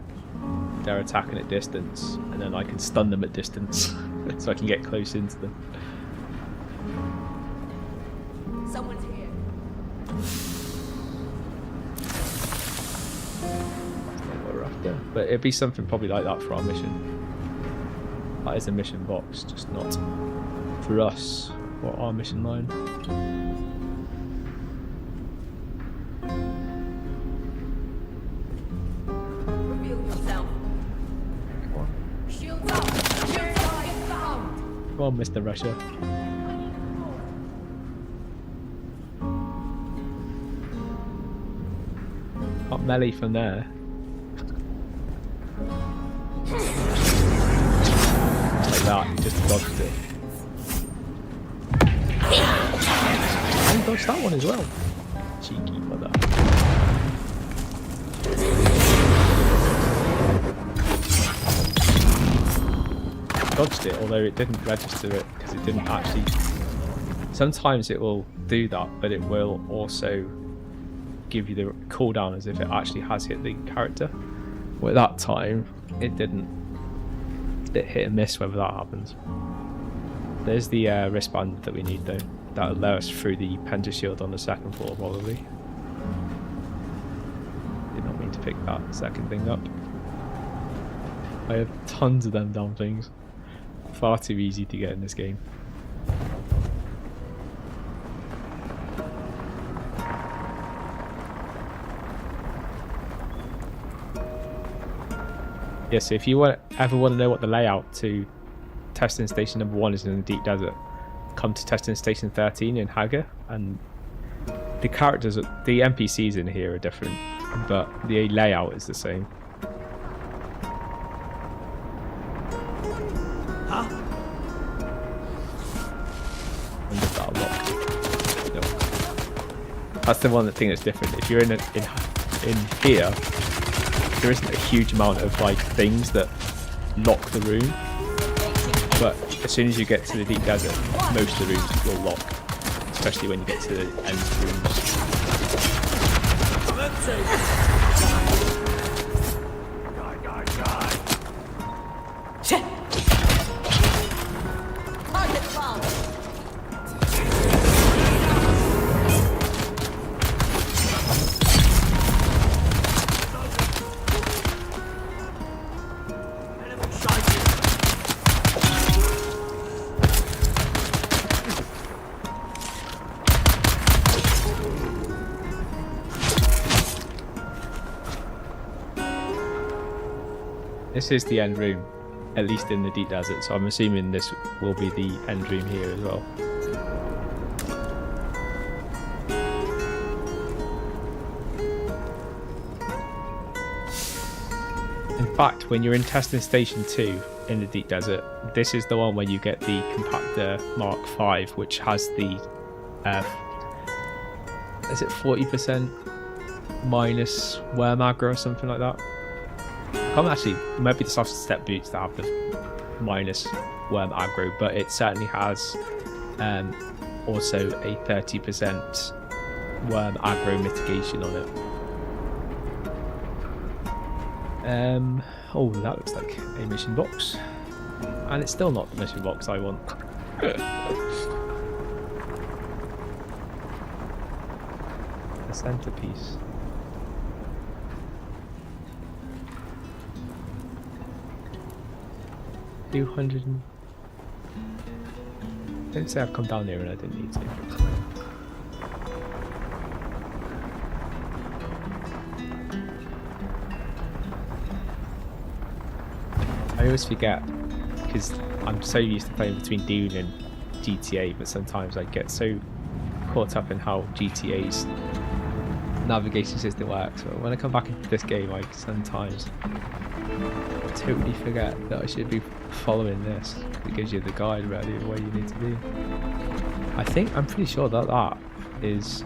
they're attacking at distance and then I can stun them at distance so I can get close into them. Someone's here. That's not what we're after. But it'd be something probably like that for our mission. That is a mission box, just not for us or our mission line. Come on, Mr. Russia. Can't melee from there. Like that, he just dodged it. And he dodged that one as well. Cheeky mother. Dodged it, although it didn't register it because it didn't actually. Sometimes it will do that, but it will also give you the cooldown as if it actually has hit the character. Well, at that time, it didn't. It's a bit hit and miss whether that happens. There's the wristband that we need though. That'll allow us through the pentashield on the second floor probably. Did not mean to pick that second thing up. I have tons of them damn things. Far too easy to get in this game. Yeah, so if you ever want to know what the layout to testing station number 1 is in the deep desert, come to testing station 13 in Hagga, and the characters, the NPCs in here are different, but the layout is the same. Huh? And just that lock. No. That's the one thing that's different. If you're in here, there isn't a huge amount of like things that lock the room, but as soon as you get to the deep desert, most of the rooms will lock, especially when you get to the end rooms. Target found. This is the end room, at least in the deep desert, so I'm assuming this will be the end room here as well. In fact, when you're in testing station 2 in the deep desert, this is the one where you get the compactor Mark V, which has the is it 40% minus worm aggro or something like that? Actually, maybe the soft step boots that have the minus worm aggro, but it certainly has also a 30% worm aggro mitigation on it. Oh, that looks like a mission box, and it's still not the mission box I want. A centerpiece. Don't say I've come down here and I didn't need to. I always forget, because I'm so used to playing between Dune and GTA, but sometimes I get so caught up in how GTA's navigation system works. But when I come back into this game, I sometimes totally forget that I should be following this. It gives you the guide really of where you need to be. I'm pretty sure that is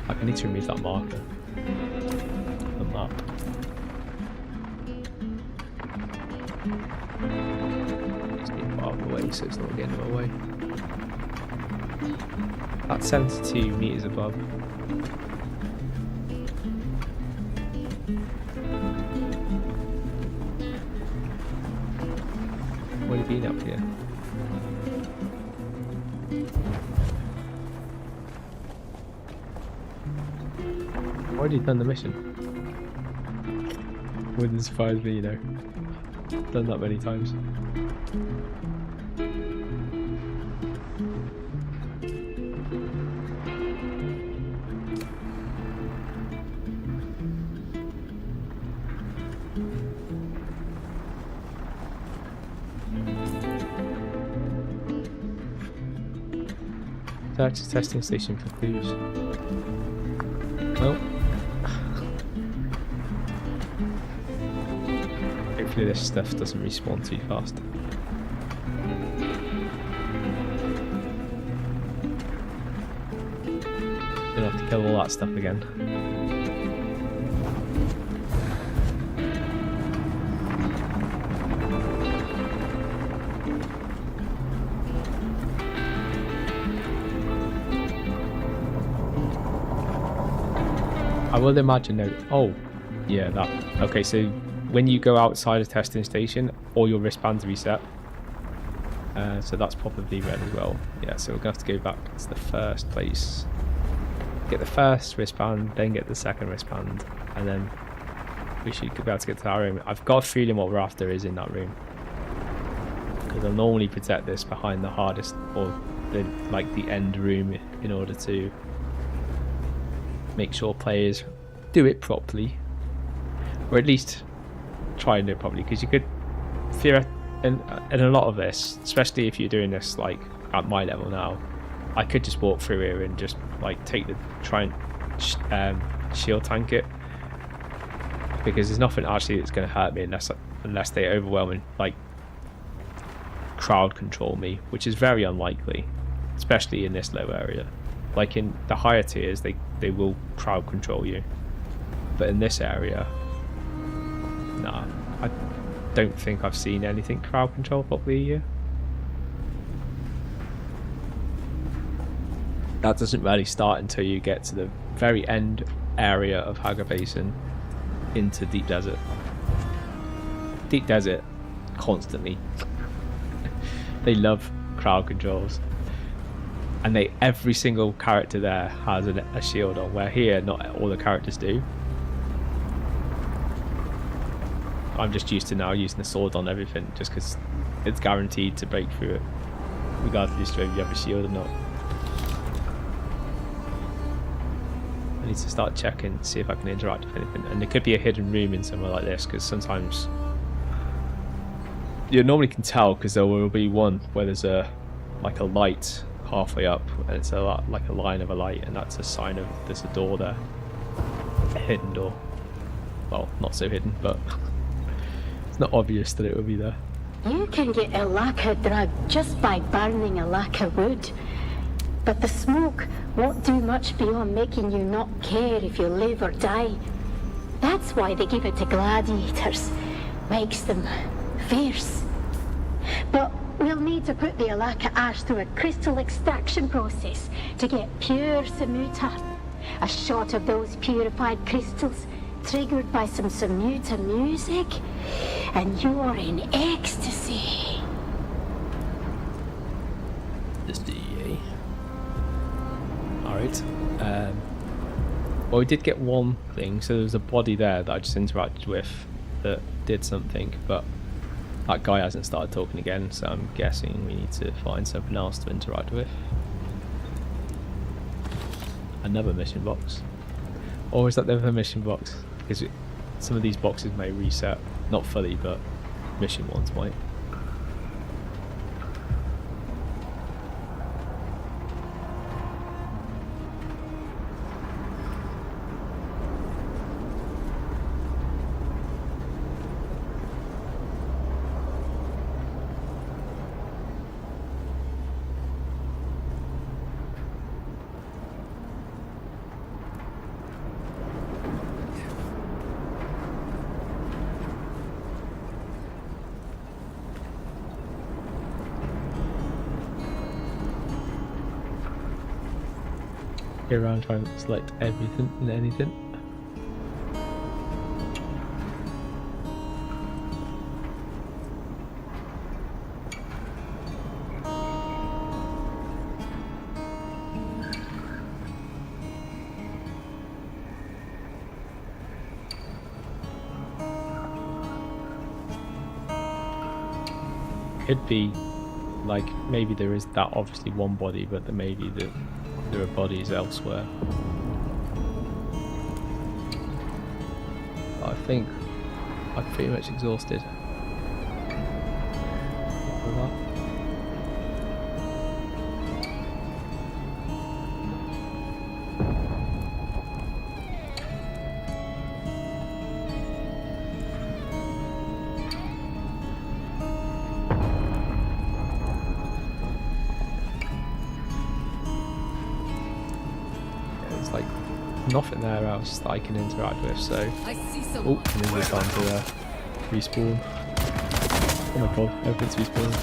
like, I need to remove that marker. The map. Just get out of the way so it's not getting in my way. That's 72 meters above. What have you been up here? Already done the mission. Wouldn't surprise me, you know. Done that many times. Search the testing station for clues. Well, hopefully this stuff doesn't respawn too fast. Gonna have to kill all that stuff again. I will imagine though. Oh, yeah, that. Okay, so when you go outside a testing station, all your wristbands reset. So that's probably red as well. Yeah, so we're gonna have to go back to the first place. Get the first wristband, then get the second wristband, and then we should be able to get to that room. I've got a feeling what we're after is in that room, because I'll normally protect this behind the hardest or the end room in order to make sure players do it properly, or at least try and do it properly, because you could in a lot of this, especially if you're doing this like at my level now, I could just walk through here and just like try and shield tank it, because there's nothing actually that's going to hurt me unless they overwhelm and like crowd control me, which is very unlikely, especially in this low area. Like in the higher tiers, they will crowd control you, but in this area, nah, I don't think I've seen anything crowd control properly here. That doesn't really start until you get to the very end area of Hagga Basin into Deep Desert. Deep Desert, constantly. They love crowd controls. And every single character there has a shield on, where here not all the characters do. I'm just used to now using the sword on everything, just because it's guaranteed to break through it, regardless of if you have a shield or not. I need to start checking, see if I can interact with anything. And there could be a hidden room in somewhere like this, because sometimes you normally can tell, because there will be one where there's a light halfway up, and it's like a line of a light, and that's a sign of there's a door there, a hidden door. Well, not so hidden, but it's not obvious that it will be there. You can get a lacquer drug just by burning a lacquer wood. But the smoke won't do much beyond making you not care if you live or die. That's why they give it to gladiators. Makes them fierce. But we'll need to put the Alaka ash through a crystal extraction process to get pure Samuta. A shot of those purified crystals triggered by some Samuta music, and you're in ecstasy. Just the Alright. Well, we did get one thing, so there was a body there that I just interacted with that did something, but that guy hasn't started talking again, so I'm guessing we need to find something else to interact with. Another mission box. Or is that the other mission box? Because some of these boxes may reset. Not fully, but mission ones might. Around trying to select everything and anything. Could be like maybe there is that obviously one body, but there may be there are bodies elsewhere. I think I'm pretty much exhausted. Nothing there else that I can interact with, so I see some. oh, and then we're time to respawn. Oh my god, everything's respawned.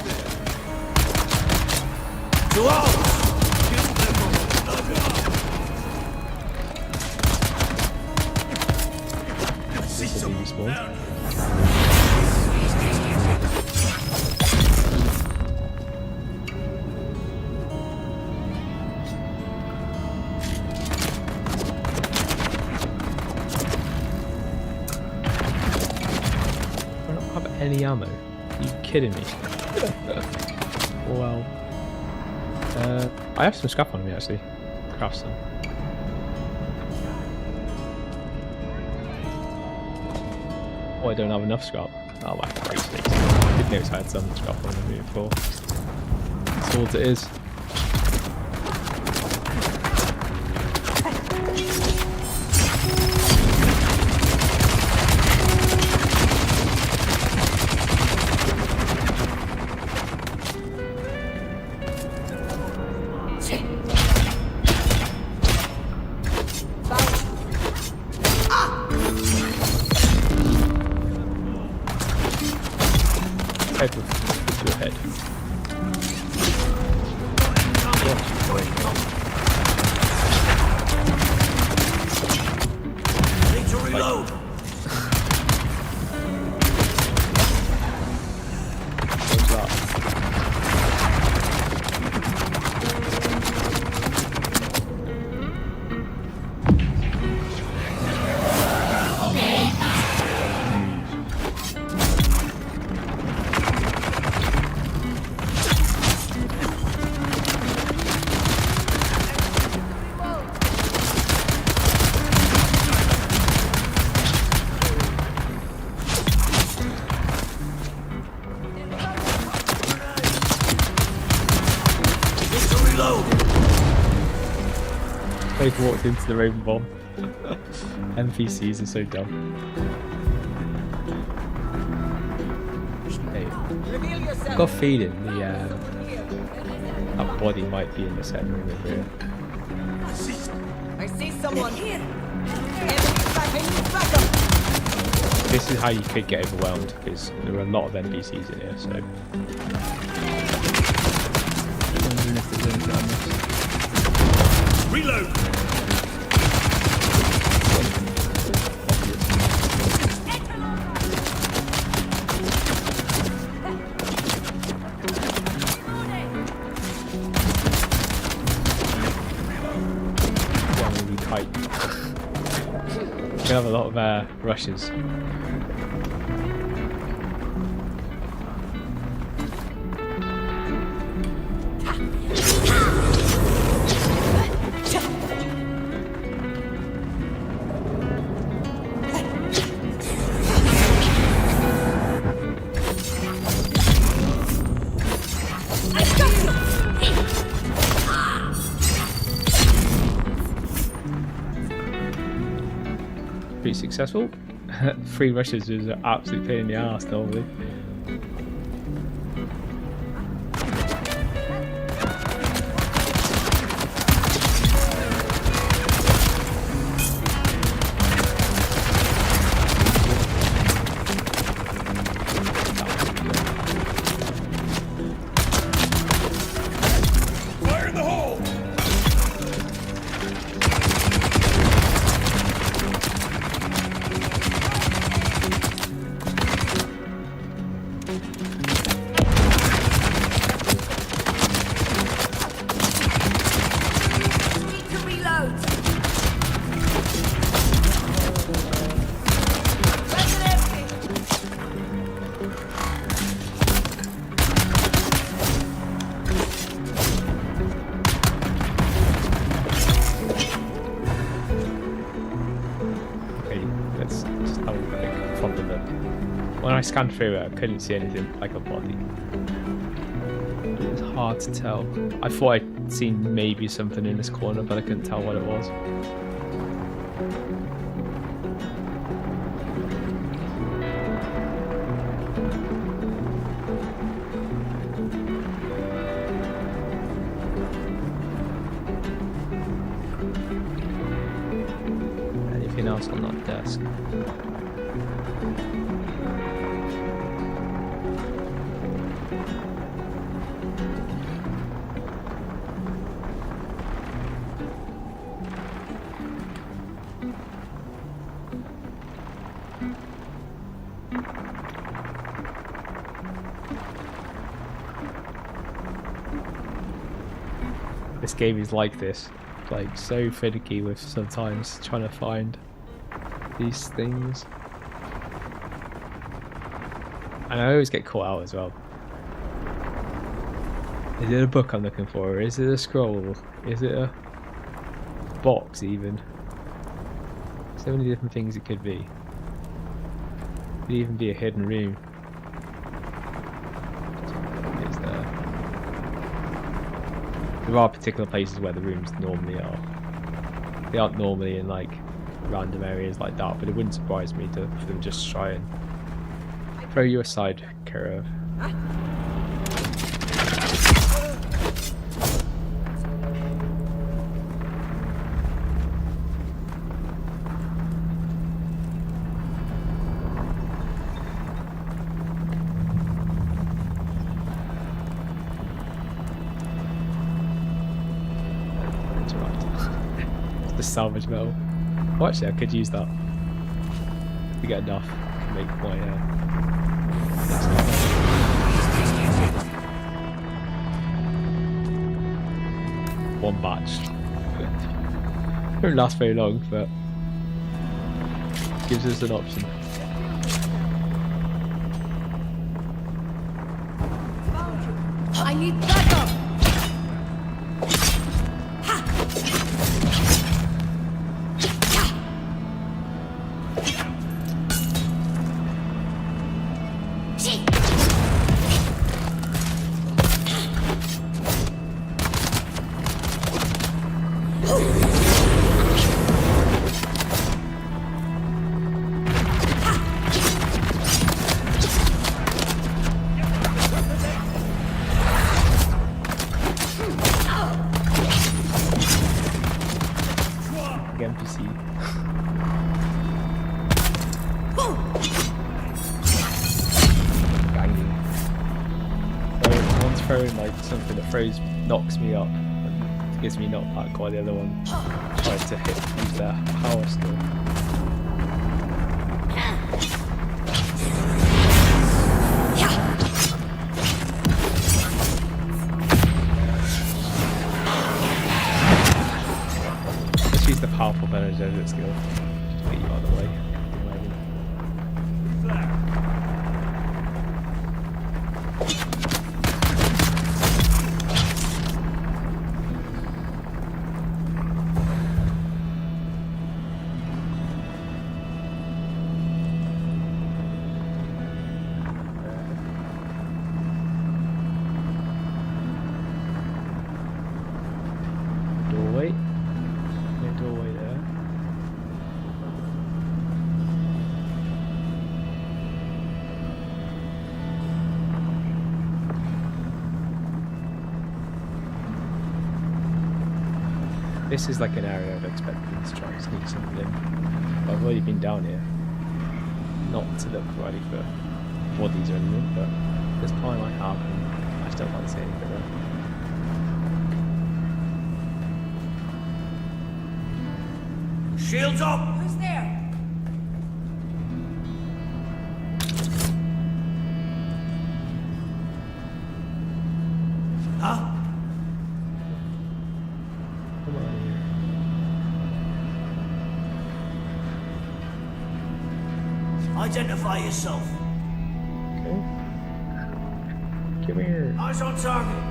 See some respawn. Any ammo? Are you kidding me? Well, I have some scrap on me actually. Craft some. Oh, I don't have enough scrap. Oh my Christ. I didn't notice I had some scrap on the move before. That's all it is. Head with your head. Need to reload. What's that? Need to reload. They've walked into the Raven Bomb. NPCs are so dumb. Hey, I've got a feeling that body might be in the second room over here. I see someone here. Enemies back, I need backup. This is how you could get overwhelmed because there are a lot of NPCs in here. So wondering if there's anything on this. Reload. Kite. We have a lot of rushes. Pretty successful. 3 rushes is an absolute pain in the ass normally. Fire in the hole. Need to reload. Weapon empty. Okay, let's just have a quick proper look. When I scanned through it, I couldn't see anything like a body. It's hard to tell. I thought I'd seen maybe something in this corner, but I couldn't tell what it was. Anything else on that desk? This game is like this, like so finicky with sometimes trying to find these things. And I always get caught out as well. Is it a book I'm looking for? Or is it a scroll? Is it a box even? So many different things it could be. Could even be a hidden room. Is there? There are particular places where the rooms normally are. They aren't normally in like random areas like that, but it wouldn't surprise me for them just try and throw you aside, Kira. The salvage metal. Oh, actually, I could use that. If we get enough, I can make my one batch. Won't last very long, but gives us an option. I need backup! Something that knocks me up and gives me knockback, while the other one tries to use their power skill. Let's use the powerful energetic skill just to get you out of the way. This is like an area I'd expect them to try and sneak something in. But I've already been down here. Not to look ready for bodies or anything, but this time I have, and I still can't see anything there. Shields up! Who's there? Huh? Come on here. Identify yourself. Okay. Come here. Eyes on target.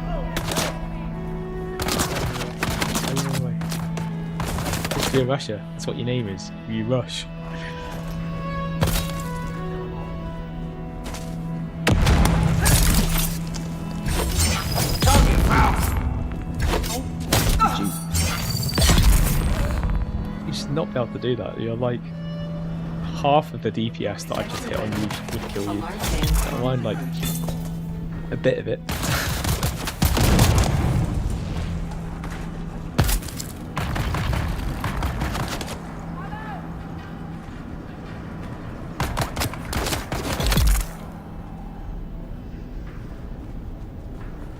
It's be a rusher. That's what your name is. You rush. Target found. You should not be able to do that. You're like half of the DPS that I just hit on you would kill you. Never mind like a bit of it.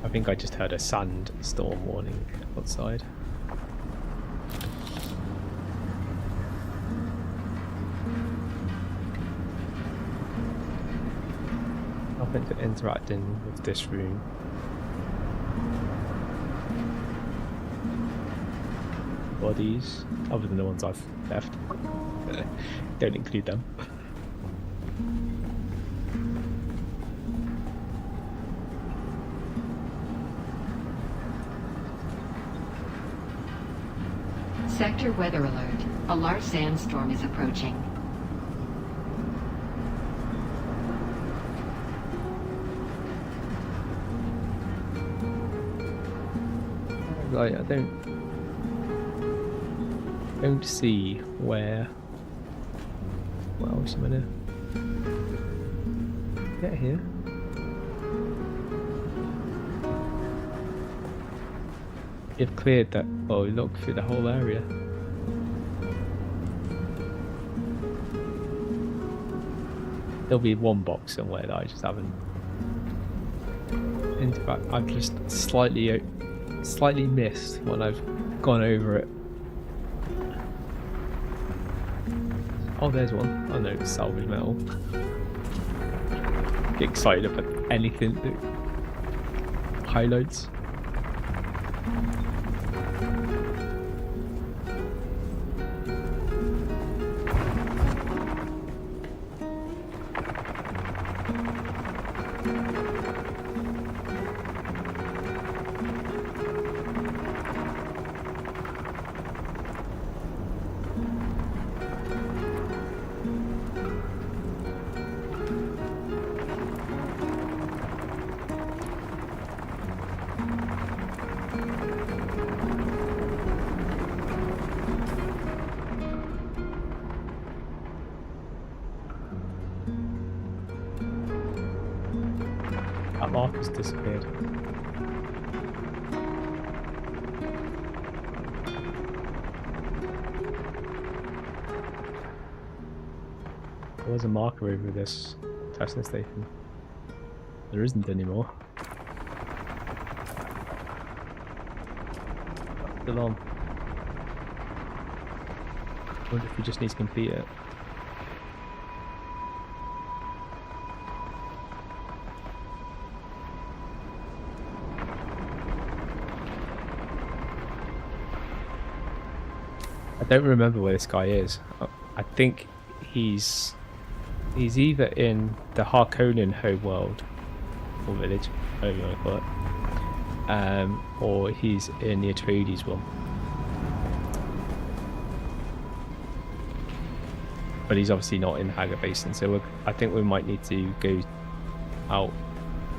I think I just heard a sandstorm warning outside. Nothing to interacting with this room. Bodies, other than the ones I've left. Don't include them. Sector weather alert. A large sandstorm is approaching. Like, I don't see where. What else am I gonna get here? You've cleared that. Oh, look through the whole area. There'll be one box somewhere that I just haven't. In fact, I've just slightly missed when I've gone over it. Oh, there's one. I know it's salvage metal. Get excited about anything that highlights. That marker's disappeared. There was a marker over this testing station. There isn't anymore. Still on. I wonder if we just need to complete it. I don't remember where this guy is. I think he's either in the Harkonnen home world or village, however you want to call it, or he's in the Atreides one. But he's obviously not in Hagga Basin, so I think we might need to go out.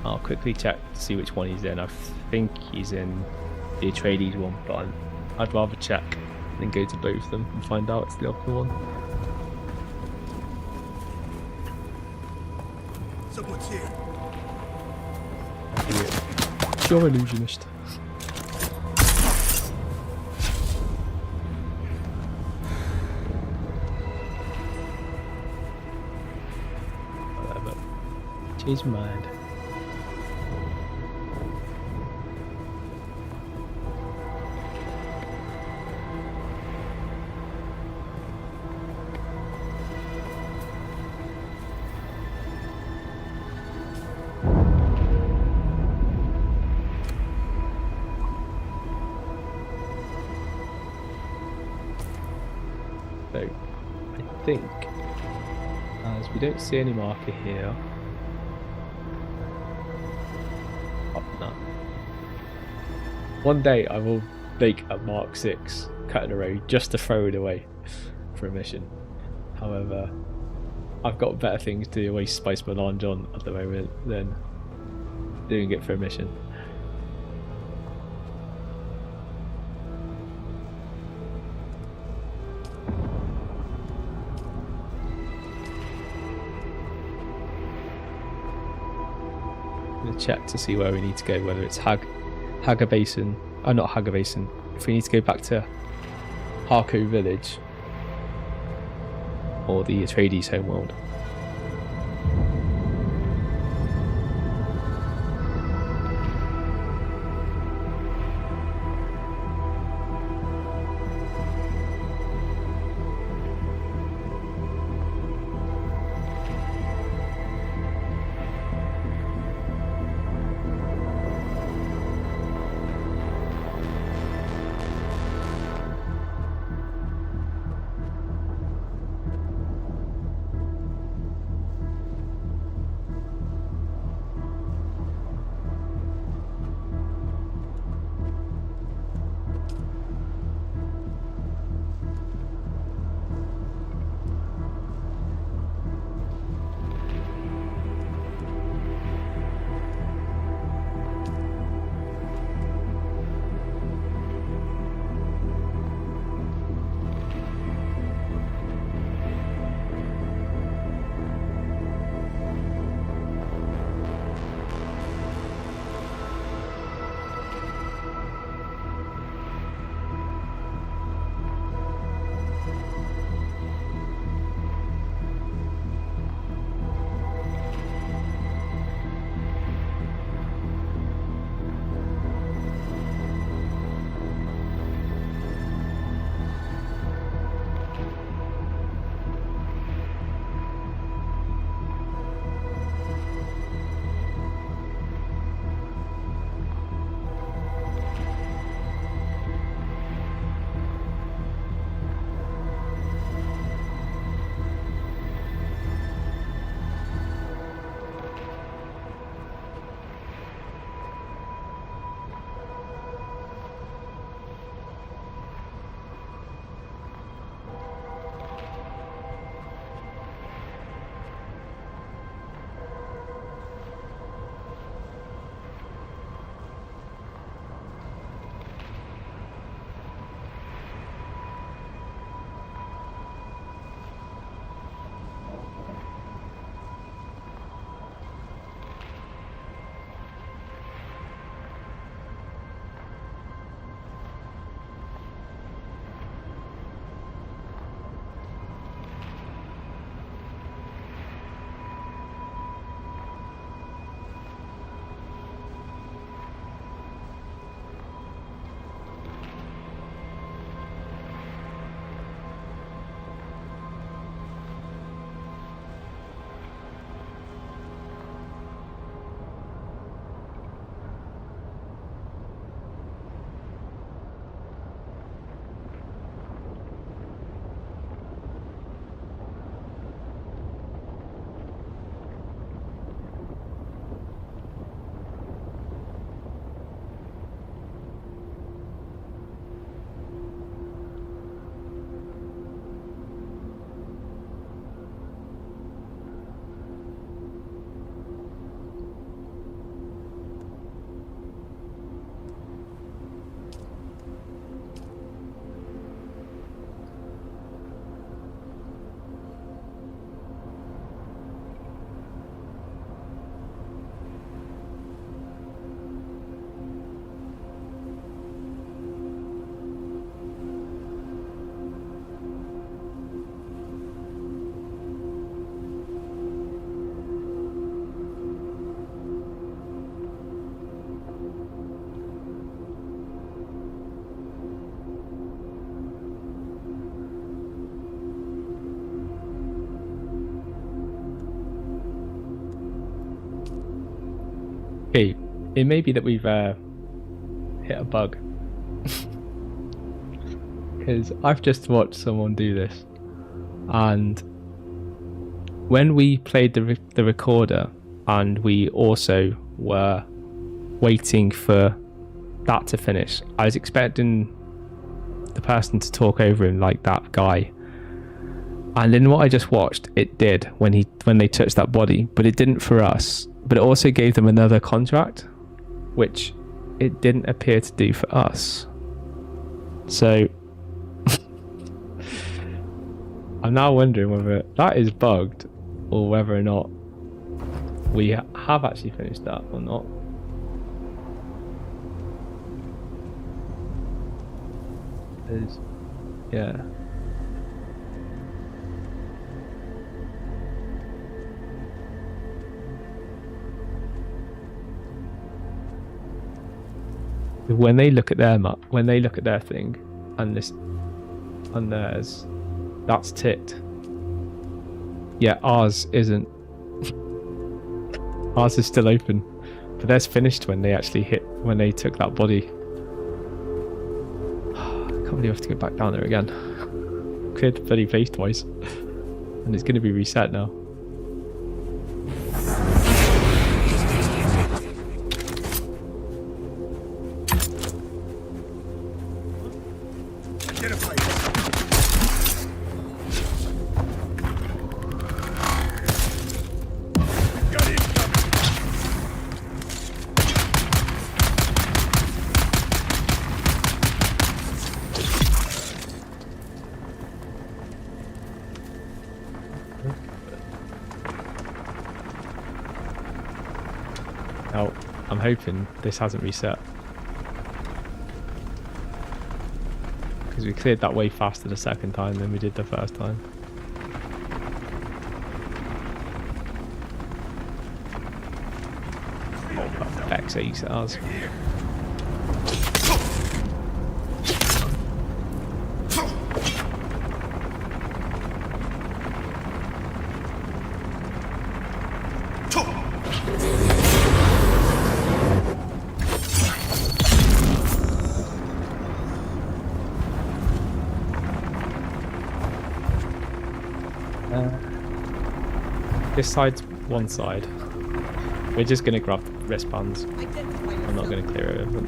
I'll quickly check to see which one he's in. I think he's in the Atreides one, but I'd rather check and go to both of them and find out it's the other one. Someone's here. Pure illusionist. Whatever. She's mad. So, I think, as we don't see any marker here, oh, no. One day I will make a Mark 6 cut in a row just to throw it away for a mission. However, I've got better things to waste spice melange on at the moment than doing it for a mission. Check to see where we need to go, whether it's Hagga Basin, not Hagga Basin, if we need to go back to Harko Village or the Atreides homeworld. It may be that we've hit a bug. Because I've just watched someone do this, and when we played the recorder and we also were waiting for that to finish, I was expecting the person to talk over him like that guy, and in what I just watched, it did when they touched that body, but it didn't for us. But it also gave them another contract, which it didn't appear to do for us. So I'm now wondering whether that is bugged or whether or not we have actually finished that or not. Yeah. When they look at their map, when they look at their thing, and this, and theirs, that's ticked. Yeah, ours isn't. Ours is still open, but theirs finished when they actually when they took that body. I can't believe I have to go back down there again. Cleared the bloody place twice, and it's going to be reset now. Now, I'm hoping this hasn't reset, because we cleared that way faster the second time than we did the first time. Oh, perfect, so it ours. This side's one side. We're just going to grab the wristbands. I'm not going to clear it over them.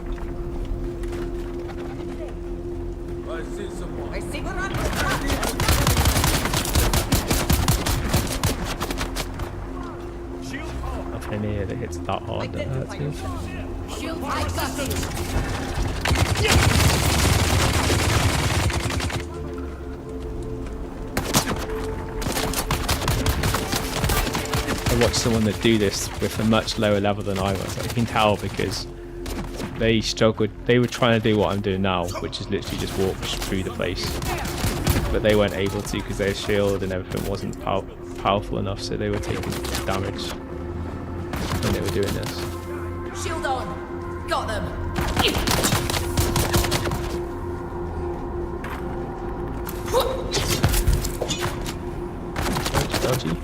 Nothing here that hits that hard that hurts me. I watched someone that do this with a much lower level than I was. I can tell because they struggled. They were trying to do what I'm doing now, which is literally just walk through the place, but they weren't able to because their shield and everything wasn't powerful enough, so they were taking damage when they were doing this. Shield on. Got them. Dodgy.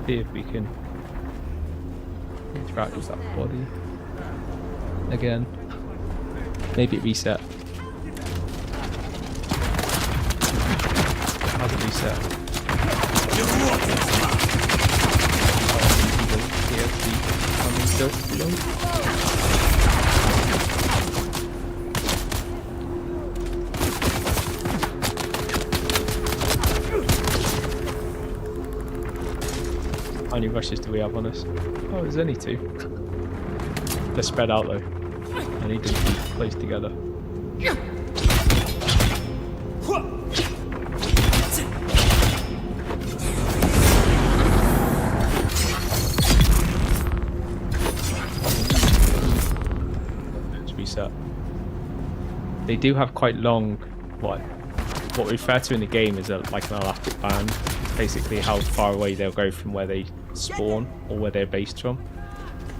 See if we can interact with that body again. Maybe it reset. How's it reset? How many rushes do we have on us? Oh, there's only 2. They're spread out though. I need them to be close together. Let's reset. They do have quite long, what we refer to in the game is like an elastic band. It's basically how far away they'll go from where they spawn or where they're based from.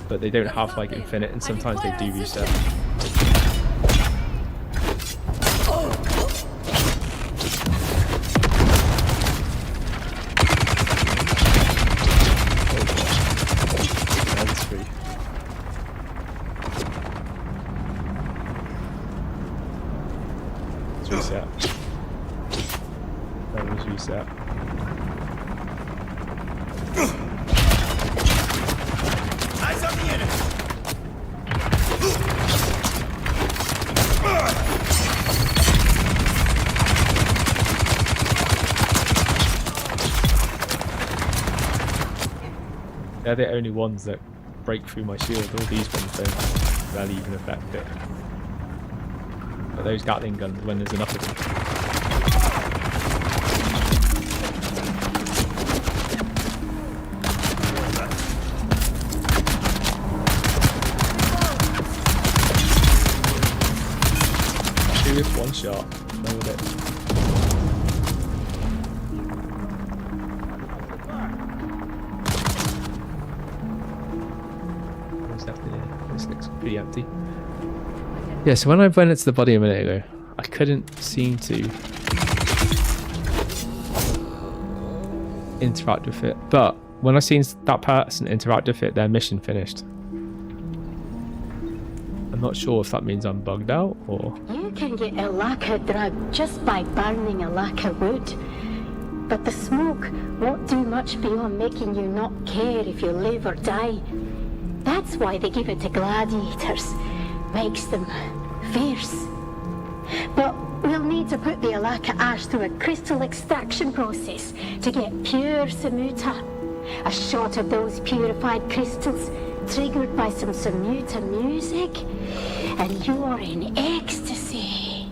But they don't have like infinite, and sometimes they do reset. Reset. That was reset. Eyes on the enemy! They're the only ones that break through my shield. All these ones don't really even affect it. But those Gatling guns, when there's enough of them. Two with one shot. No with it. What's left in here? This looks pretty empty. Yeah, so when I went into the body a minute ago, I couldn't seem to interact with it. But when I seen that person interact with it, their mission finished. I'm not sure if that means I'm bugged out or... You can get a lacquer drug just by burning a lacquer wood. But the smoke won't do much beyond making you not care if you live or die. That's why they give it to gladiators. Makes them fierce. But we'll need to put the Alaka ash through a crystal extraction process to get pure Samuta. A shot of those purified crystals triggered by some Samuta music, and you're in ecstasy.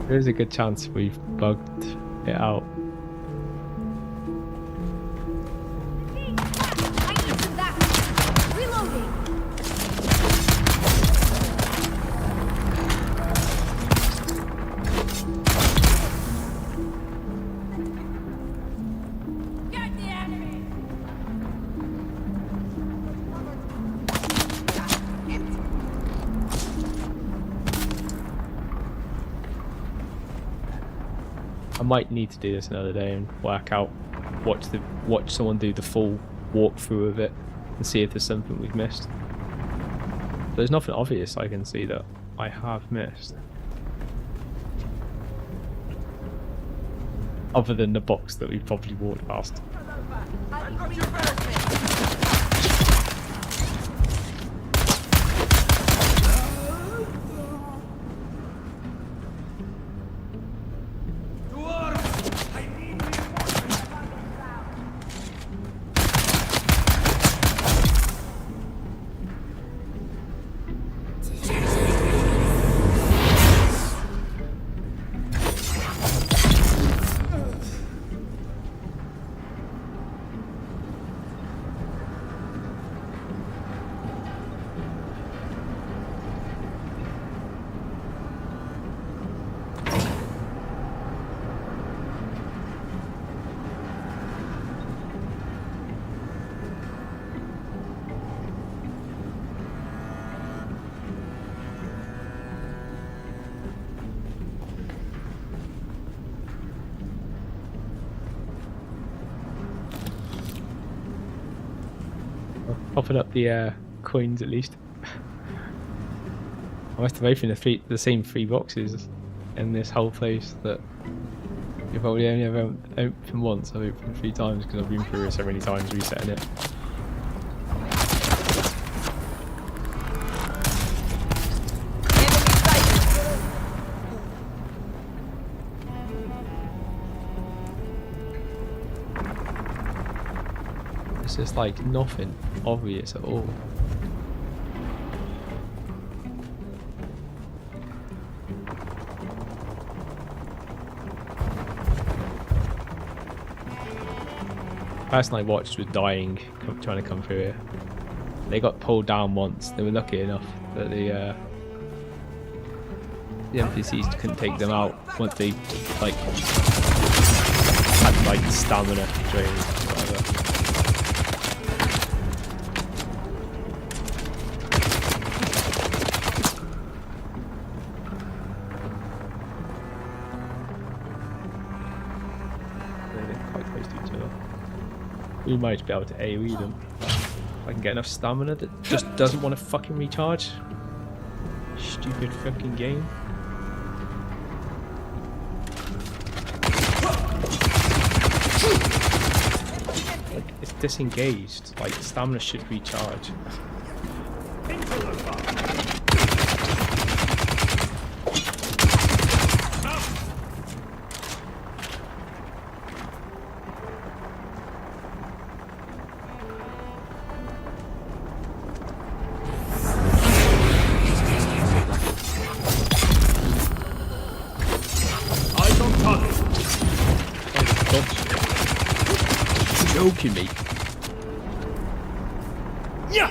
There's a good chance we've bugged it out. I need some backup. Reloading. Get the enemy. I might need to do this another day and work out, watch someone do the full walkthrough of it and see if there's something we've missed. There's nothing obvious I can see that I have missed. Other than the box that we've probably walked past. I've got your back! Popping up the coins at least. I must have opened the same 3 boxes in this whole place that you probably only ever opened once. I've opened 3 times because I've been through it so many times resetting it. It's just like nothing obvious at all. The person I watched was dying, trying to come through here. They got pulled down once. They were lucky enough that the NPCs couldn't take them out once they like had like stamina drain, whatever. They're quite close to each other. We might be able to AoE them. If I can get enough stamina that just doesn't want to fucking recharge. Stupid fucking game. Like, it's disengaged. Like, stamina should recharge. Joking me. Yeah.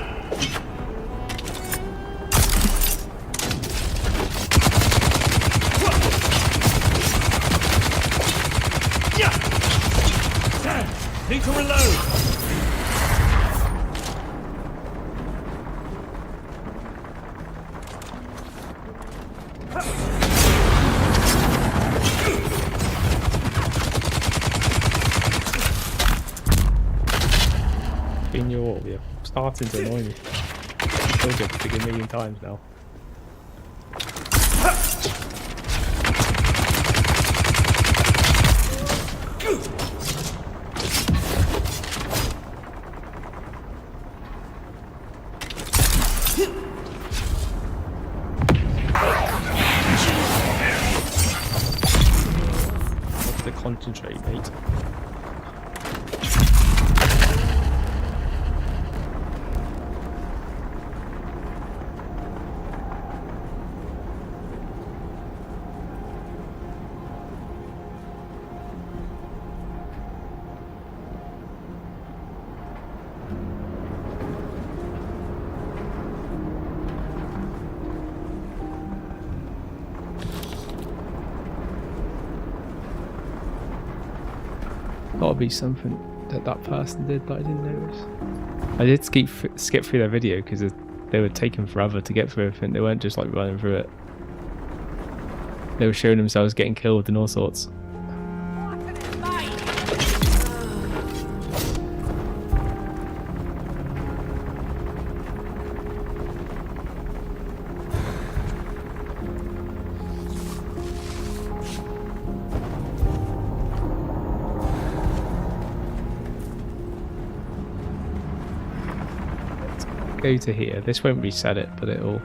Yeah. Need to reload. You're starting to annoy me. I've told you a million times now. What's the concentrate, mate? Gotta be something that person did that I didn't notice. I did skip through their video because they were taking forever to get through everything. They weren't just like running through it. They were showing themselves getting killed and all sorts. Go to here. This won't reset it, but it'll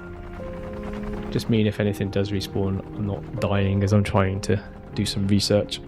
just mean if anything does respawn, I'm not dying as I'm trying to do some research.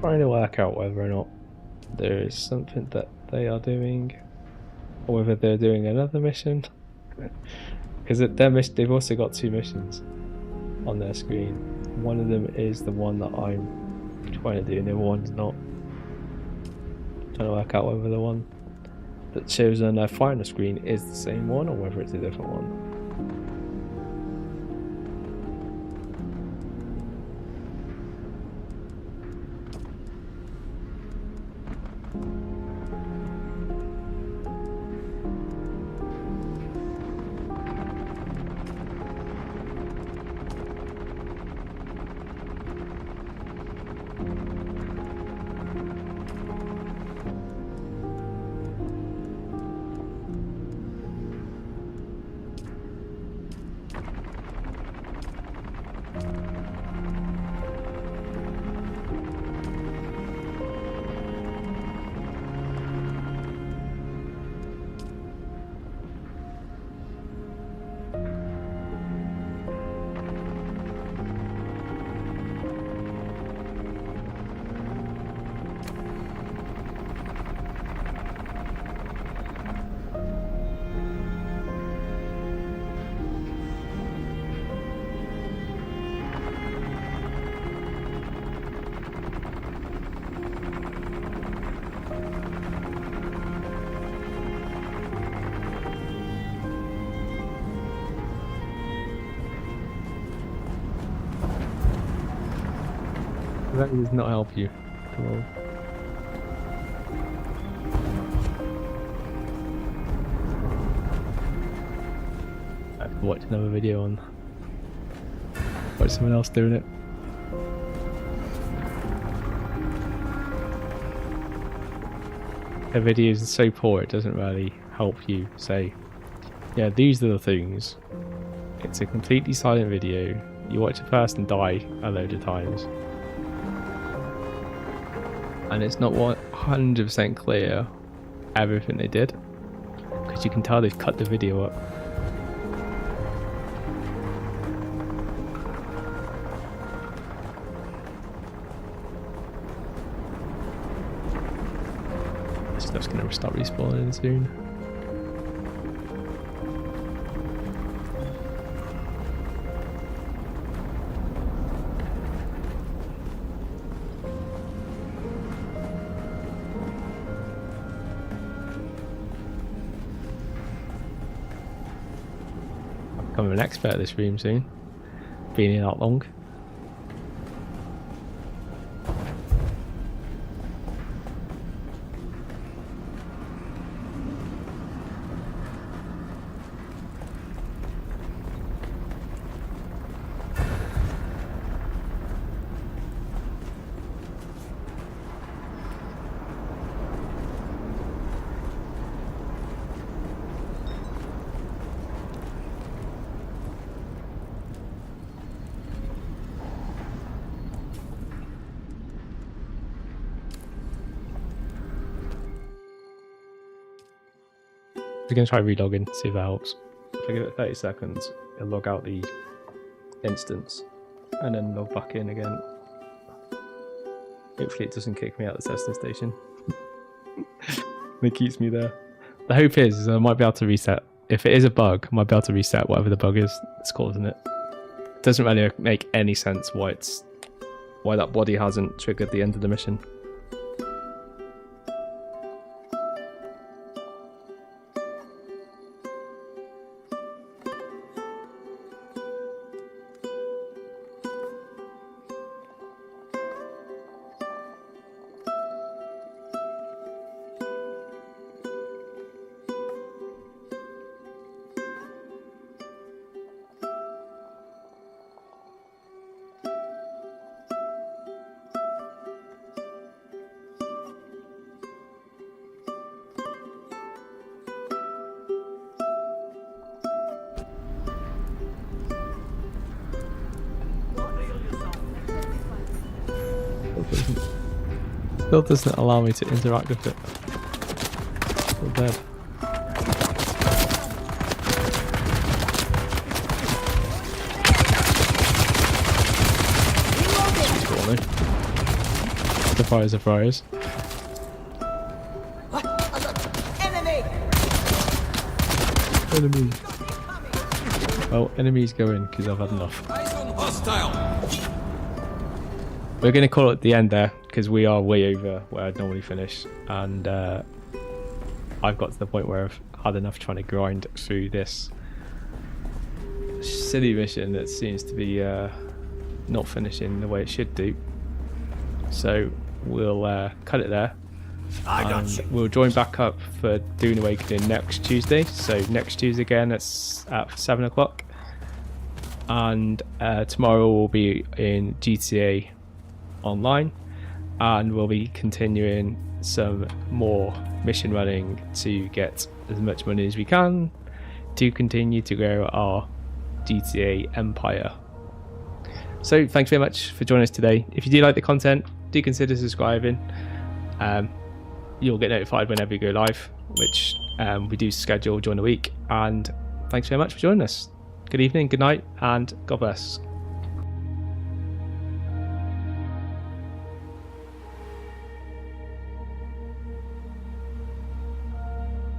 trying to work out whether or not there is something that they are doing, or whether they're doing another mission. Because they've also got 2 missions on their screen. One of them is the one that I'm trying to do, and the other one's not. I'm trying to work out whether the one that shows on their final screen is the same one, or whether it's a different one. That does not help you. Come on. I have to watch another video on. Watch someone else doing it. Their videos are so poor it doesn't really help you say, yeah, these are the things. It's a completely silent video. You watch a person die a load of times. And it's not 100% clear everything they did, because you can tell they've cut the video up. This stuff's gonna start respawning soon. I'm an expert at this room soon. Been here that long. We're going to try relogging, see if that helps. If I give it 30 seconds, it'll log out the instance and then log back in again. Hopefully it doesn't kick me out of the testing station. It keeps me there. The hope is I might be able to reset. If it is a bug, I might be able to reset whatever the bug is that's causing it. It doesn't really make any sense why that body hasn't triggered the end of the mission. Still doesn't allow me to interact with it. Still dead. Surprise, surprise. Enemy. Well, enemies go in because I've had enough. We're going to call it the end there because we are way over where I'd normally finish, and I've got to the point where I've had enough trying to grind through this silly mission that seems to be not finishing the way it should do. So we'll cut it there. And we'll join back up for Dune Awakening next Tuesday. So next Tuesday again, it's at 7 o'clock. And tomorrow we'll be in GTA Online, and we'll be continuing some more mission running to get as much money as we can to continue to grow our GTA empire. So thanks very much for joining us today. If you do like the content, do consider subscribing. You'll get notified whenever we go live, which we do schedule during the week. And thanks very much for joining us. Good evening, good night, and God bless.